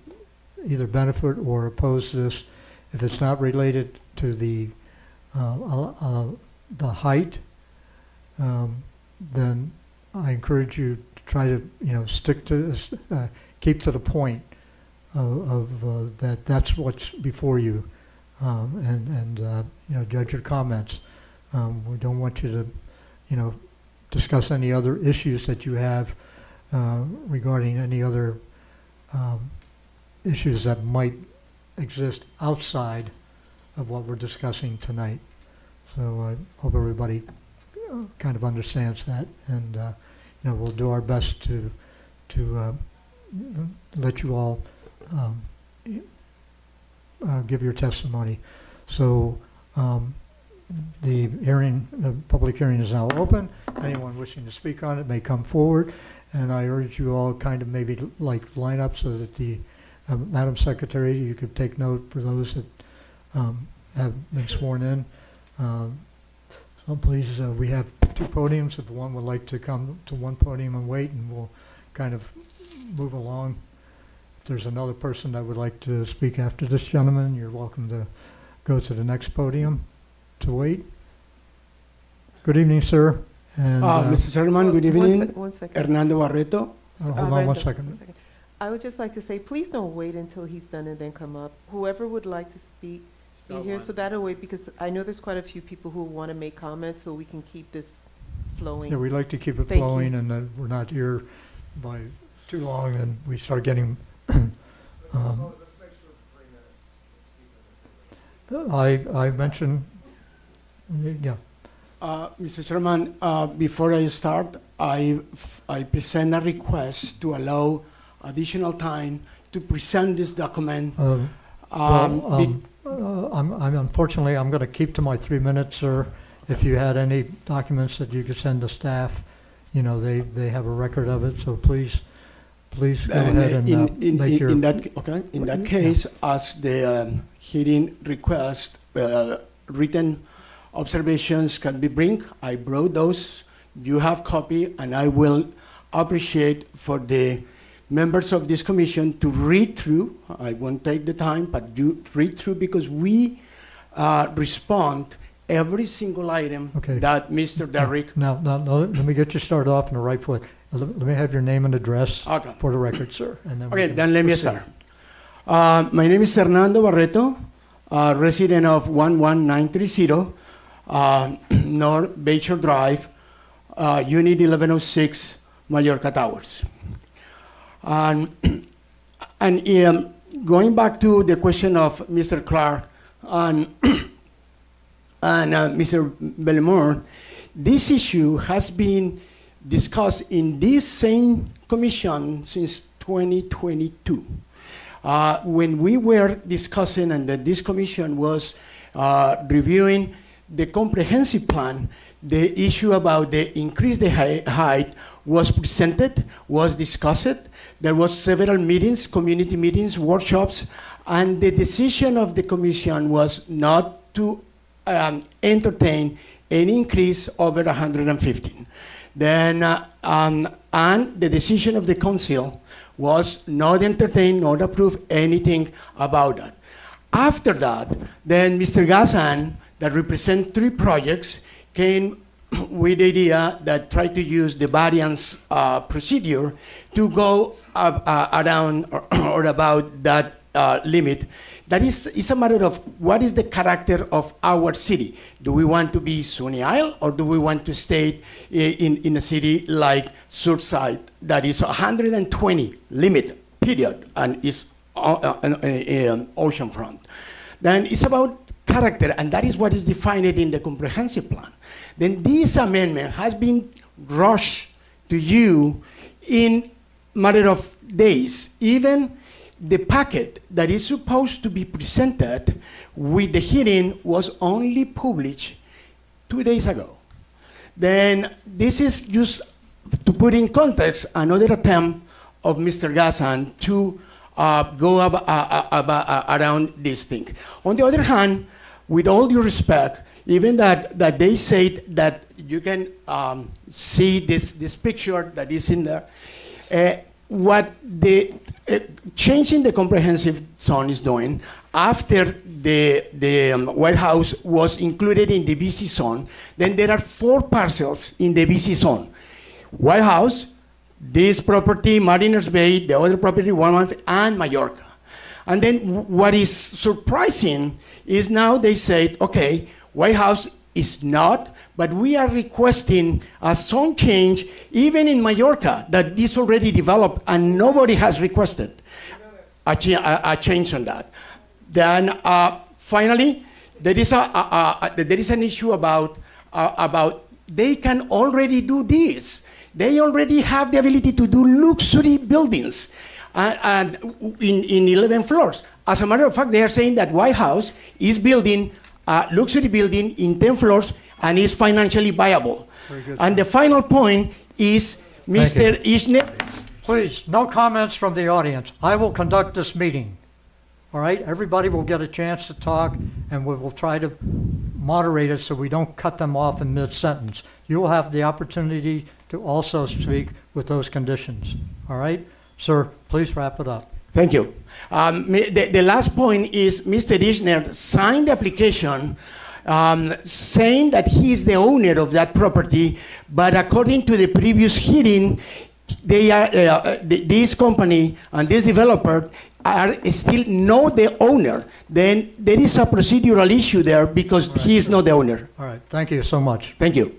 either benefit or oppose this, if it's not related to the height, then I encourage you to try to, stick to, keep to the point of that's what's before you, and judge your comments. We don't want you to, discuss any other issues that you have regarding any other issues that might exist outside of what we're discussing tonight. So I hope everybody kind of understands that, and we'll do our best to let you all give your testimony. So the public hearing is now open. Anyone wishing to speak on it may come forward, and I urge you all kind of maybe line up so that the Madam Secretary, you could take note for those that have been sworn in. So please, we have 2 podiums. If one would like to come to one podium and wait, and we'll kind of move along. If there's another person that would like to speak after this gentleman, you're welcome to go to the next podium to wait. Good evening, sir, And, Mr. Chairman, good One evening. One second. Hernando Barreto. hold on Brenda, one second. I would just like to say, please don't wait until he's done and then come up. Whoever would like to speak, be here, so that way, because I know there's quite a few people who want to make comments, so we can keep this flowing. Yeah, we like to keep it Thank you. flowing and that we're not here by too long and we start getting, I mentioned, yeah. Mr. Chairman, before I start, I present a request to allow additional time to present this document. Unfortunately, I'm going to keep to my 3 minutes, sir. If you had any documents that you could send to staff, you know, they have a record of it, so please go ahead and make your. In that case, as the hearing request, written observations can be bring. I brought those. You have copy, and I will appreciate for the members of this commission to read through. I won't take the time, but you read through because we respond every single item that Mr. Derrick. Now, let me get you started off on the right foot. Let me have your name and address for the record, sir. And then Let me start. My name is Hernando Barreto, resident of 11930 North Bayshore Drive, Unit 1106, Mallorca Towers. And going back to the question of Mr. Clark and Mr. Belmore, this issue has been discussed in this same commission since 2022. When we were discussing and this commission was reviewing the comprehensive plan, the issue about the increase the height was presented, was discussed. There was several meetings, community meetings, workshops, and the decision of the commission was not to entertain any increase over 115. Then, and the decision of the council was not entertain, not approve anything about that. After that, then Mr. Gazan, that represent 3 projects, came with the idea that tried to use the variance procedure to go around or about that limit. That is a matter of what is the character of our city. Do we want to be Sunny Isle or do we want to stay in a city like Surfside that is 120 limit period and is oceanfront? Then it's about character, and that is what is defined in the comprehensive plan. Then this amendment has been rushed to you in matter of days. Even the packet that is supposed to be presented with the hearing was only published 2 days ago. Then this is just to put in context another attempt of Mr. Gazan to go around this thing. On the other hand, with all due respect, even that they said that you can see this picture that is in there, what the changing the comprehensive zone is doing after the White House was included in the BC zone, then there are 4 parcels in the BC zone. White House, this property, Mariners Bay, the other property, Walmart, and Mallorca. And then what is surprising is now they said, okay, White House is not, but we are requesting a zone change even in Mallorca that is already developed and nobody has requested a change on that. Then finally, there is an issue about they can already do this. They already have the ability to do luxury buildings and in 11 floors. As a matter of fact, they are saying that White House is building a luxury building in 10 floors and is financially viable. And the final point is Mr. Ishner. Please, no comments from the audience. I will conduct this meeting. All right, everybody will get a chance to talk, and we will try to moderate it so we don't cut them off in mid-sentence. You will have the opportunity to also speak with those conditions. All right? Sir, please wrap it up. Thank you. The last point is Mr. Ishner signed the application saying that he is the owner of that property, but according to the previous hearing, they are, this company and this developer are still not the owner. Then there is a procedural issue there because he is not the owner. All right, thank you so much. Thank you.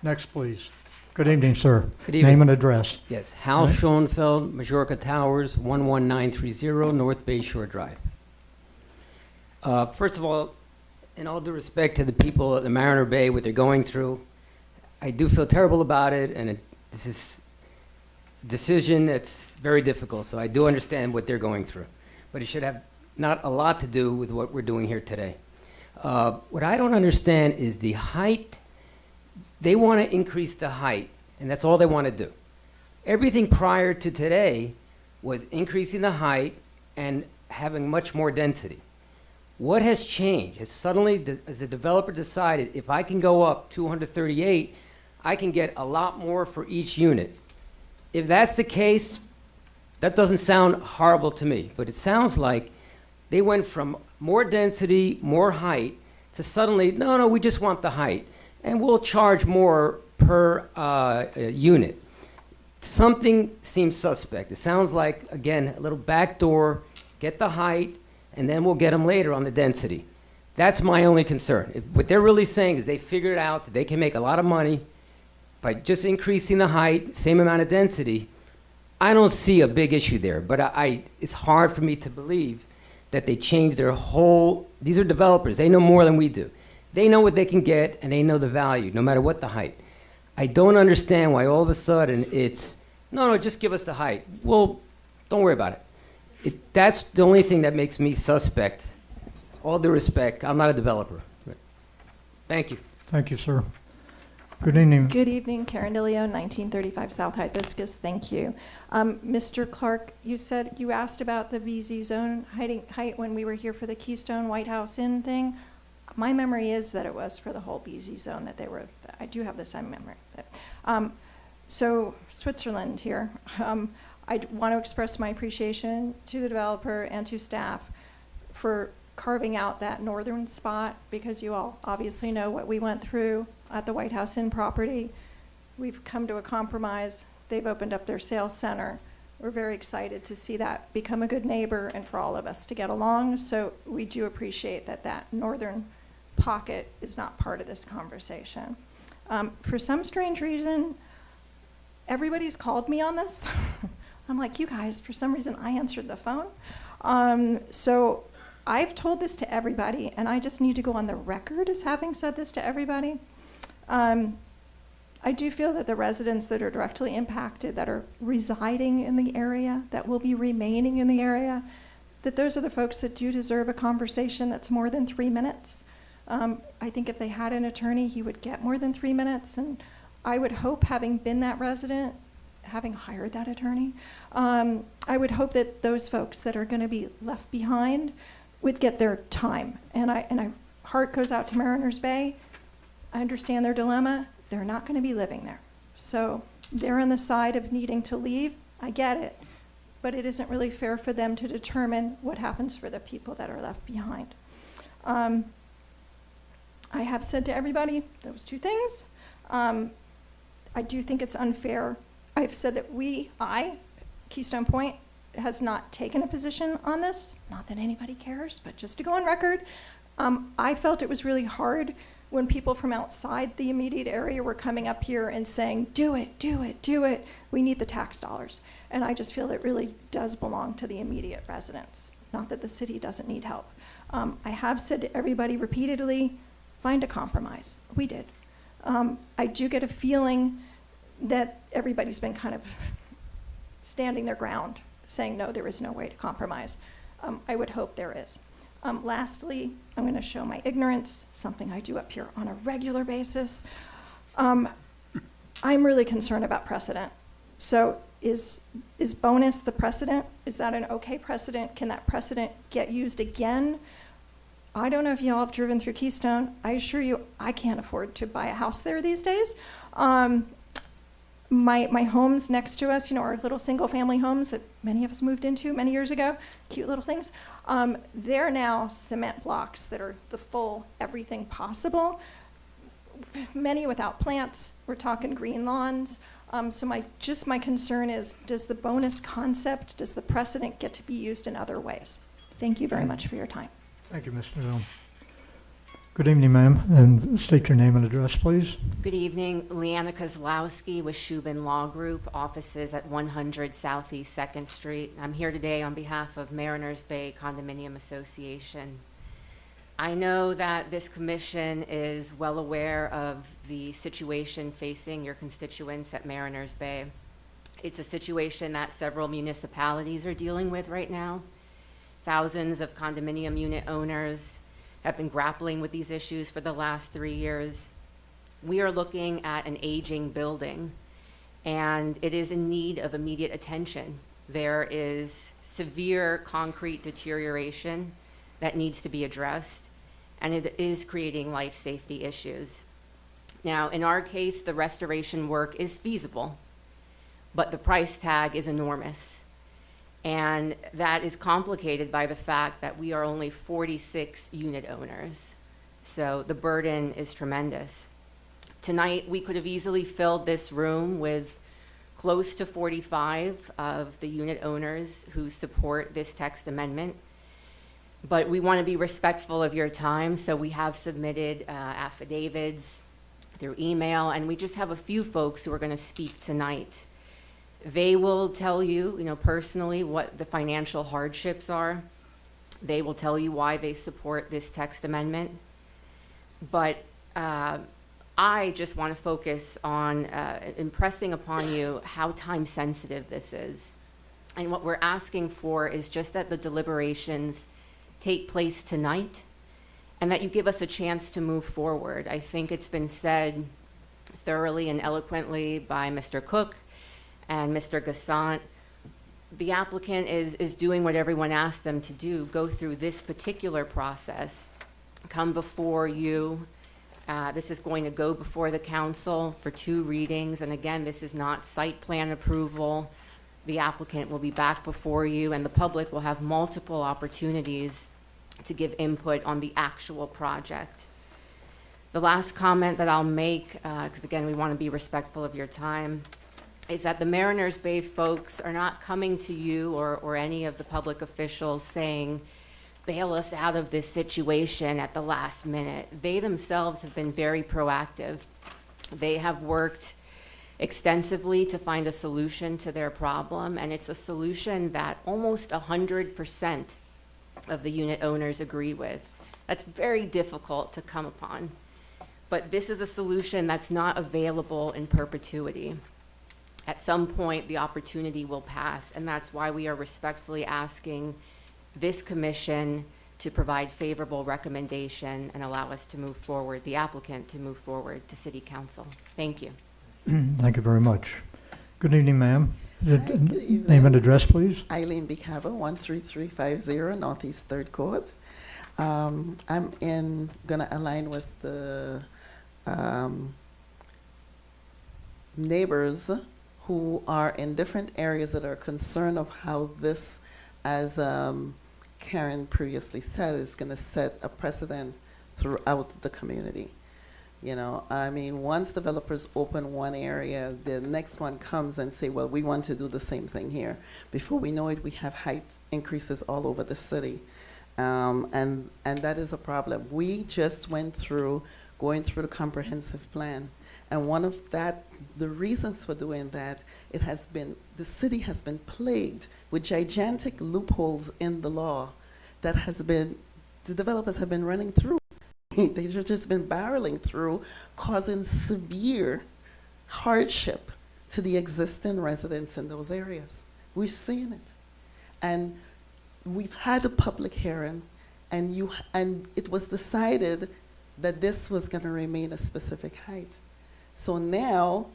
Next, please. Good evening, sir. Good evening. Name and address. Yes, Hal Right. Schoenfeld, Majorca Towers, 11930 North Bay Shore Drive. First of all, in all due respect to the people at the Mariner Bay, what they're going through, I do feel terrible about it, and this is a decision that's very difficult, so I do understand what they're going through. But it should have not a lot to do with what we're doing here today. What I don't understand is the height. They want to increase the height, and that's all they want to do. Everything prior to today was increasing the height and having much more density. What has changed? Has suddenly, as the developer decided, if I can go up 238, I can get a lot more for each unit. If that's the case, that doesn't sound horrible to me, but it sounds like they went from more density, more height, to suddenly, no, we just want the height, and we'll charge more per unit. Something seems suspect. It sounds like, again, a little back door, get the height, and then we'll get them later on the density. That's my only concern. What they're really saying is they figured out that they can make a lot of money by just increasing the height, same amount of density. I don't see a big issue there, but it's hard for me to believe that they changed their whole, these are developers, they know more than we do. They know what they can get and they know the value, no matter what the height. I don't understand why all of a sudden it's, no, just give us the height. Well, don't worry about it. That's the only thing that makes me suspect. All due respect, I'm not a developer. Thank you. Thank you, sir. Good evening. Good evening, Karen DeLeo, 1935 South Hibiscus. Thank you. Mr. Clark, you said you asked about the VZ zone height when we were here for the Keystone White House Inn thing. My memory is that it was for the whole BZ zone that they were, I do have the same memory. So Switzerland here. I want to express my appreciation to the developer and to staff for carving out that northern spot, because you all obviously know what we went through at the White House Inn property. We've come to a compromise. They've opened up their sales center. We're very excited to see that become a good neighbor and for all of us to get along. So we do appreciate that that northern pocket is not part of this conversation. For some strange reason, everybody's called me on this. I'm like, you guys, for some reason, I answered the phone. So I've told this to everybody, and I just need to go on the record as having said this to everybody. I do feel that the residents that are directly impacted, that are residing in the area, that will be remaining in the area, that those are the folks that do deserve a conversation that's more than 3 minutes. I think if they had an attorney, he would get more than 3 minutes, and I would hope, having been that resident, having hired that attorney, I would hope that those folks that are going to be left behind would get their time. And I heart goes out to Mariners Bay. I understand their dilemma. They're not going to be living there. So they're on the side of needing to leave. I get it. But it isn't really fair for them to determine what happens for the people that are left behind. I have said to everybody those two things. I do think it's unfair. I've said that Keystone Point, has not taken a position on this. Not that anybody cares, but just to go on record, I felt it was really hard when people from outside the immediate area were coming up here and saying, do it, do it, do it. We need the tax dollars. And I just feel it really does belong to the immediate residents, not that the city doesn't need help. I have said to everybody repeatedly, find a compromise. We did. I do get a feeling that everybody's been kind of standing their ground, saying, no, there is no way to compromise. I would hope there is. Lastly, I'm going to show my ignorance, something I do up here on a regular basis. I'm really concerned about precedent. So is bonus the precedent? Is that an okay precedent? Can that precedent get used again? I don't know if y'all have driven through Keystone. I assure you, I can't afford to buy a house there these days. my homes next to us, our little single-family homes that many of us moved into many years ago, cute little things, they're now cement blocks that are the full everything possible. Many without plants. We're talking green lawns. So my concern is, does the bonus concept, does the precedent get to be used in other ways? Thank you very much for your time. Thank you, Mr. Dillon. Good evening, ma'am, and state your name and address, please. Good evening, Leanna Kozlowski with Shubin Law Group, offices at 100 Southeast 2nd Street. I'm here today on behalf of Mariners Bay Condominium Association. I know that this commission is well aware of the situation facing your constituents at Mariners Bay. It's a situation that several municipalities are dealing with right now. Thousands of condominium unit owners have been grappling with these issues for the last 3 years. We are looking at an aging building, and it is in need of immediate attention. There is severe concrete deterioration that needs to be addressed, and it is creating life safety issues. Now, in our case, the restoration work is feasible, but the price tag is enormous. And that is complicated by the fact that we are only 46 unit owners. So the burden is tremendous. Tonight, we could have easily filled this room with close to 45 of the unit owners who support this text amendment. But we want to be respectful of your time, so we have submitted affidavits through email, and we just have a few folks who are going to speak tonight. They will tell you, personally what the financial hardships are. They will tell you why they support this text amendment. But I just want to focus on impressing upon you how time sensitive this is. And what we're asking for is just that the deliberations take place tonight and that you give us a chance to move forward. I think it's been said thoroughly and eloquently by Mr. Cook and Mr. Gassant. The applicant is doing what everyone asked them to do, go through this particular process, come before you. This is going to go before the council for 2 readings. And again, this is not site plan approval. The applicant will be back before you, and the public will have multiple opportunities to give input on the actual project. The last comment that I'll make, because again, we want to be respectful of your time, is that the Mariners Bay folks are not coming to you or any of the public officials saying, bail us out of this situation at the last minute. They themselves have been very proactive. They have worked extensively to find a solution to their problem, and it's a solution that almost 100% of the unit owners agree with. That's very difficult to come upon. But this is a solution that's not available in perpetuity. At some point, the opportunity will pass, and that's why we are respectfully asking this commission to provide favorable recommendation and allow us to move forward, the applicant to move forward to City Council. Thank you. Thank you very much. Good evening, ma'am. Good evening. Name and address, please. Eileen Bicava, 13350 Northeast 3rd Court. I'm gonna align with the neighbors who are in different areas that are concerned of how this, as Karen previously said, is gonna set a precedent throughout the community. Once developers open one area, the next one comes and say, well, we want to do the same thing here. Before we know it, we have height increases all over the city. And that is a problem. We just went through, going through the comprehensive plan. And one of the reasons for doing that, the city has been plagued with gigantic loopholes in the law that the developers have been running through. They've just been barreling through, causing severe hardship to the existing residents in those areas. We've seen it. And we've had a public hearing, and it was decided that this was going to remain a specific height. So now,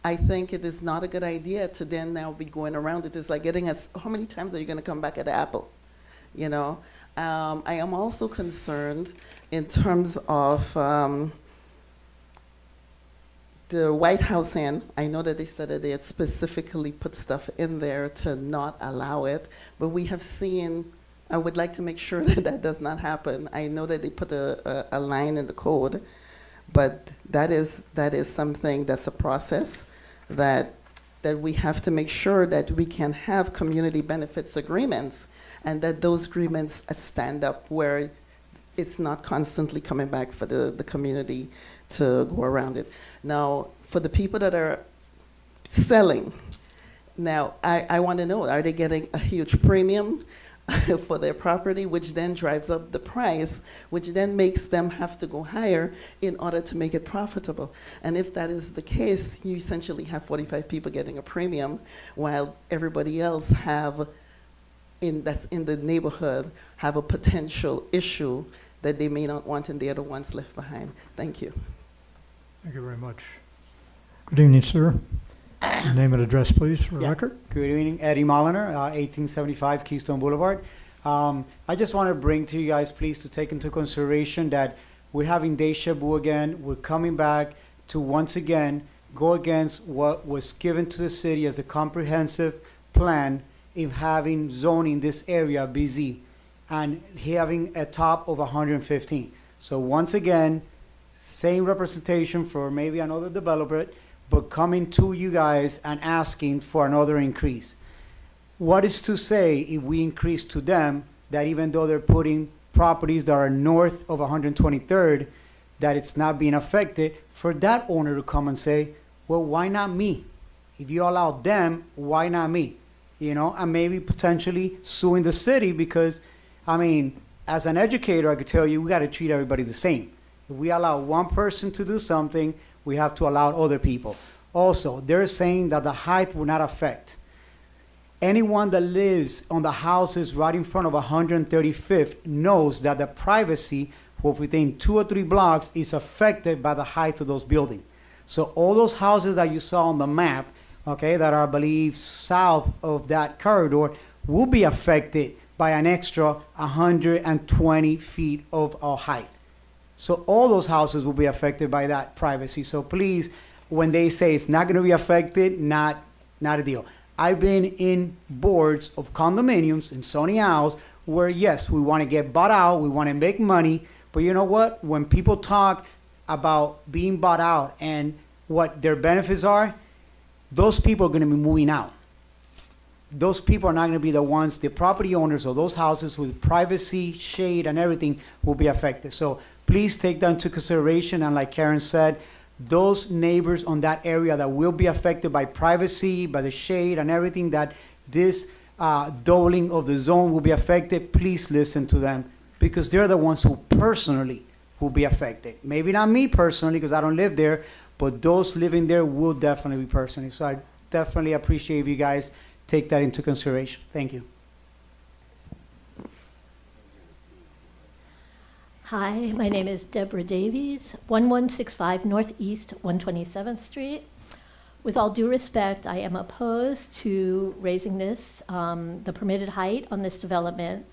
I think it is not a good idea to then now be going around it. It's like getting how many times are you going to come back at Apple? I am also concerned in terms of the White House in. I know that they said that they had specifically put stuff in there to not allow it, but we have seen, I would like to make sure that that does not happen. I know that they put a line in the code, but that is something that's a process that we have to make sure that we can have community benefits agreements, and that those agreements stand up where it's not constantly coming back for the community to go around it. Now, for the people that are selling, now I want to know, are they getting a huge premium for their property, which then drives up the price, which then makes them have to go higher in order to make it profitable? And if that is the case, you essentially have 45 people getting a premium, while everybody else that's in the neighborhood have a potential issue that they may not want, and they're the ones left behind. Thank you. Thank you very much. Good evening, sir. Your name and address, please, for the Yeah. record. Good evening, Eddie Molliner, 1875 Keystone Boulevard. I just want to bring to you guys, please, to take into consideration that we're having deja vu again. We're coming back to once again go against what was given to the city as a comprehensive plan in having zoning this area BZ and having a top of 115. So once again, same representation for maybe another developer, but coming to you guys and asking for another increase. What is to say if we increase to them that even though they're putting properties that are north of 123rd, that it's not being affected, for that owner to come and say, well, why not me? If you allow them, why not me? You know, and maybe potentially suing the city because, I mean, as an educator, I could tell you, we got to treat everybody the same. If we allow one person to do something, we have to allow other people. Also, they're saying that the height will not affect. Anyone that lives on the houses right in front of 135th knows that the privacy of within 2 or 3 blocks is affected by the height of those buildings. So all those houses that you saw on the map, okay, that are, I believe, south of that corridor, will be affected by an extra 120 feet of height. So all those houses will be affected by that privacy. So please, when they say it's not going to be affected, not a deal. I've been in boards of condominiums in Sonny Isles where, yes, we want to get bought out, we want to make money, but you know what? When people talk about being bought out and what their benefits are, those people are going to be moving out. Those people are not going to be the ones, the property owners of those houses with privacy, shade, and everything will be affected. So please take that into consideration. And like Karen said, those neighbors on that area that will be affected by privacy, by the shade and everything, that this doubling of the zone will be affected, please listen to them because they're the ones who personally will be affected. Maybe not me personally because I don't live there, but those living there will definitely be personally. So I definitely appreciate if you guys take that into consideration. Thank you. Hi, my name is Deborah Davies, 1165 Northeast 127th Street. With all due respect, I am opposed to raising this, the permitted height on this development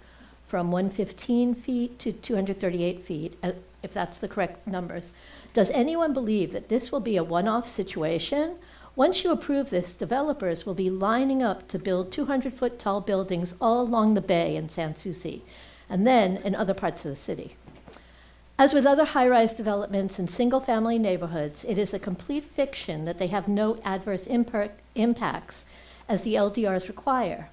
from 115 feet to 238 feet, if that's the correct numbers. Does anyone believe that this will be a one-off situation? Once you approve this, developers will be lining up to build 200-foot tall buildings all along the bay in Sans Souci, and then in other parts of the city. As with other high-rise developments in single-family neighborhoods, it is a complete fiction that they have no adverse impacts as the LDRs require.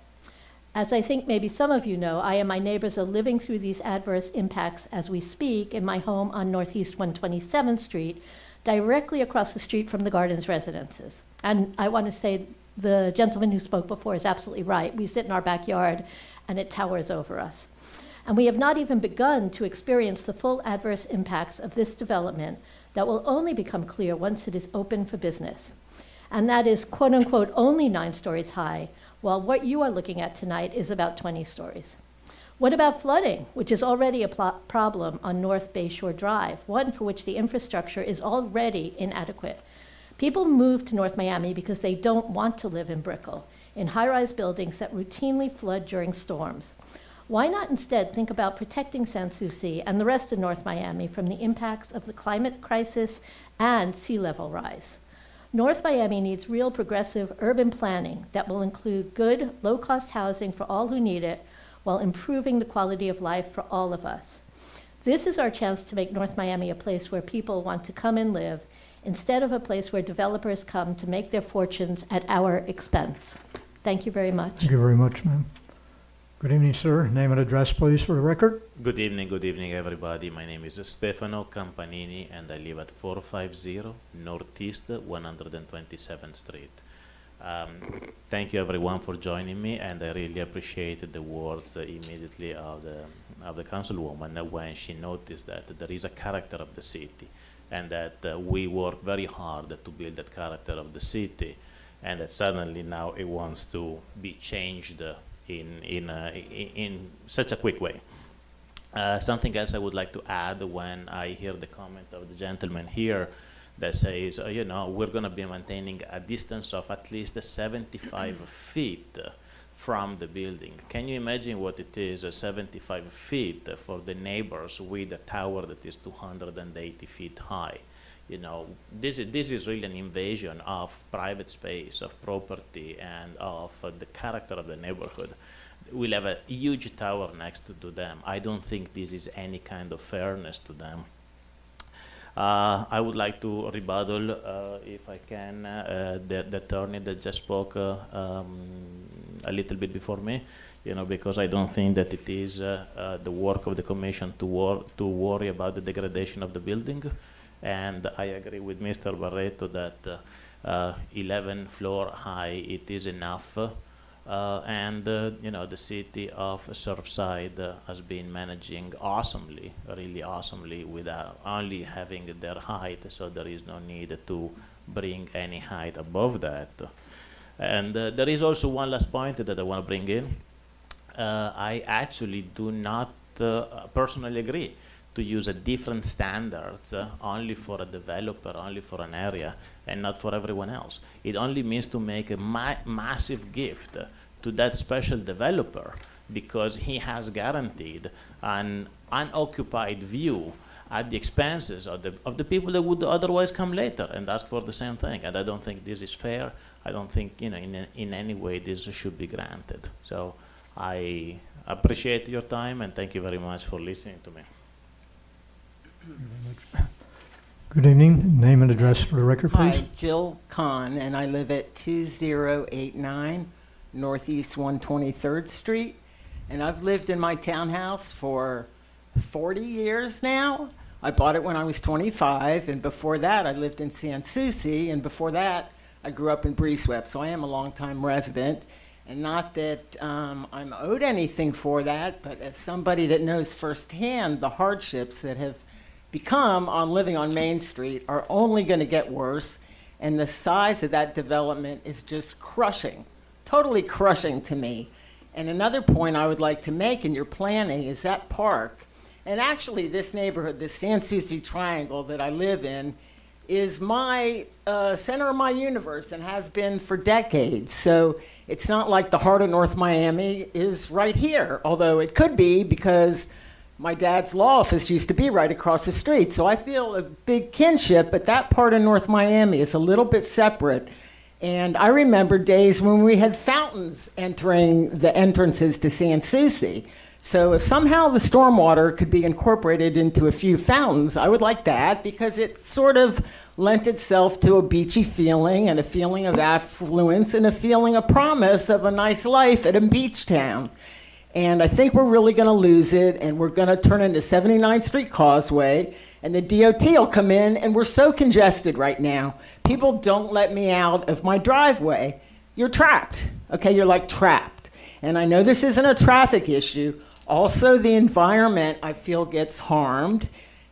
As I think maybe some of you know, I and my neighbors are living through these adverse impacts as we speak in my home on Northeast 127th Street, directly across the street from the Gardens residences. And I want to say the gentleman who spoke before is absolutely right. We sit in our backyard and it towers over us. And we have not even begun to experience the full adverse impacts of this development that will only become clear once it is open for business. And that is, quote unquote, only 9 stories high, while what you are looking at tonight is about 20 stories. What about flooding, which is already a problem on North Bayshore Drive, one for which the infrastructure is already inadequate? People move to North Miami because they don't want to live in Brickell, in high-rise buildings that routinely flood during storms. Why not instead think about protecting Sans Souci and the rest of North Miami from the impacts of the climate crisis and sea level rise? North Miami needs real progressive urban planning that will include good, low-cost housing for all who need it while improving the quality of life for all of us. This is our chance to make North Miami a place where people want to come and live instead of a place where developers come to make their fortunes at our expense. Thank you very much. Thank you very much, ma'am. Good evening, sir. Name and address, please, for the record. Good evening, everybody. My name is Stefano Campanini, and I live at 450 Northeast 127th Street. Thank you, everyone, for joining me, and I really appreciated the words immediately of the councilwoman when she noticed that there is a character of the city, and that we work very hard to build that character of the city, and that suddenly now it wants to be changed in such a quick way. Something else I would like to add when I hear the comment of the gentleman here that says, we're going to be maintaining a distance of at least 75 feet from the building. Can you imagine what it is, 75 feet for the neighbors with a tower that is 280 feet high? This is really an invasion of private space, of property, and of the character of the neighborhood. We'll have a huge tower next to them. I don't think this is any kind of fairness to them. I would like to rebuttal, if I can, the attorney that just spoke a little bit before me, because I don't think that it is the work of the commission to worry about the degradation of the building. And I agree with Mr. Barreto that 11 floor high, it is enough. The city of Surfside has been managing awesomely, really awesomely, without only having their height, so there is no need to bring any height above that. And there is also one last point that I want to bring in. I actually do not personally agree to use a different standards only for a developer, only for an area, and not for everyone else. It only means to make a massive gift to that special developer because he has guaranteed an unoccupied view at the expenses of the people that would otherwise come later and ask for the same thing. And I don't think this is fair. I don't think in any way this should be granted. So I appreciate your time and thank you very much for listening to me. Good evening. Name and address for the record, please. Hi, Jill Kahn, and I live at 2089 Northeast 123rd Street. And I've lived in my townhouse for 40 years now. I bought it when I was 25, and before that I lived in Sans Souci, and before that I grew up in Breesweb, so I am a longtime resident. And not that I'm owed anything for that, but as somebody that knows firsthand the hardships that have become on living on Main Street are only going to get worse, and the size of that development is just crushing, totally crushing to me. And another point I would like to make in your planning is that park, and actually this neighborhood, this Sans Souci Triangle that I live in, is my center of my universe and has been for decades. So it's not like the heart of North Miami is right here, although it could be because my dad's law office used to be right across the street. So I feel a big kinship, but that part of North Miami is a little bit separate. And I remember days when we had fountains entering the entrances to Sans Souci. So if somehow the stormwater could be incorporated into a few fountains, I would like that because it sort of lent itself to a beachy feeling and a feeling of affluence and a feeling of promise of a nice life at a beach town. And I think we're really going to lose it, and we're going to turn into 79th Street Causeway, and the DOT will come in, and we're so congested right now. People don't let me out of my driveway. You're trapped, okay? You're like trapped. And I know this isn't a traffic issue. Also, the environment, I feel, gets harmed.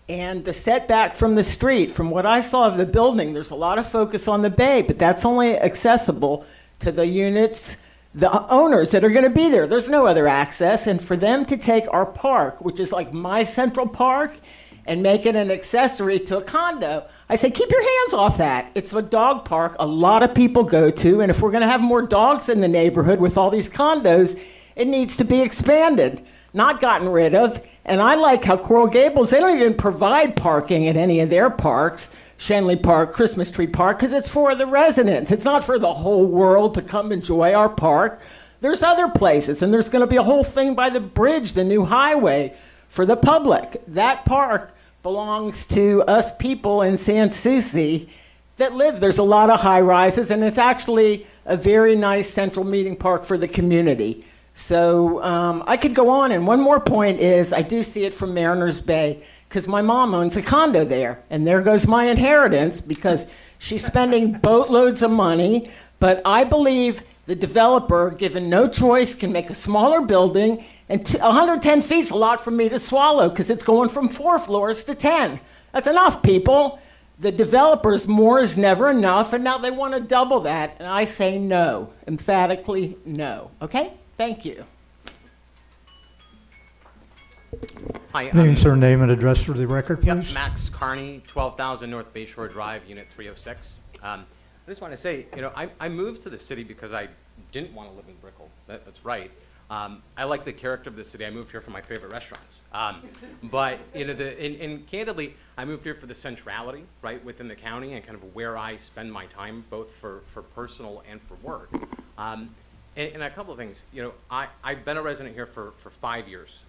And the setback from the street, from what I saw of the building, there's a lot of focus on the bay, but that's only accessible to the units, the owners that are going to be there. There's no other access. And for them to take our park, which is like my Central Park, and make it an accessory to a condo, I say, keep your hands off that. It's a dog park a lot of people go to. And if we're going to have more dogs in the neighborhood with all these condos, it needs to be expanded, not gotten rid of. And I like how Coral Gables, they don't even provide parking at any of their parks. Shenley Park, Christmas Tree Park, because it's for the residents. It's not for the whole world to come enjoy our park. There's other places, and there's going to be a whole thing by the bridge, the new highway, for the public. That park belongs to us people in Sans Souci that live. There's a lot of high rises, and it's actually a very nice central meeting park for the community. So I could go on, and one more point is I do see it from Mariners Bay because my mom owns a condo there, and there goes my inheritance because she's spending boatloads of money, but I believe the developer, given no choice, can make a smaller building, and 110 feet is a lot for me to swallow because it's going from 4 floors to 10. That's enough, people. The developers, more is never enough, and now they want to double that, and I say no, emphatically no. Okay? Thank you. Hi, Name, I'm sir, name and address for the record, please. Yep, Max Carney, 12,000 North Bayshore Drive, Unit 306. I just want to say, you know, I moved to the city because I didn't want to live in Brickell. That's right. I like the character of the city. I moved here for my favorite restaurants. But, you know, and candidly, I moved here for the centrality, right, within the county and kind of where I spend my time, both for personal and for work. And a couple of things, you know, I've been a resident here for 5 years.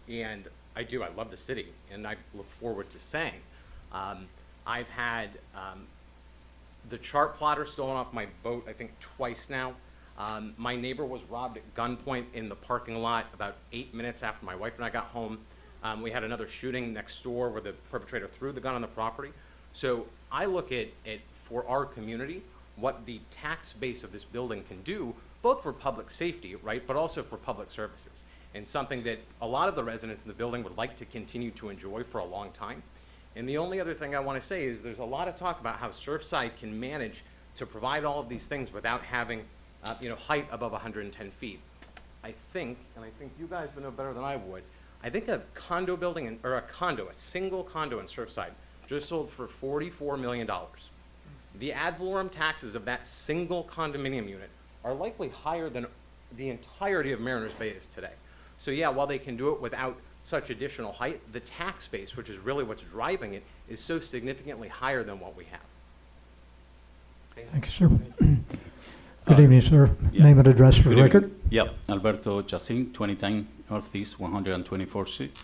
And I love the city, and I look forward to staying. I've had the chart plotter stolen off my boat, I think, twice now. My neighbor was robbed at gunpoint in the parking lot about 8 minutes after my wife and I got home. We had another shooting next door where the perpetrator threw the gun on the property. So I look at for our community, what the tax base of this building can do, both for public safety, right, but also for public services. And something that a lot of the residents in the building would like to continue to enjoy for a long time. And the only other thing I want to say is there's a lot of talk about how Surfside can manage to provide all of these things without having, you know, height above 110 feet. I think, and I think you guys would know better than I would, I think a condo building, or a single condo in Surfside just sold for $44 million. The ad valorem taxes of that single condominium unit are likely higher than the entirety of Mariners Bay is today. So yeah, while they can do it without such additional height, the tax base, which is really what's driving it, is so significantly higher than what we have. Thank you, sir. Good evening, sir. Name and address for the record. Yep, Alberto Chacin, 2010 Northeast 124th Street.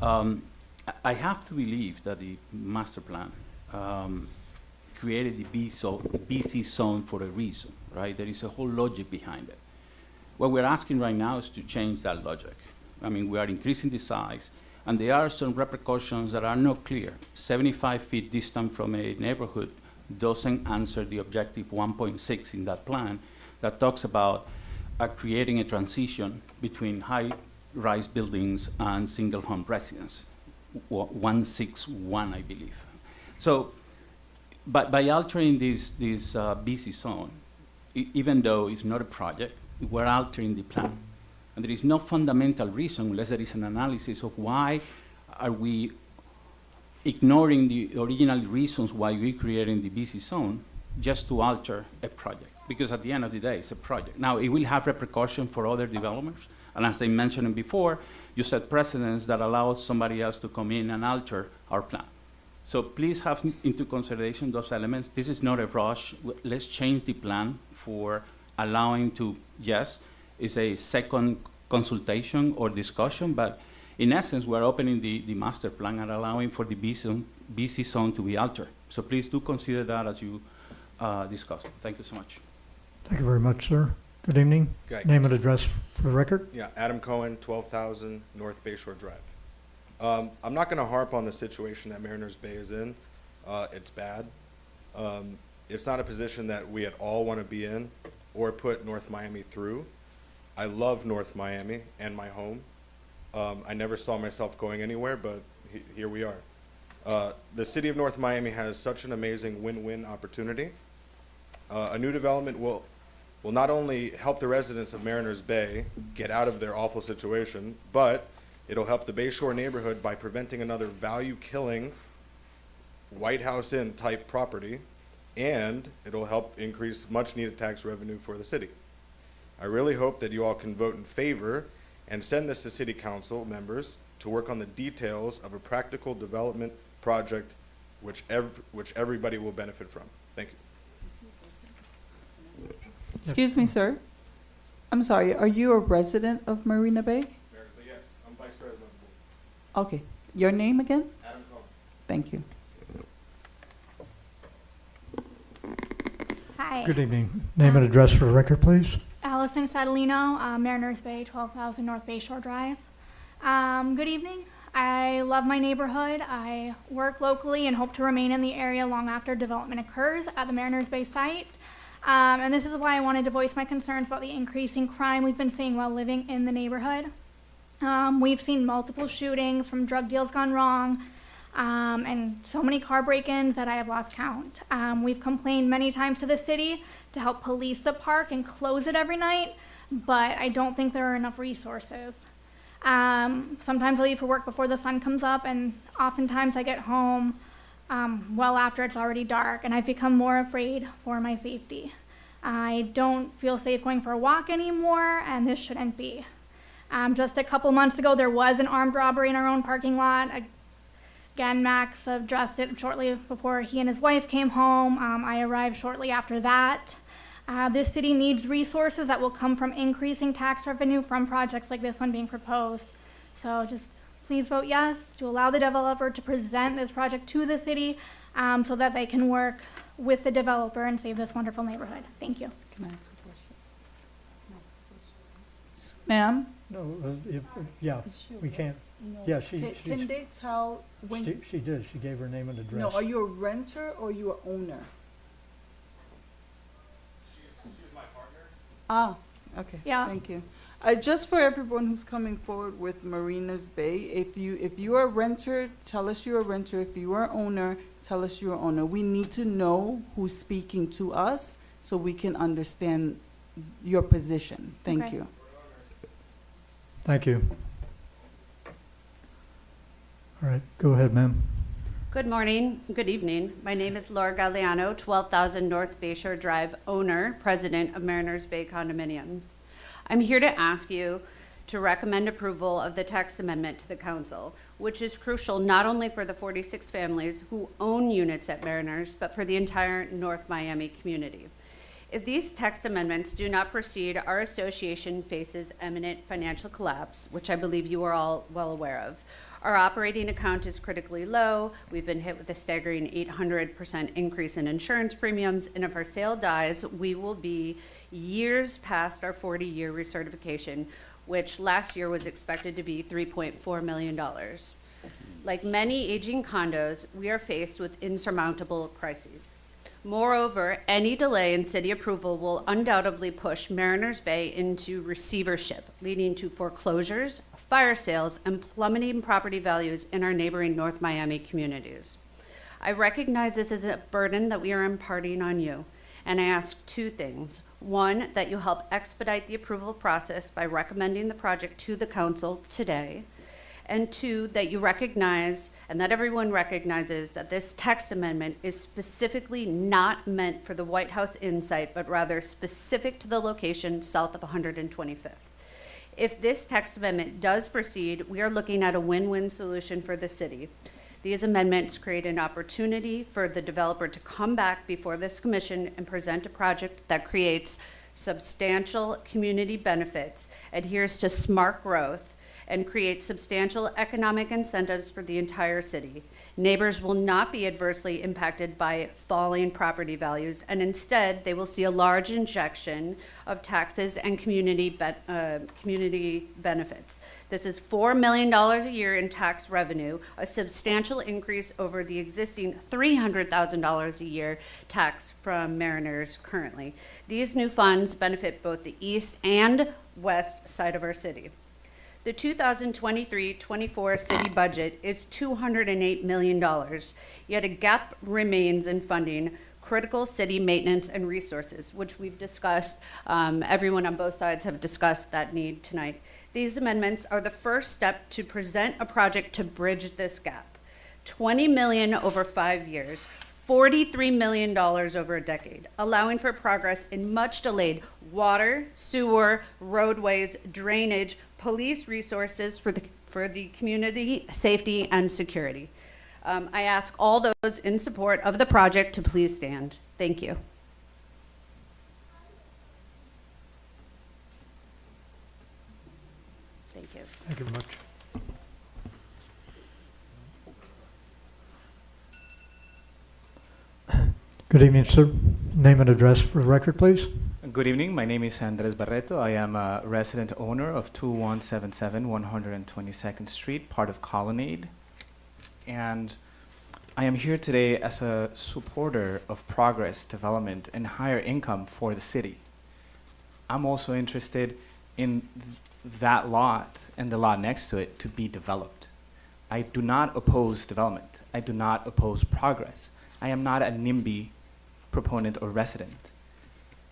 I have to believe that the master plan created the BC zone for a reason, right? There is a whole logic behind it. What we're asking right now is to change that logic. I mean, we are increasing the size, and there are some repercussions that are not clear. 75 feet distant from a neighborhood doesn't answer the objective 1.6 in that plan that talks about creating a transition between high-rise buildings and single-home residence, 161, I believe. So by altering this BC zone, even though it's not a project, we're altering the plan. And there is no fundamental reason, unless there is an analysis of why are we ignoring the original reasons why we're creating the BC zone just to alter a project. Because at the end of the day, it's a project. Now, it will have repercussions for other developers. And as I mentioned before, you set precedents that allow somebody else to come in and alter our plan. So please have into consideration those elements. This is not a rush. Let's change the plan for allowing to, yes, it's a second consultation or discussion, but in essence, we're opening the master plan and allowing for the BC zone to be altered. So please do consider that as you discuss. Thank you so much. Thank you very much, sir. Good evening. Okay. Name and address for the record. Yeah, Adam Cohen, 12,000 North Bayshore Drive. I'm not going to harp on the situation that Mariners Bay is in. It's bad. It's not a position that we at all want to be in or put North Miami through. I love North Miami and my home. I never saw myself going anywhere, but here we are. The city of North Miami has such an amazing win-win opportunity. A new development will not only help the residents of Mariners Bay get out of their awful situation, but it'll help the Bayshore neighborhood by preventing another value-killing White House Inn type property, and it'll help increase much-needed tax revenue for the city. I really hope that you all can vote in favor and send this to City Council members to work on the details of a practical development project which everybody will benefit from. Thank you. Excuse me, sir. I'm sorry, are you a resident of Marina Bay? Yes, I'm Vice President. Okay, your name again? Adam Cohen. Thank you. Hi. Good evening. Name and address for the record, please. Allison Sadolino, Mariners Bay, 12,000 North Bayshore Drive. Good evening. I love my neighborhood. I work locally and hope to remain in the area long after development occurs at the Mariners Bay site. And this is why I wanted to voice my concerns about the increasing crime we've been seeing while living in the neighborhood. We've seen multiple shootings from drug deals gone wrong, and so many car break-ins that I have lost count. We've complained many times to the city to help police the park and close it every night, but I don't think there are enough resources. Sometimes I leave for work before the sun comes up, and oftentimes I get home well after it's already dark, and I've become more afraid for my safety. I don't feel safe going for a walk anymore, and this shouldn't be. Just a couple months ago, there was an armed robbery in our own parking lot. Again, Max addressed it shortly before he and his wife came home. I arrived shortly after that. This city needs resources that will come from increasing tax revenue from projects like this one being proposed. So just please vote yes to allow the developer to present this project to the city so that they can work with the developer and save this wonderful neighborhood. Thank you. Can I ask a question? Ma'am? No, yeah, we can't. Yeah, Can they tell when? She did. She gave her name and address. No, are you a renter or you an owner? She's my partner. Ah, okay. Yeah. Thank you. Just for everyone who's coming forward with Marinas Bay, if you are a renter, tell us you're a renter. If you are an owner, tell us you're an owner. We need to know who's speaking to us so we can understand your position. Thank Okay. you. Thank you. All right, go ahead, ma'am. Good morning, good evening. My name is Laura Galliano, 12,000 North Bayshore Drive, owner, president of Mariners Bay Condominiums. I'm here to ask you to recommend approval of the text amendment to the council, which is crucial not only for the 46 families who own units at Mariners, but for the entire North Miami community. If these text amendments do not proceed, our association faces imminent financial collapse, which I believe you are all well aware of. Our operating account is critically low. We've been hit with a staggering 800% increase in insurance premiums, and if our sale dies, we will be years past our 40-year recertification, which last year was expected to be $3.4 million. Like many aging condos, we are faced with insurmountable crises. Moreover, any delay in city approval will undoubtedly push Mariners Bay into receivership, leading to foreclosures, fire sales, and plummeting property values in our neighboring North Miami communities. I recognize this is a burden that we are imparting on you, and I ask two things. One, that you help expedite the approval process by recommending the project to the council today. And two, that you recognize, and that everyone recognizes, that this text amendment is specifically not meant for the White House Inn site, but rather specific to the location south of 125th. If this text amendment does proceed, we are looking at a win-win solution for the city. These amendments create an opportunity for the developer to come back before this commission and present a project that creates substantial community benefits, adheres to smart growth, and create substantial economic incentives for the entire city. Neighbors will not be adversely impacted by falling property values, and instead they will see a large injection of taxes and community benefits. This is $4 million a year in tax revenue, a substantial increase over the existing $300,000 a year tax from Mariners currently. These new funds benefit both the east and west side of our city. The 2023-24 city budget is $208 million, yet a gap remains in funding critical city maintenance and resources, which we've discussed. Everyone on both sides have discussed that need tonight. These amendments are the first step to present a project to bridge this gap. $20 million over 5 years, $43 million over a decade, allowing for progress in much delayed water, sewer, roadways, drainage, police resources for the community, safety, and security. I ask all those in support of the project to please stand. Thank you. Thank you. Thank you very much. Good evening, sir. Name and address for the record, please. Good evening. My name is Andres Barreto. I am a resident owner of 2177 122nd Street, part of Colonnade. And I am here today as a supporter of progress, development, and higher income for the city. I'm also interested in that lot and the lot next to it to be developed. I do not oppose development. I do not oppose progress. I am not a NIMBY proponent or resident.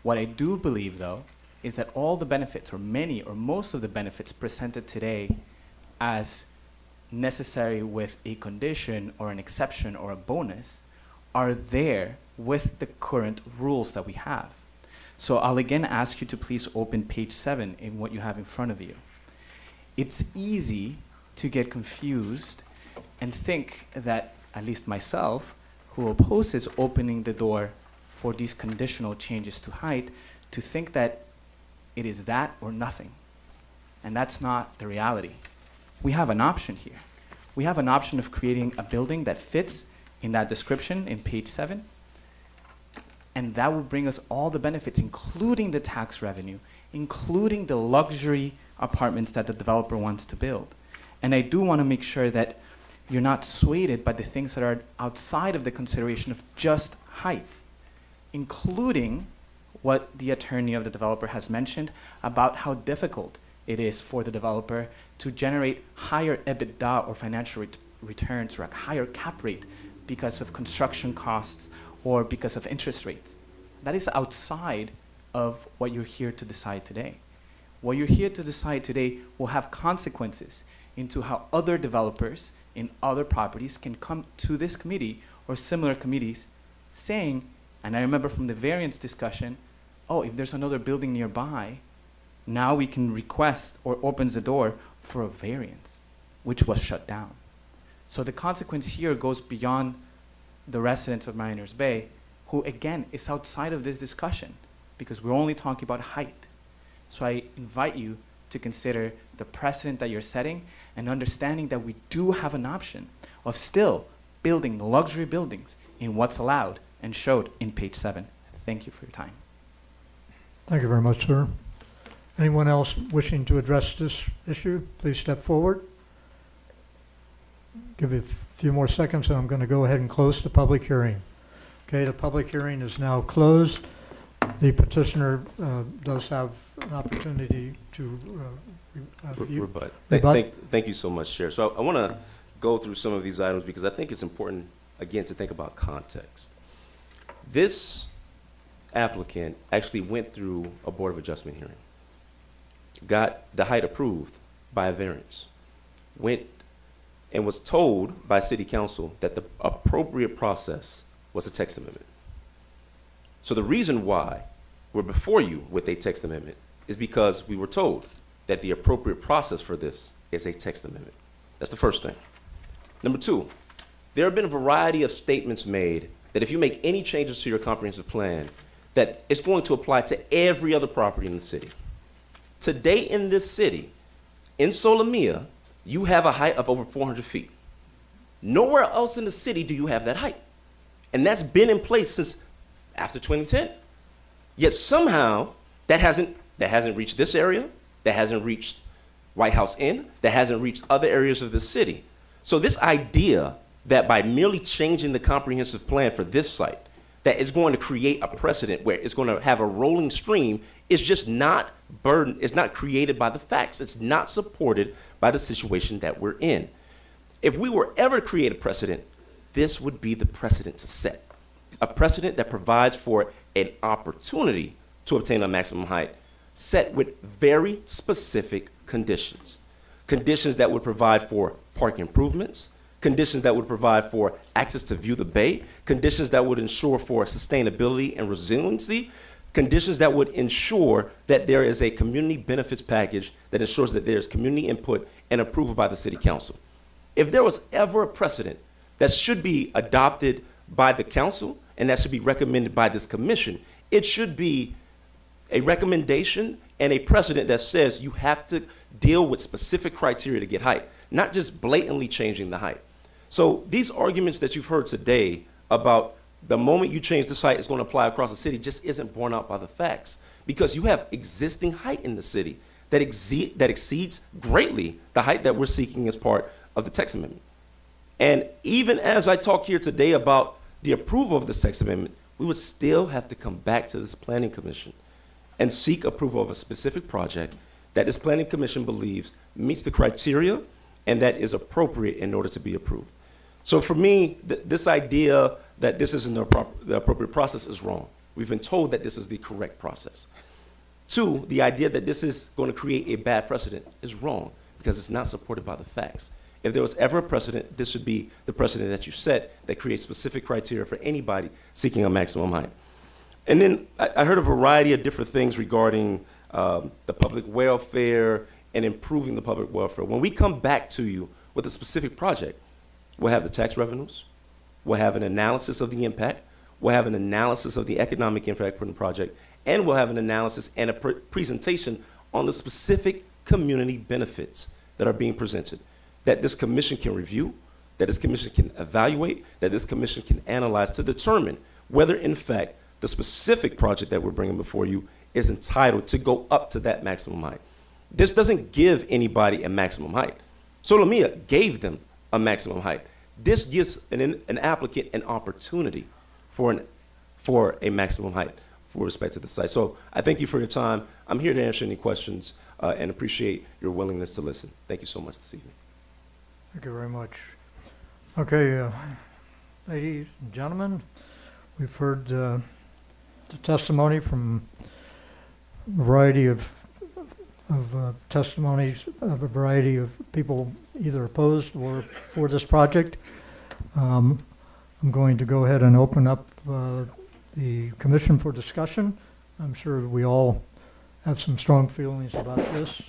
What I do believe, though, is that all the benefits, or many or most of the benefits presented today as necessary with a condition or an exception or a bonus, are there with the current rules that we have. So I'll again ask you to please open page 7 in what you have in front of you. It's easy to get confused and think that, at least myself, who opposes opening the door for these conditional changes to height, to think that it is that or nothing. And that's not the reality. We have an option here. We have an option of creating a building that fits in that description in page 7, and that will bring us all the benefits, including the tax revenue, including the luxury apartments that the developer wants to build. And I do want to make sure that you're not swayed by the things that are outside of the consideration of just height, including what the attorney of the developer has mentioned about how difficult it is for the developer to generate higher EBITDA or financial returns, or a higher cap rate because of construction costs or because of interest rates. That is outside of what you're here to decide today. What you're here to decide today will have consequences into how other developers in other properties can come to this committee or similar committees saying, and I remember from the variance discussion, oh, if there's another building nearby, now we can request or opens the door for a variance, which was shut down. So the consequence here goes beyond the residents of Mariners Bay, who again is outside of this discussion because we're only talking about height. So I invite you to consider the precedent that you're setting and understanding that we do have an option of still building luxury buildings in what's allowed and showed in page 7. Thank you for your time. Thank you very much, sir. Anyone else wishing to address this issue, please step forward. Give it a few more seconds and I'm going to go ahead and close the public hearing. Okay, the public hearing is now closed. The petitioner does have an opportunity to Rebut. rebut. Thank you so much, Chair. So I want to go through some of these items because I think it's important, again, to think about context. This applicant actually went through a Board of Adjustment hearing, got the height approved by a variance, went and was told by City Council that the appropriate process was a text amendment. So the reason why we're before you with a text amendment is because we were told that the appropriate process for this is a text amendment. That's the first thing. Number two, there have been a variety of statements made that if you make any changes to your comprehensive plan, that it's going to apply to every other property in the city. Today in this city, in Solomia, you have a height of over 400 feet. Nowhere else in the city do you have that height. And that's been in place since after 2010. Yet somehow that hasn't reached this area, that hasn't reached White House Inn, that hasn't reached other areas of the city. So this idea that by merely changing the comprehensive plan for this site, that is going to create a precedent where it's going to have a rolling stream is just not it's not created by the facts. It's not supported by the situation that we're in. If we were ever to create a precedent, this would be the precedent to set. A precedent that provides for an opportunity to obtain a maximum height set with very specific conditions. Conditions that would provide for park improvements, conditions that would provide for access to view the bay, conditions that would ensure for sustainability and resiliency, conditions that would ensure that there is a community benefits package that ensures that there's community input and approval by the City Council. If there was ever a precedent that should be adopted by the council and that should be recommended by this commission. It should be a recommendation and a precedent that says you have to deal with specific criteria to get height, not just blatantly changing the height. So these arguments that you've heard today about the moment you change the height, it's going to apply across the city just isn't borne out by the facts, because you have existing height in the city that exceeds greatly the height that we're seeking as part of the text amendment. And even as I talk here today about the approval of this text amendment, we would still have to come back to this planning commission and seek approval of a specific project that this planning commission believes meets the criteria and that is appropriate in order to be approved. So for me, this idea that this isn't the appropriate process is wrong. We've been told that this is the correct process. Two, the idea that this is going to create a bad precedent is wrong because it's not supported by the facts. If there was ever a precedent, this should be the precedent that you set that creates specific criteria for anybody seeking a maximum height. And then I heard a variety of different things regarding the public welfare and improving the public welfare. When we come back to you with a specific project, we'll have the tax revenues, we'll have an analysis of the impact, we'll have an analysis of the economic impact from the project, and we'll have an analysis and a presentation on the specific community benefits that are being presented, that this commission can review, that this commission can evaluate, that this commission can analyze to determine whether, in fact, the specific project that we're bringing before you is entitled to go up to that maximum height. This doesn't give anybody a maximum height. Solomia gave them a maximum height. This gives an applicant an opportunity for a maximum height with respect to the site. So I thank you for your time. I'm here to answer any questions and appreciate your willingness to listen. Thank you so much this evening. Thank you very much. Okay, ladies and gentlemen, we've heard the testimony from a variety of testimonies of a variety of people either opposed or for this project. I'm going to go ahead and open up the commission for discussion. I'm sure we all have some strong feelings about this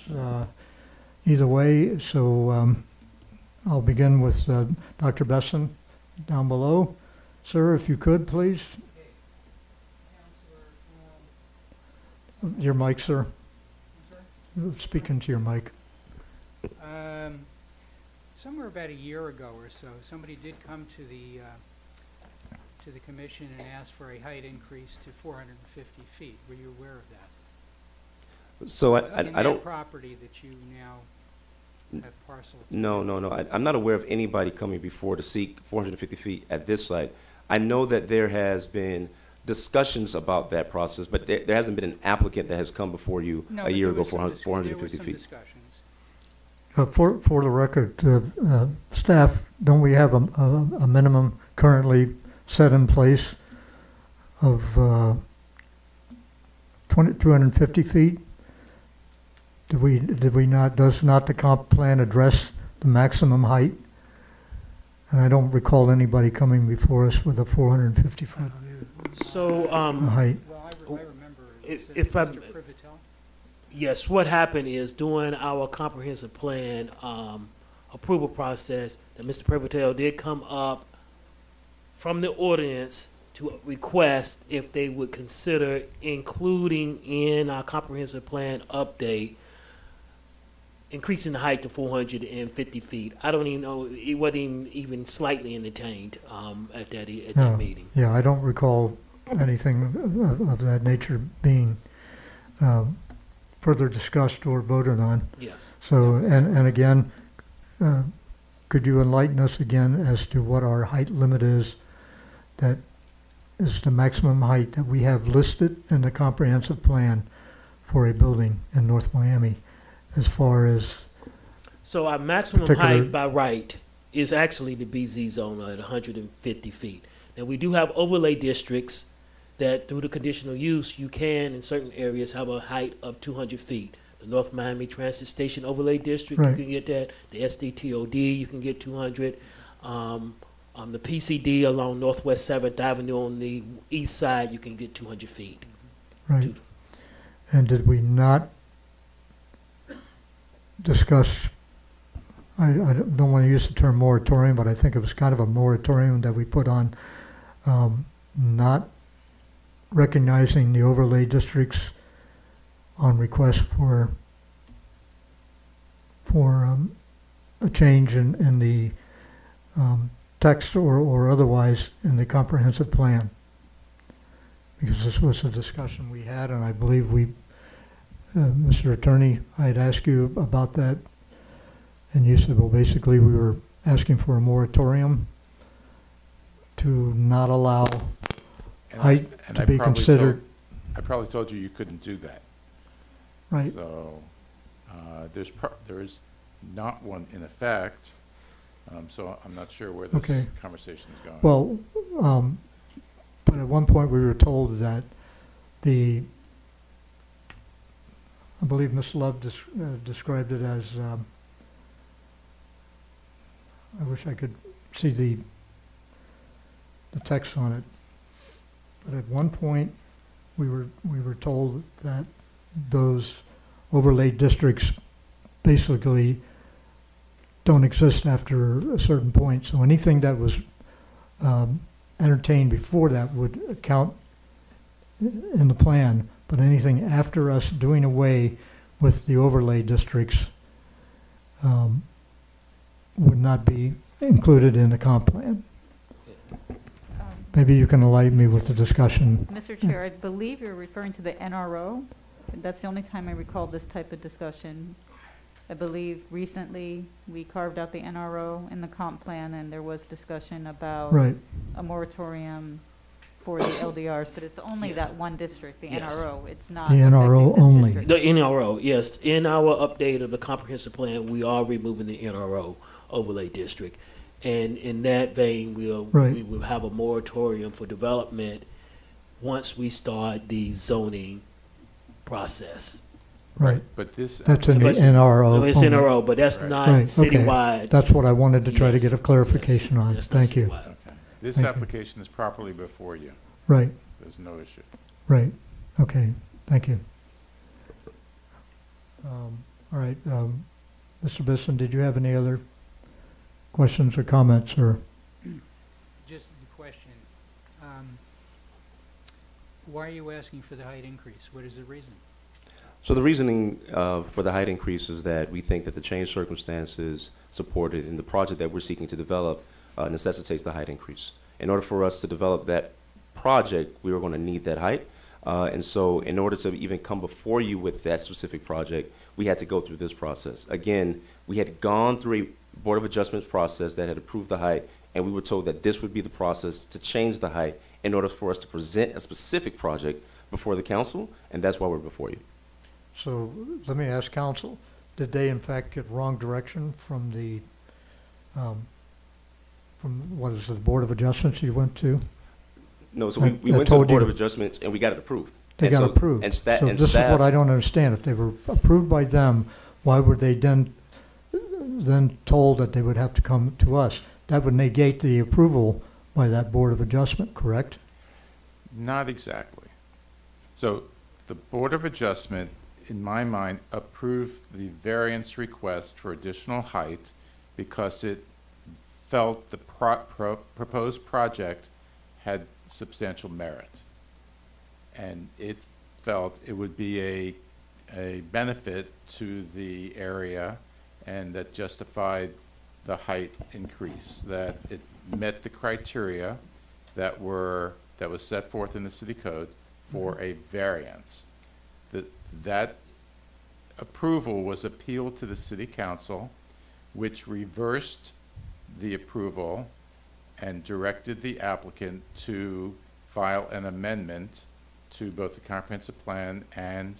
either way. So I'll begin with Dr. Besson down below. Sir, if you could, please. Your mic, sir. Speak into your mic. Somewhere about a year ago or so, somebody did come to the commission and ask for a height increase to 450 feet. Were you aware of that? So In I that don't. property that you now have parcel. No. I'm not aware of anybody coming before to seek 450 feet at this site. I know that there has been discussions about that process, but there hasn't been an applicant that has come before you a year ago for 450 feet. For the record, staff, don't we have a minimum currently set in place of 250 feet? Did we not, does not the comp plan address the maximum height? And I don't recall anybody coming before us with a 450 foot So, height. if I, yes, what happened is during our comprehensive plan approval process, that Mr. Privitel did come up from the ordinance to request if they would consider including in our comprehensive plan update increasing the height to 450 feet. I don't even know, it wasn't even slightly entertained at that meeting. Yeah, I don't recall anything of that nature being further discussed or voted on. Yes. So, and again, could you enlighten us again as to what our height limit is? That is the maximum height that we have listed in the comprehensive plan for a building in North Miami, as far as So our maximum particular- height by right is actually the BZ zone at 150 feet. Now, we do have overlay districts that through the conditional use, you can in certain areas have a height of 200 feet. The North Miami Transit Station Overlay District, Right. you can get that. The SDTOD, you can get 200. The PCD along Northwest 7th Avenue on the east side, you can get 200 feet. right. And did we not discuss I don't want to use the term moratorium, but I think it was kind of a moratorium that we put on not recognizing the overlay districts on request for a change in the text or otherwise in the comprehensive plan. Because this was a discussion we had, and I believe Mr. Attorney, I had asked you about that, and you said, well, basically we were asking for a moratorium to not allow height to be considered. I probably told you you couldn't do that. Right. So there is not one in effect, so I'm not sure where this Okay. conversation is going. Well, but at one point we were told that I believe Ms. Love described it as, I wish I could see the text on it. But at one point, we were told that those overlay districts basically don't exist after a certain point. So anything that was entertained before that would count in the plan, but anything after us doing away with the overlay districts would not be included in the comp plan. Maybe you can enlighten me with the discussion. Mr. Chair, I believe you're referring to the NRO. That's the only time I recall this type of discussion. I believe recently we carved out the NRO in the comp plan, and there was discussion about Right. a moratorium for the LDRs, but it's only Yes. that one district, the Yes. NRO. It's not The NRO affecting this only. district. The NRO, yes. In our update of the comprehensive plan, we are removing the NRO overlay district. And in that vein, we Right. will have a moratorium for development once we start the zoning process. Right. But this. That's in the But- NRO. It's only. NRO, but that's not Right, okay. citywide. That's what I wanted to try to Yes, get a clarification on. yes, that's Thank you. citywide. Okay. This Thank you. application is properly before you. Right, There's no issue. right. Okay, thank you. All right, Mr. Bisson, did you have any other questions or comments, or? Just the question, why are you asking for the height increase? What is the reason? So the reasoning for the height increase is that we think that the changed circumstances supported in the project that we're seeking to develop necessitates the height increase. In order for us to develop that project, we were going to need that height. And so in order to even come before you with that specific project, we had to go through this process. Again, we had gone through a Board of Adjustments process that had approved the height, and we were told that this would be the process to change the height in order for us to present a specific project before the council, and that's why we're before you. So let me ask council, did they in fact get wrong direction from what is it, the Board of Adjustments you went to? No, so I- we I went to the told Board you- of Adjustments and we got it approved. They And got so- approved. And So staff, this is what I don't understand. If they were approved by them, why were they then told that they would have to come to us? That would negate the approval by that Board of Adjustment, correct? Not exactly. So the Board of Adjustment, in my mind, approved the variance request for additional height because it felt the proposed project had substantial merit. And it felt it would be a benefit to the area, and that justified the height increase, that it met the criteria that was set forth in the city code for a variance. That approval was appealed to the city council, which reversed the approval and directed the applicant to file an amendment to both the comprehensive plan and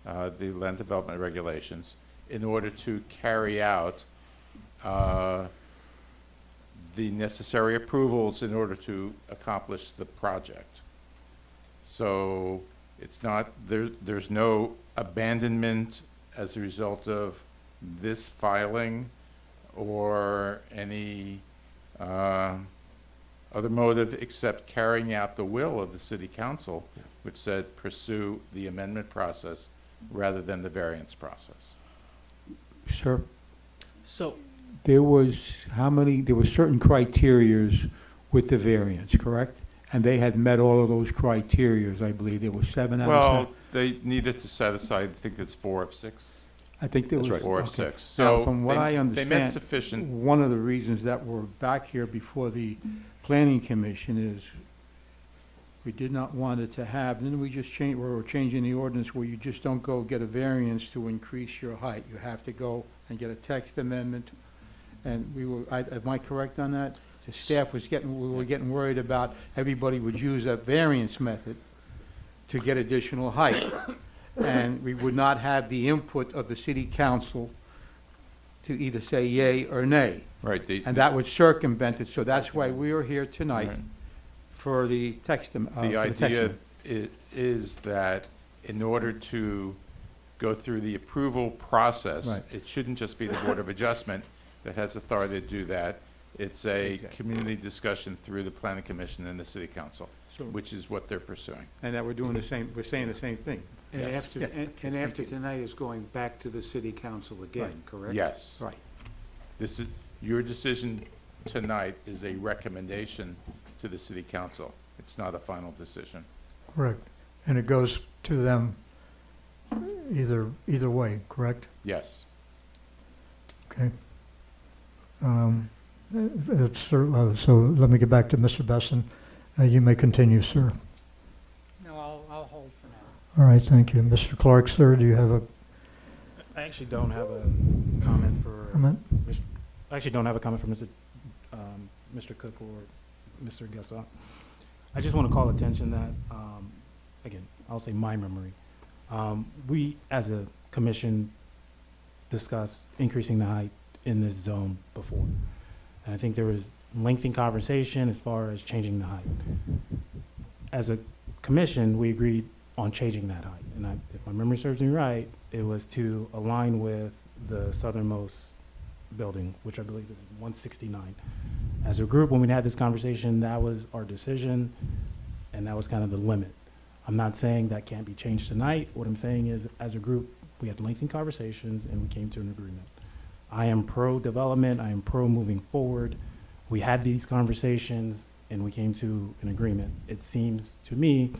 the land development regulations in order to carry out the necessary approvals in order to accomplish the project. So it's not, there's no abandonment as a result of this filing or any other motive except carrying out the will of the city council, which said pursue the amendment process rather than the variance process. Sure. So there was there were certain criterias with the variance, correct? And they had met all of those criterias, I believe. There were 7 out of 7. Well, they needed to set aside, I think it's 4 of 6. I think there was. That's right. 4 of okay. 6. Now, So from what I they understand, met sufficient. one of the reasons that we're back here before the planning commission is we did not want it to have, then we just changed, we're changing the ordinance where you just don't go get a variance to increase your height. You have to go and get a text amendment. And we were, am I correct on that? The staff was we were getting worried about everybody would use a variance method to get additional height. And we would not have the input of the city council to either say yay or nay. Right. And that would circumvent it, so that's why we are here tonight Right. for the text. The idea is that in order to go through the approval process, Right. it shouldn't just be the Board of Adjustment that has authority to do that. It's a Okay. community discussion through the Planning Commission and the City Council, So- which is what they're pursuing. And that we're doing the same, we're saying the same thing. And Yes. after, Yeah. and after tonight is going back to the city council again, correct? Yes. Right. This is, your decision tonight is a recommendation to the City Council. It's not a final decision. Correct. And it goes to them either way, correct? Yes. Okay. So let me get back to Mr. Besson. You may continue, sir. No, I'll hold for now. All right, thank you. Mr. Clark, sir, do you have a I actually don't have a comment for. comment? I actually don't have a comment for Mr. Cook or Mr. Gasson. I just want to call attention that, again, I'll say my memory. We, as a commission, discussed increasing the height in this zone before. And I think there was lengthy conversation as far as changing the height. As a commission, we agreed on changing that height. And if my memory serves me right, it was to align with the southernmost building, which I believe is 169. As a group, when we had this conversation, that was our decision, and that was kind of the limit. I'm not saying that can't be changed tonight. What I'm saying is, as a group, we had lengthy conversations, and we came to an agreement. I am pro-development. I am pro-moving forward. We had these conversations, and we came to an agreement. It seems to me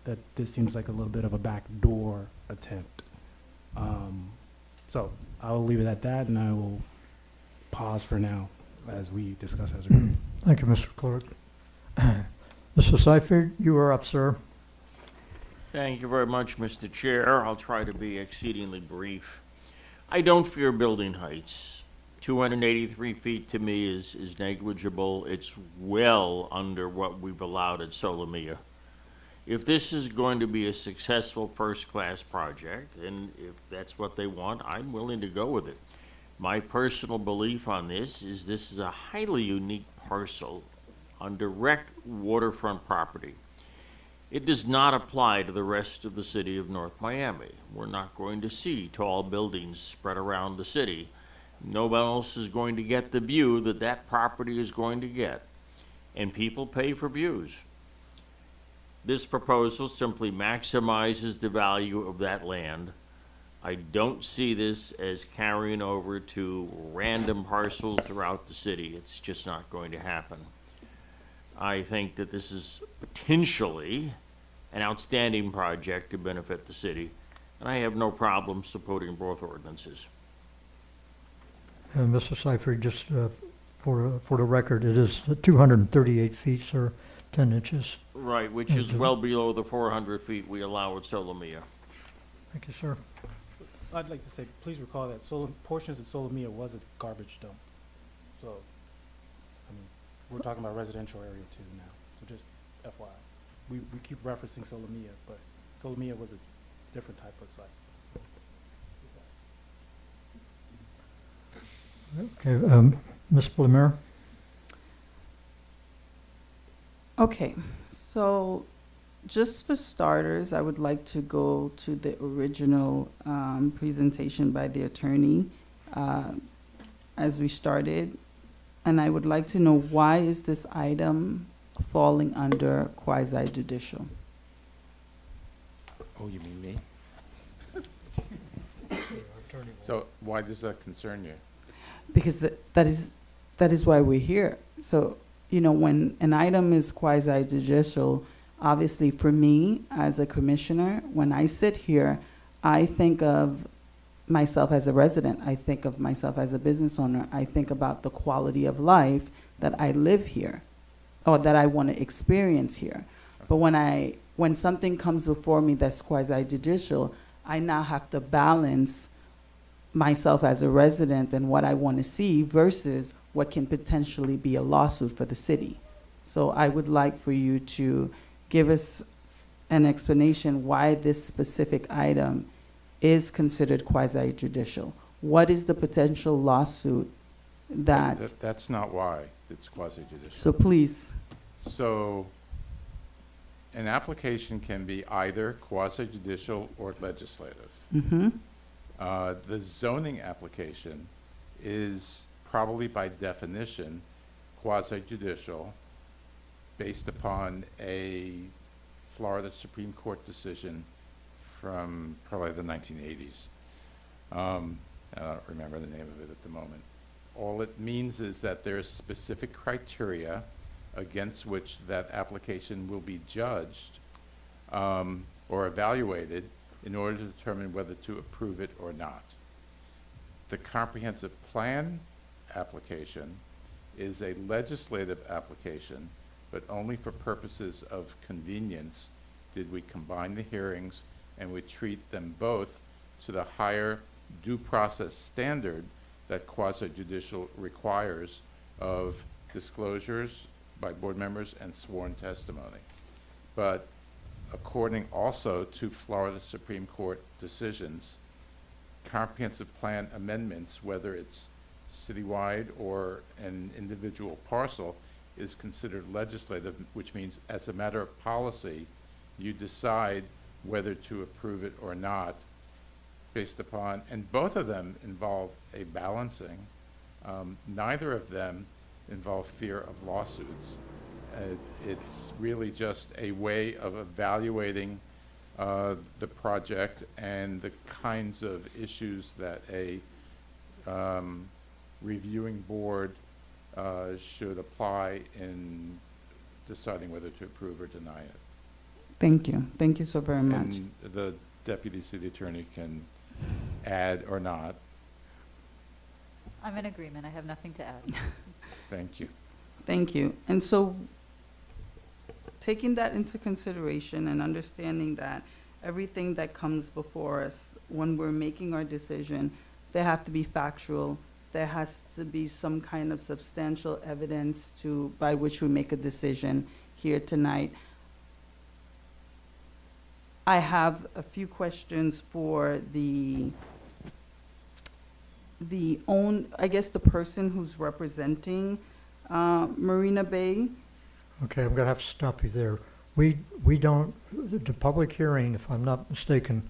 that this seems like a little bit of a backdoor attempt. So I'll leave it at that, and I will pause for now as we discuss as a group. Thank you, Mr. Clark. Mr. Seifert, you are up, sir. Thank you very much, Mr. Chair. I'll try to be exceedingly brief. I don't fear building heights. 283 feet to me is negligible. It's well under what we've allowed at Solomia. If this is going to be a successful first-class project, and if that's what they want, I'm willing to go with it. My personal belief on this is a highly unique parcel on direct waterfront property. It does not apply to the rest of the city of North Miami. We're not going to see tall buildings spread around the city. No one else is going to get the view that that property is going to get. And people pay for views. This proposal simply maximizes the value of that land. I don't see this as carrying over to random parcels throughout the city. It's just not going to happen. I think that this is potentially an outstanding project to benefit the city, and I have no problem supporting both ordinances. And Mr. Seifert, just for the record, it is 238 feet, sir, 10 inches. Right, which is well below the 400 feet we allow at Solomia. Thank you, sir. I'd like to say, please recall that portions of Solomia was a garbage dump. So, I mean, we're talking about residential area too now. So just FYI. We keep referencing Solomia, but Solomia was a different type of site. Okay, Ms. Blamere? Okay, so just for starters, I would like to go to the original presentation by the attorney as we started. And I would like to know, why is this item falling under quasi-judicial? Oh, you mean me? So why does that concern you? because that is why we're here. So, you know, when an item is quasi-judicial, obviously for me as a commissioner, when I sit here, I think of myself as a resident. I think of myself as a business owner. I think about the quality of life that I live here or that I want to experience here. But when something comes before me that's quasi-judicial, I now have to balance myself as a resident and what I want to see versus what can potentially be a lawsuit for the city. So I would like for you to give us an explanation why this specific item is considered quasi-judicial. What is the potential lawsuit that? That's not why it's quasi-judicial. So please. So an application can be either quasi-judicial or legislative. Mm-hmm. The zoning application is probably by definition quasi-judicial based upon a Florida Supreme Court decision from probably the 1980s. I don't remember the name of it at the moment. All it means is that there's specific criteria against which that application will be judged or evaluated in order to determine whether to approve it or not. The comprehensive plan application is a legislative application, but only for purposes of convenience did we combine the hearings and we treat them both to the higher due process standard that quasi-judicial requires of disclosures by board members and sworn testimony. But according also to Florida Supreme Court decisions, comprehensive plan amendments, whether it's citywide or an individual parcel, is considered legislative, which means as a matter of policy, you decide whether to approve it or not based upon, and both of them involve a balancing. Neither of them involve fear of lawsuits. It's really just a way of evaluating the project and the kinds of issues that a reviewing board should apply in deciding whether to approve or deny it. Thank you. Thank you so very much. And the deputy city attorney can add or not. I'm in agreement. I have nothing to add. Thank you. Thank you. And so, taking that into consideration and understanding that everything that comes before us, when we're making our decision, they have to be factual. There has to be some kind of substantial evidence by which we make a decision here tonight. I have a few questions for the person who's representing Marina Bay. Okay, I'm gonna have to stop you there. We don't, the public hearing, if I'm not mistaken,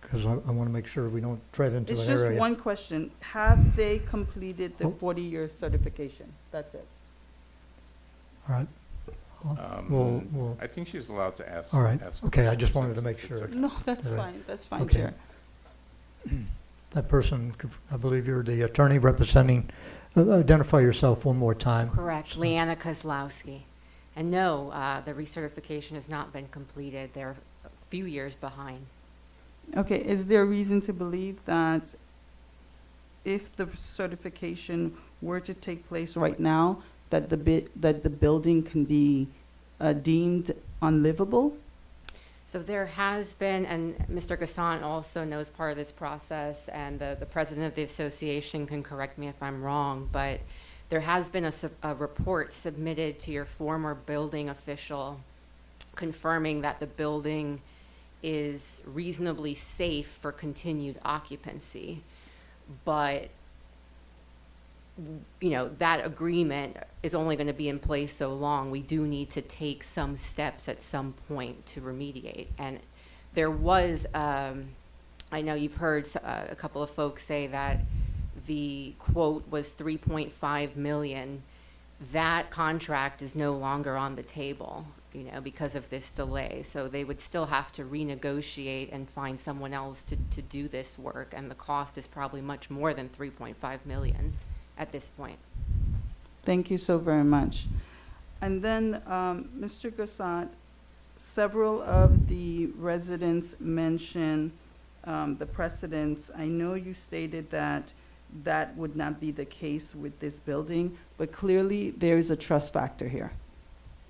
because I want to make sure we don't tread into an It's area. just one question. Have they completed the 40-year certification? That's it. All right. We'll, I think she's allowed to ask. all right, ask okay, I just questions wanted to if make it's sure. okay. No, that's Right. fine. That's fine, Okay. Chair. That person, I believe you're the attorney representing, identify yourself one more time. Correct, Leanna Kozlowski. And no, the recertification has not been completed. They're a few years behind. Okay, is there a reason to believe that if the certification were to take place right now, that the building can be deemed unlivable? So there has been, and Mr. Gasson also knows part of this process, and the president of the association can correct me if I'm wrong, but there has been a report submitted to your former building official confirming that the building is reasonably safe for continued occupancy. But, you know, that agreement is only going to be in place so long. We do need to take some steps at some point to remediate. And there was, I know you've heard a couple of folks say that the quote was 3.5 million. That contract is no longer on the table, you know, because of this delay. So they would still have to renegotiate and find someone else to do this work. And the cost is probably much more than 3.5 million at this point. Thank you so very much. And then, Mr. Gassat, several of the residents mentioned the precedents. I know you stated that that would not be the case with this building, but clearly there is a trust factor here,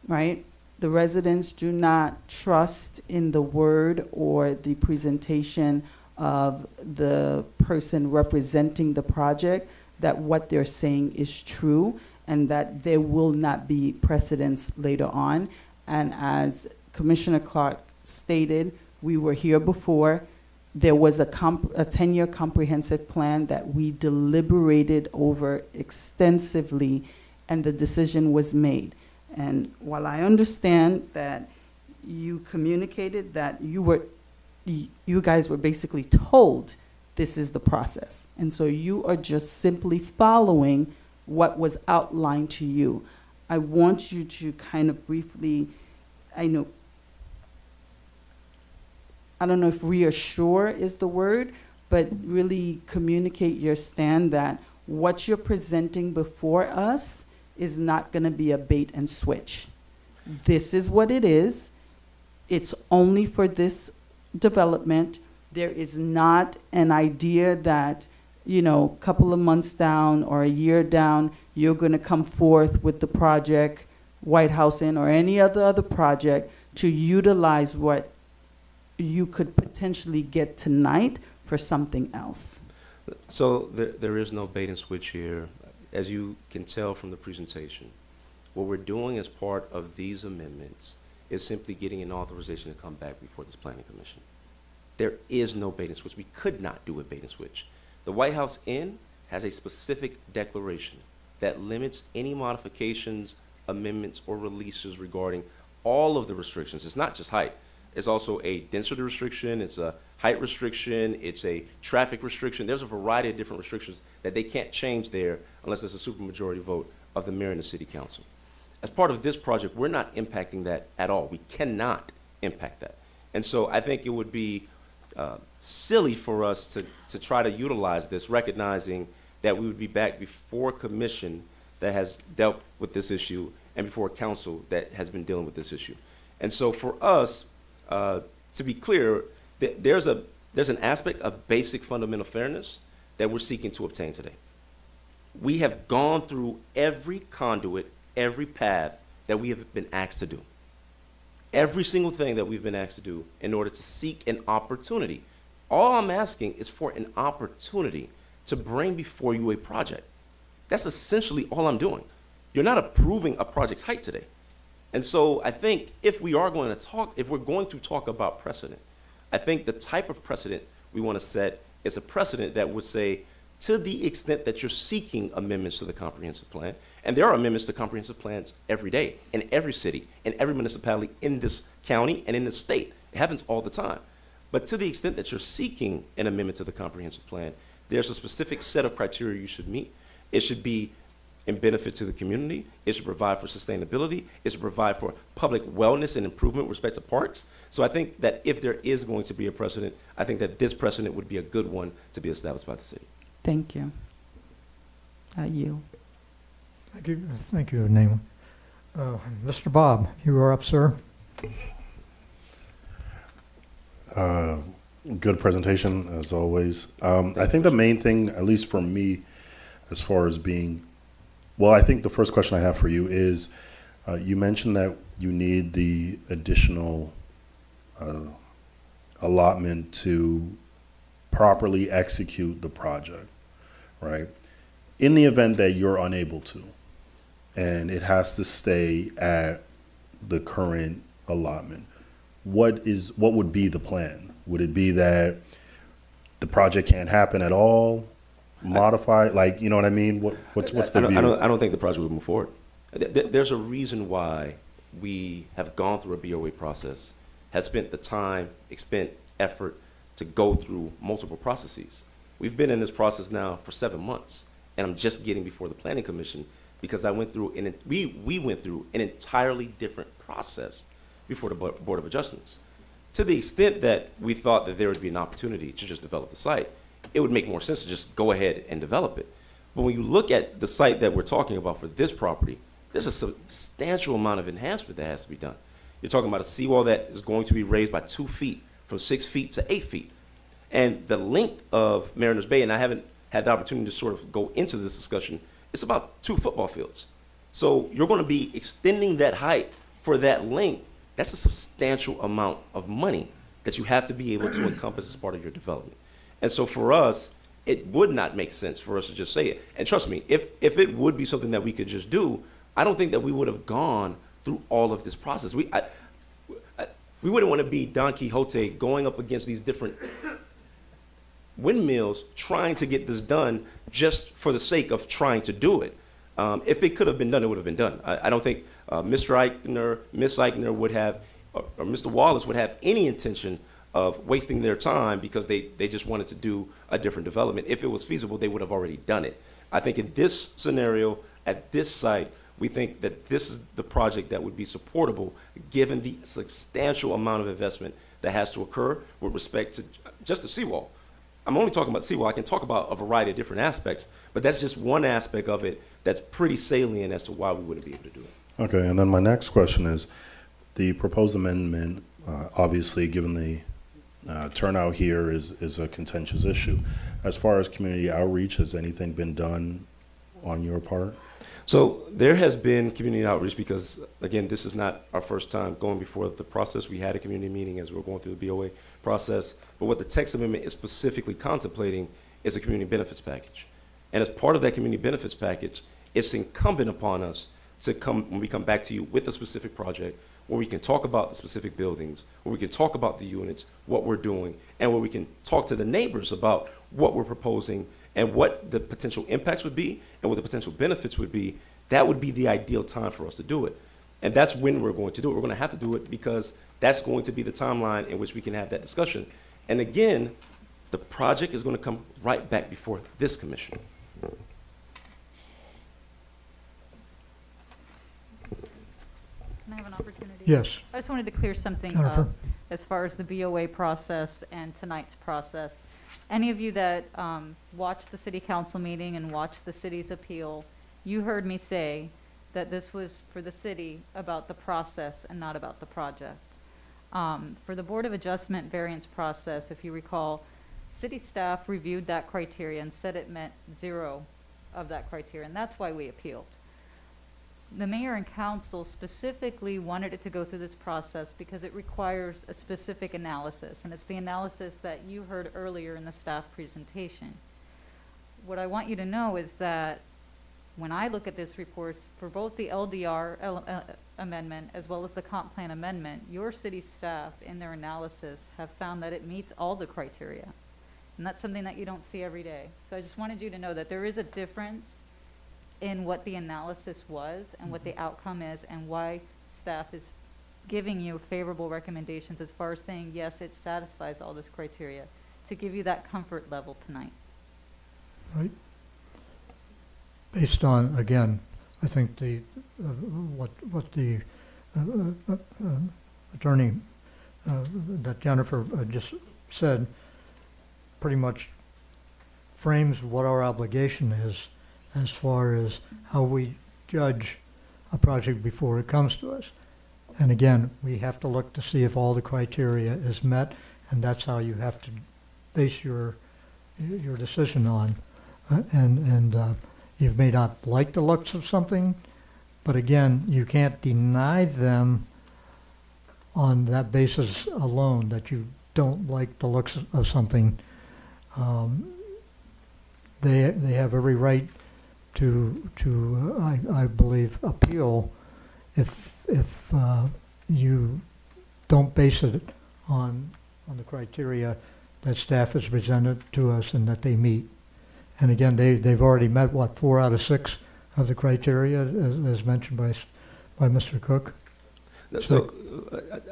right? The residents do not trust in the word or the presentation of the person representing the project, that what they're saying is true, and that there will not be precedents later on. And as Commissioner Clark stated, we were here before. There was a 10-year comprehensive plan that we deliberated over extensively, and the decision was made. And while I understand that you communicated that you guys were basically told this is the process, and so you are just simply following what was outlined to you. I want you to kind of briefly, I don't know if reassure is the word, but really communicate your stand that what you're presenting before us is not going to be a bait and switch. This is what it is. It's only for this development. There is not an idea that, a couple of months down or a year down, you're going to come forth with the project, White House Inn or any other project, to utilize what you could potentially get tonight for something else. So there is no bait and switch here. As you can tell from the presentation, what we're doing as part of these amendments is simply getting an authorization to come back before this planning commission. There is no bait and switch. We could not do a bait and switch. The White House Inn has a specific declaration that limits any modifications, amendments, or releases regarding all of the restrictions. It's not just height. It's also a density restriction, it's a height restriction, it's a traffic restriction. There's a variety of different restrictions that they can't change there unless there's a supermajority vote of the mayor and the city council. As part of this project, we're not impacting that at all. We cannot impact that. And so I think it would be silly for us to try to utilize this, recognizing that we would be back before a commission that has dealt with this issue and before a council that has been dealing with this issue. And so for us, to be clear, there's an aspect of basic fundamental fairness that we're seeking to obtain today. We have gone through every conduit, every path that we have been asked to do. Every single thing that we've been asked to do in order to seek an opportunity. All I'm asking is for an opportunity to bring before you a project. That's essentially all I'm doing. You're not approving a project's height today. And so I think if we're going to talk about precedent, I think the type of precedent we want to set is a precedent that would say, to the extent that you're seeking amendments to the comprehensive plan, and there are amendments to comprehensive plans every day in every city, in every municipality in this county and in the state. It happens all the time. But to the extent that you're seeking an amendment to the comprehensive plan, there's a specific set of criteria you should meet. It should be in benefit to the community. It should provide for sustainability. It should provide for public wellness and improvement with respect to parks. So I think that if there is going to be a precedent, I think that this precedent would be a good one to be established by the city. Thank you. You. Thank you, Naima. Mr. Bob, you are up, sir. Good presentation, as always. I think the main thing, at least for me, as far as being, well, I think the first question I have for you is, you mentioned that you need the additional allotment to properly execute the project, right? In the event that you're unable to, and it has to stay at the current allotment, what would be the plan? Would it be that the project can't happen at all? Modify, like, you know what I mean? What's the view? I don't think the project would move forward. There's a reason why we have gone through a BOA process, has spent the time, spent effort to go through multiple processes. We've been in this process now for 7 months, and I'm just getting before the Planning Commission because we went through an entirely different process before the Board of Adjustments. To the extent that we thought that there would be an opportunity to just develop the site, it would make more sense to just go ahead and develop it. But when you look at the site that we're talking about for this property, there's a substantial amount of enhancement that has to be done. You're talking about a seawall that is going to be raised by 2 feet, from 6 feet to 8 feet. And the length of Mariners Bay, and I haven't had the opportunity to sort of go into this discussion, it's about 2 football fields. So you're going to be extending that height for that length. That's a substantial amount of money that you have to be able to encompass as part of your development. And so for us, it would not make sense for us to just say it. And trust me, if it would be something that we could just do, I don't think that we would have gone through all of this process. We wouldn't want to be Don Quixote going up against these different windmills trying to get this done just for the sake of trying to do it. If it could have been done, it would have been done. I don't think Mr. Eichner, Ms. Eichner would have, or Mr. Wallace would have any intention of wasting their time because they just wanted to do a different development. If it was feasible, they would have already done it. I think in this scenario, at this site, we think that this is the project that would be supportable given the substantial amount of investment that has to occur with respect to just the seawall. I'm only talking about seawall. I can talk about a variety of different aspects, but that's just one aspect of it that's pretty salient as to why we wouldn't be able to do it. Okay, and then my next question is, the proposed amendment, obviously, given the turnout here is a contentious issue. As far as community outreach, has anything been done on your part? So there has been community outreach because, again, this is not our first time going before the process. We had a community meeting as we were going through the BOA process. But what the text amendment is specifically contemplating is a community benefits package. And as part of that community benefits package, it's incumbent upon us to come, when we come back to you with a specific project, where we can talk about the specific buildings, where we can talk about the units, what we're doing, and where we can talk to the neighbors about what we're proposing and what the potential impacts would be and what the potential benefits would be. That would be the ideal time for us to do it. And that's when we're going to do it. We're going to have to do it because that's going to be the timeline in which we can have that discussion. And again, the project is going to come right back before this commission. Can I have an opportunity? Yes. I just wanted to clear something Jennifer. up as far as the BOA process and tonight's process. Any of you that watched the city council meeting and watched the city's appeal, you heard me say that this was for the city about the process and not about the project. For the Board of Adjustment variance process, if you recall, city staff reviewed that criteria and said it met 0 of that criteria, and that's why we appealed. The mayor and council specifically wanted it to go through this process because it requires a specific analysis, and it's the analysis that you heard earlier in the staff presentation. What I want you to know is that when I look at this report, for both the LDR amendment as well as the comp plan amendment, your city staff in their analysis have found that it meets all the criteria. And that's something that you don't see every day. So I just wanted you to know that there is a difference in what the analysis was and what the outcome is and why staff is giving you favorable recommendations as far as saying, yes, it satisfies all this criteria, to give you that comfort level tonight. Right. Based on, again, I think the, what the attorney that Jennifer just said pretty much frames what our obligation is as far as how we judge a project before it comes to us. And again, we have to look to see if all the criteria is met, and that's how you have to base your decision on. You may not like the looks of something, but again, you can't deny them on that basis alone, that you don't like the looks of something. They have every right to I believe, appeal if you don't base it on the criteria that staff has presented to us and that they meet. And again, they've already met, what, 4 out of 6 of the criteria, as mentioned by Mr. Cook? So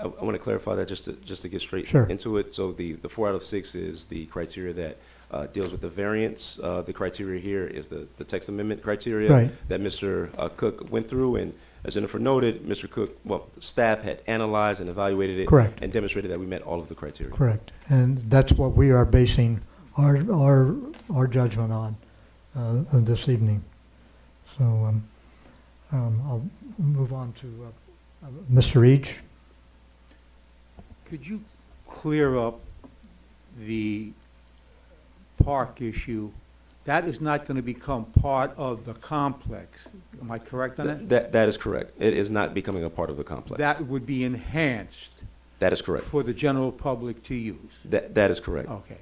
I want to clarify that just to get straight into it. So the 4 out of 6 is the criteria that deals with the variance. The criteria here is the text amendment criteria that Mr. Cook went through. And as Jennifer noted, Mr. Cook, staff had analyzed and evaluated it and demonstrated that we met all of the criteria. Correct. And that's what we are basing our judgment on. this evening. So I'll move on to Mr. Each. Could you clear up the park issue? That is not going to become part of the complex. Am I correct on that? That is correct. It is not becoming a part of the complex. That would be enhanced That is correct. for the general public to use. That is correct. Okay,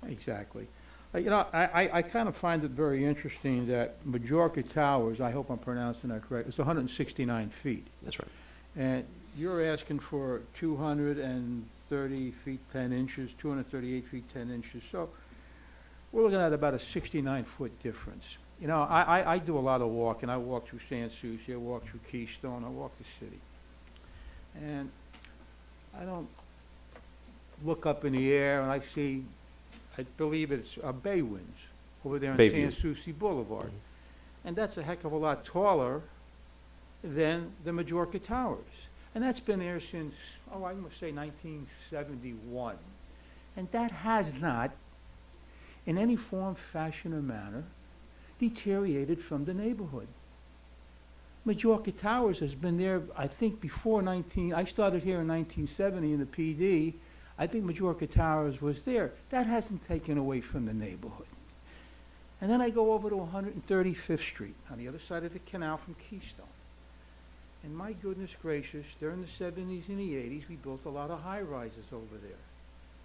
exactly. You know, I kind of find it very interesting that Majorca Towers, I hope I'm pronouncing that correct, it's 169 feet. That's right. And you're asking for 230 feet, 10 inches, 238 feet, 10 inches. So we're looking at about a 69-foot difference. You know, I do a lot of walking. I walk through Sans Souci, I walk through Keystone, I walk the city. And I don't look up in the air and I see, I believe it's Bay Winds over there on Bayview. Sans Souci Boulevard. And that's a heck of a lot taller than the Majorca Towers. And that's been there since, I must say 1971. And that has not, in any form, fashion, or manner, deteriorated from the neighborhood. Majorca Towers has been there, I think, before I started here in 1970 in the PD. I think Majorca Towers was there. That hasn't taken away from the neighborhood. And then I go over to 135th Street, on the other side of the canal from Keystone. And my goodness gracious, during the 70s and the 80s, we built a lot of high-rises over there.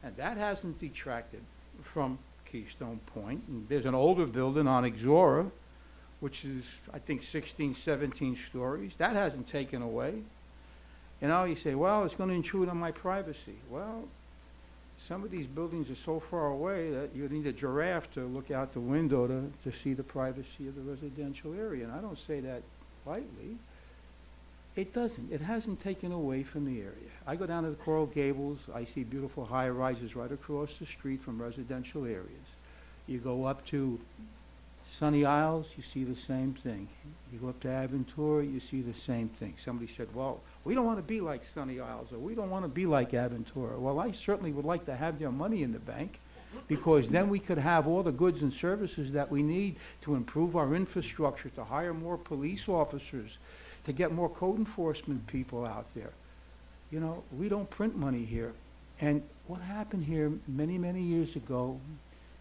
And that hasn't detracted from Keystone Point. And there's an older building on Exora, which is, I think, 16, 17 stories. That hasn't taken away. You know, you say, well, it's going to intrude on my privacy. Well, some of these buildings are so far away that you need a giraffe to look out the window to see the privacy of the residential area. And I don't say that lightly. It doesn't. It hasn't taken away from the area. I go down to the Coral Gables. I see beautiful high-rises right across the street from residential areas. You go up to Sunny Isles, you see the same thing. You go up to Aventura, you see the same thing. Somebody said, well, we don't want to be like Sunny Isles, or we don't want to be like Aventura. Well, I certainly would like to have their money in the bank, because then we could have all the goods and services that we need to improve our infrastructure, to hire more police officers, to get more code enforcement people out there. You know, we don't print money here. And what happened here many, many years ago,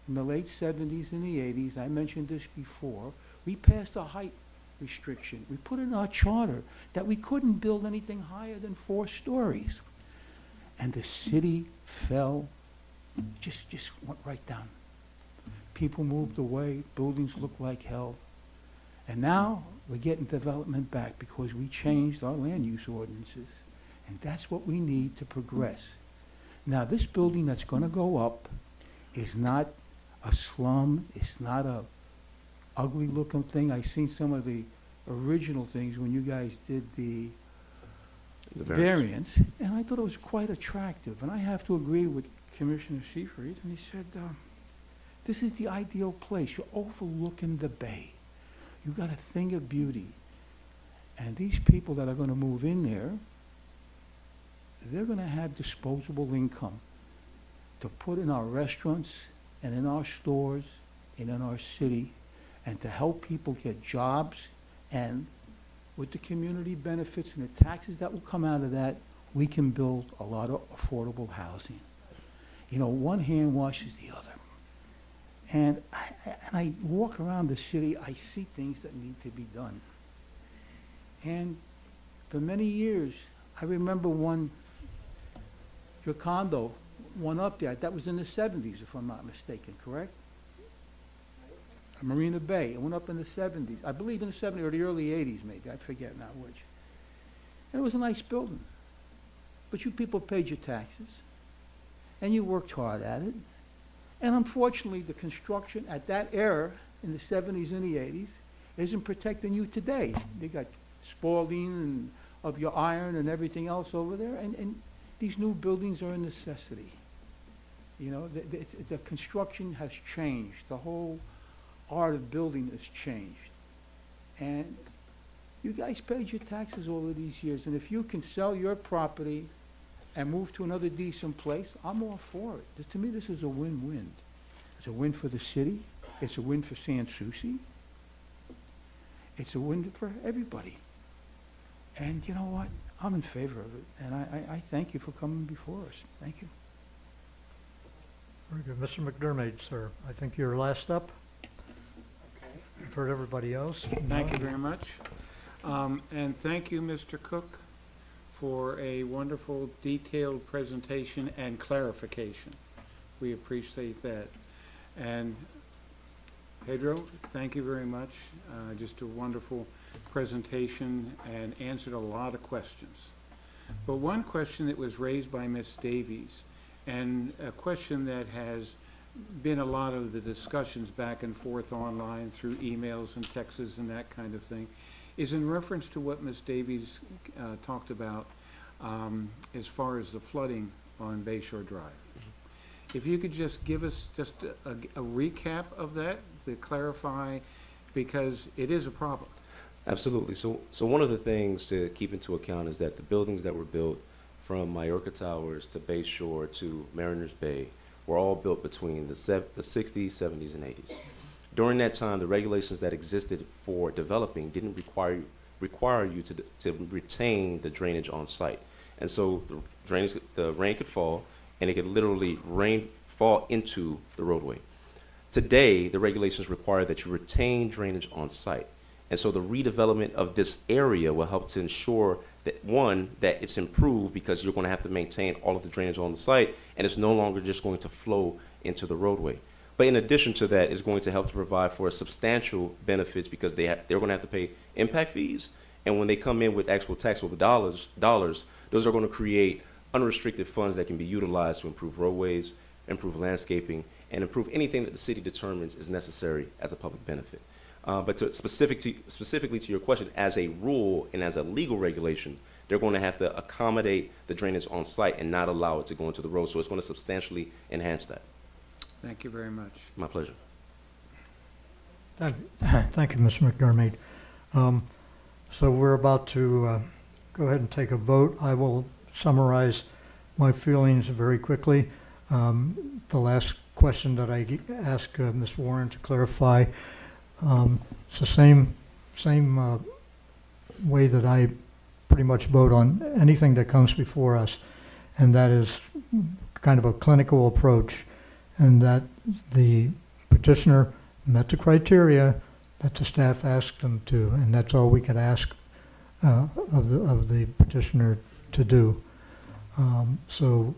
in the late 70s and the 80s, I mentioned this before, we passed a height restriction. We put in our charter that we couldn't build anything higher than 4 stories. And the city fell, just went right down. People moved away, buildings looked like hell. And now we're getting development back because we changed our land use ordinances. And that's what we need to progress. Now, this building that's going to go up is not a slum. It's not a ugly looking thing. I've seen some of the original things when you guys did the variance, and I thought it was quite attractive. And I have to agree with Commissioner Seifried, and he said, this is the ideal place. You're overlooking the bay. You got a thing of beauty. And these people that are going to move in there, they're going to have disposable income to put in our restaurants and in our stores and in our city, and to help people get jobs. And with the community benefits and the taxes that will come out of that, we can build a lot of affordable housing. You know, one hand washes the other. And I walk around the city, I see things that need to be done. And for many years, I remember your condo, one up there, that was in the 70s, if I'm not mistaken, correct? Marina Bay, it went up in the 70s. I believe in the 70s or the early 80s, maybe, I forget now which. And it was a nice building. But you people paid your taxes, and you worked hard at it. And unfortunately, the construction at that era, in the 70s and the 80s, isn't protecting you today. They got Spalding and of your iron and everything else over there, and these new buildings are a necessity. You know, the construction has changed. The whole art of building has changed. And you guys paid your taxes all of these years, and if you can sell your property and move to another decent place, I'm all for it. To me, this is a win-win. It's a win for the city, It's a win for Sans Souci. It's a win for everybody. And you know what? I'm in favor of it, and I thank you for coming before us. Thank you. Very good. Mr. McDermott, sir, I think you're last up. You've heard everybody else. Thank you very much. And thank you, Mr. Cook, for a wonderful, detailed presentation and clarification. We appreciate that. And Pedro, thank you very much. Just a wonderful presentation and answered a lot of questions. But one question that was raised by Ms. Davies, and a question that has been a lot of the discussions back and forth online through emails and texts and that kind of thing, is in reference to what Ms. Davies talked about as far as the flooding on Bayshore Drive. If you could just give us just a recap of that to clarify, because it is a problem. Absolutely. So one of the things to keep into account is that the buildings that were built from Majorca Towers to Bayshore to Mariners Bay were all built between the 60s, 70s, and 80s. During that time, the regulations that existed for developing didn't require you to retain the drainage on site. And so the rain could fall, and it could literally fall into the roadway. Today, the regulations require that you retain drainage on site. And so the redevelopment of this area will help to ensure that, one, that it's improved because you're going to have to maintain all of the drainage on the site, and it's no longer just going to flow into the roadway. But in addition to that, it's going to help to provide for substantial benefits because they're going to have to pay impact fees. And when they come in with actual taxable dollars, those are going to create unrestricted funds that can be utilized to improve roadways, improve landscaping, and improve anything that the city determines is necessary as a public benefit. But specifically to your question, as a rule and as a legal regulation, they're going to have to accommodate the drainage on site and not allow it to go into the road. So it's going to substantially enhance that. Thank you very much. My pleasure. Thank you, Mr. McDermott. So we're about to go ahead and take a vote. I will summarize my feelings very quickly. The last question that I asked Ms. Warren to clarify, it's the same way that I pretty much vote on anything that comes before us, and that is kind of a clinical approach, and that the petitioner met the criteria that the staff asked them to, and that's all we could ask of the petitioner to do. So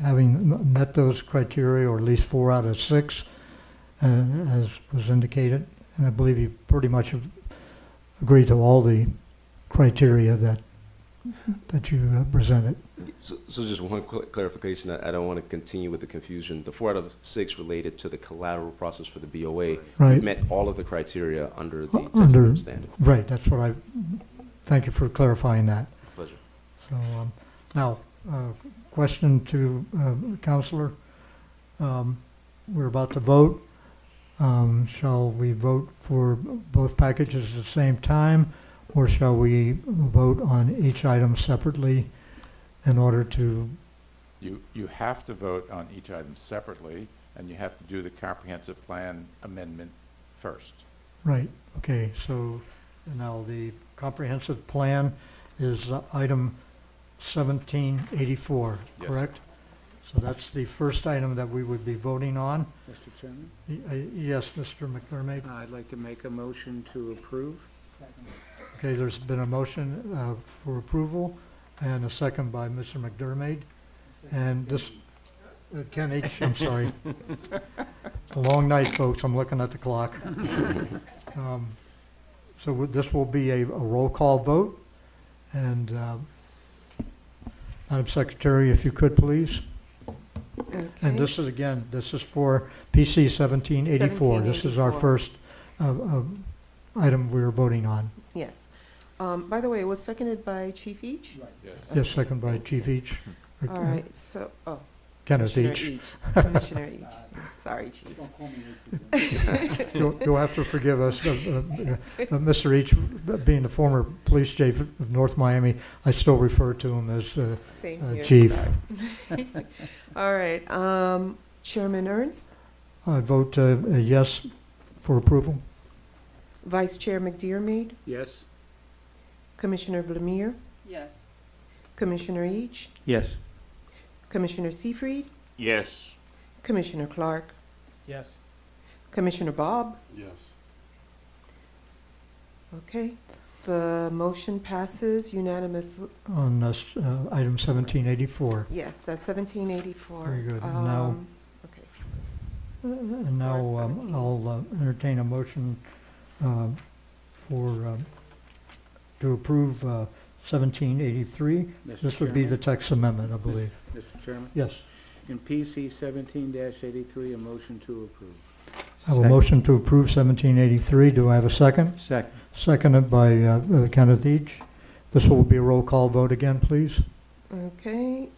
having met those criteria, or at least 4 out of 6, as was indicated, and I believe you pretty much have agreed to all the criteria that you presented. So just one clarification. I don't want to continue with the confusion. The 4 out of 6 related to the collateral process for the BOA. Right. We've met all of the criteria under the Texas standard. Right, that's what thank you for clarifying that. Pleasure. So now, question to Counselor. We're about to vote. Shall we vote for both packages at the same time, or shall we vote on each item separately in order to? You have to vote on each item separately, and you have to do the comprehensive plan amendment first. Right, okay, so now the comprehensive plan is item 1784, Yes, correct? So that's the first item that we would be voting on. Mr. Chairman? Yes, Mr. McDermott. I'd like to make a motion to approve. Okay, there's been a motion for approval and a second by Mr. McDermott. And this, Ken H., I'm sorry. It's a long night, folks, I'm looking at the clock. So this will be a roll call vote. And Madam Secretary, if you could, please. Okay. And this is, again, this is for PC 1784. This is our 1784. first item we're voting on. Yes. By the way, it was seconded by Chief Each? Yes, second by Chief Each. All right, so, Kenneth Commissioner Each. Commissioner Each. Sorry, Chief. You'll have to forgive us. Mr. Each, being the former police chief of North Miami, I still refer to him as Same here, chief. sorry. All right, Chairman Ernst? I vote yes for approval? Vice Chair McDermott, Yes? Commissioner Blamir, Yes. Commissioner Each, Yes. Commissioner Seyfried, Yes. Commissioner Clark, Yes. Commissioner Bob. Yes. Okay, the motion passes unanimously. On this, item 1784. Yes, that's 1784. Very good. And now- Okay. And now Or 17. I'll entertain a motion to approve 1783. Mr. This would be the Chairman? text amendment, I believe. Mr. Chairman? Yes. In PC 17-83, a motion to approve. I have a motion to approve 1783. Do I have a second? Second. Seconded by Kenneth Each. This will be a roll call vote again, please. Okay,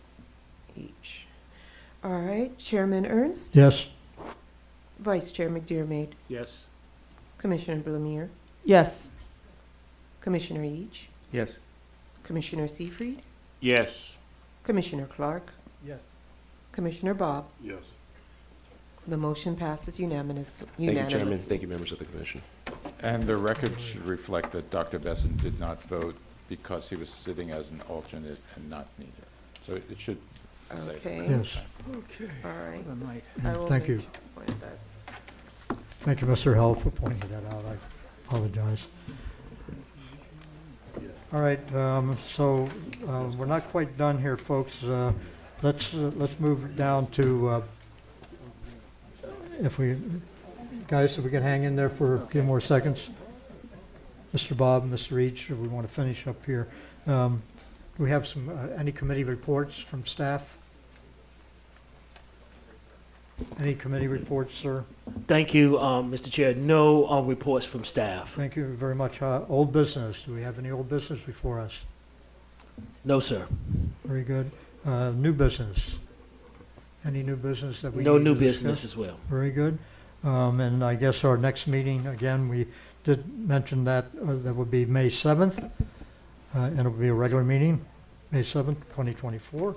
Each. All right, Chairman Ernst, Yes. Vice Chair McDermott, Yes? Commissioner Blamir, Yes. Commissioner Each, Yes. Commissioner Seyfried, Yes. Commissioner Clark, Yes. Commissioner Bob. Yes. The motion passes Thank you, Chairman. unanimously. Thank you, members of the commission. And the record should reflect that Dr. Besson did not vote because he was sitting as an alternate and not needed. So it should say. Okay. Yes. Okay. All right. Good night. I will Thank make you. sure to point that. Thank you, Mr. Hell, for pointing that out. I apologize. All right, so we're not quite done here, folks. Let's move down to, if we could hang in there for a few more seconds. Mr. Bob, Mr. Each, we want to finish up here. Do we have any committee reports from staff? Any committee reports, sir? Thank you, Mr. Chair. No reports from staff. Thank you very much. Old business, do we have any old business before us? No, sir. Very good. New business? Any new business that we No need new to business discuss? as well. Very good. And I guess our next meeting, again, we did mention that would be May 7th, and it'll be a regular meeting, May 7th, 2024.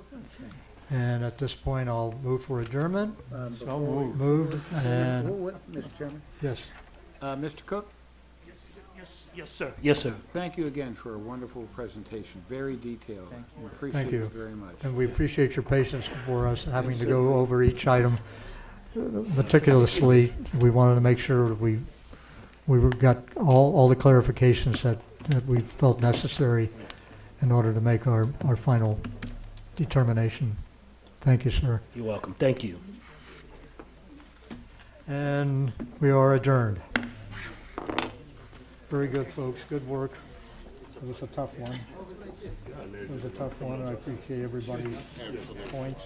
And at this point, I'll move for adjournment. So moved. Moved, and, Mr. Chairman? yes. Mr. Cook? Yes, sir. Yes, sir. Thank you again for a wonderful presentation, very detailed. We appreciate Thank you. it very much. And we appreciate your patience for us having to go over each item meticulously. We wanted to make sure that we got all the clarifications that we felt necessary in order to make our final determination. Thank you, sir. You're welcome. Thank you. And we are adjourned. Very good, folks. Good work. It was a tough one. It was a tough one, and I appreciate everybody's points.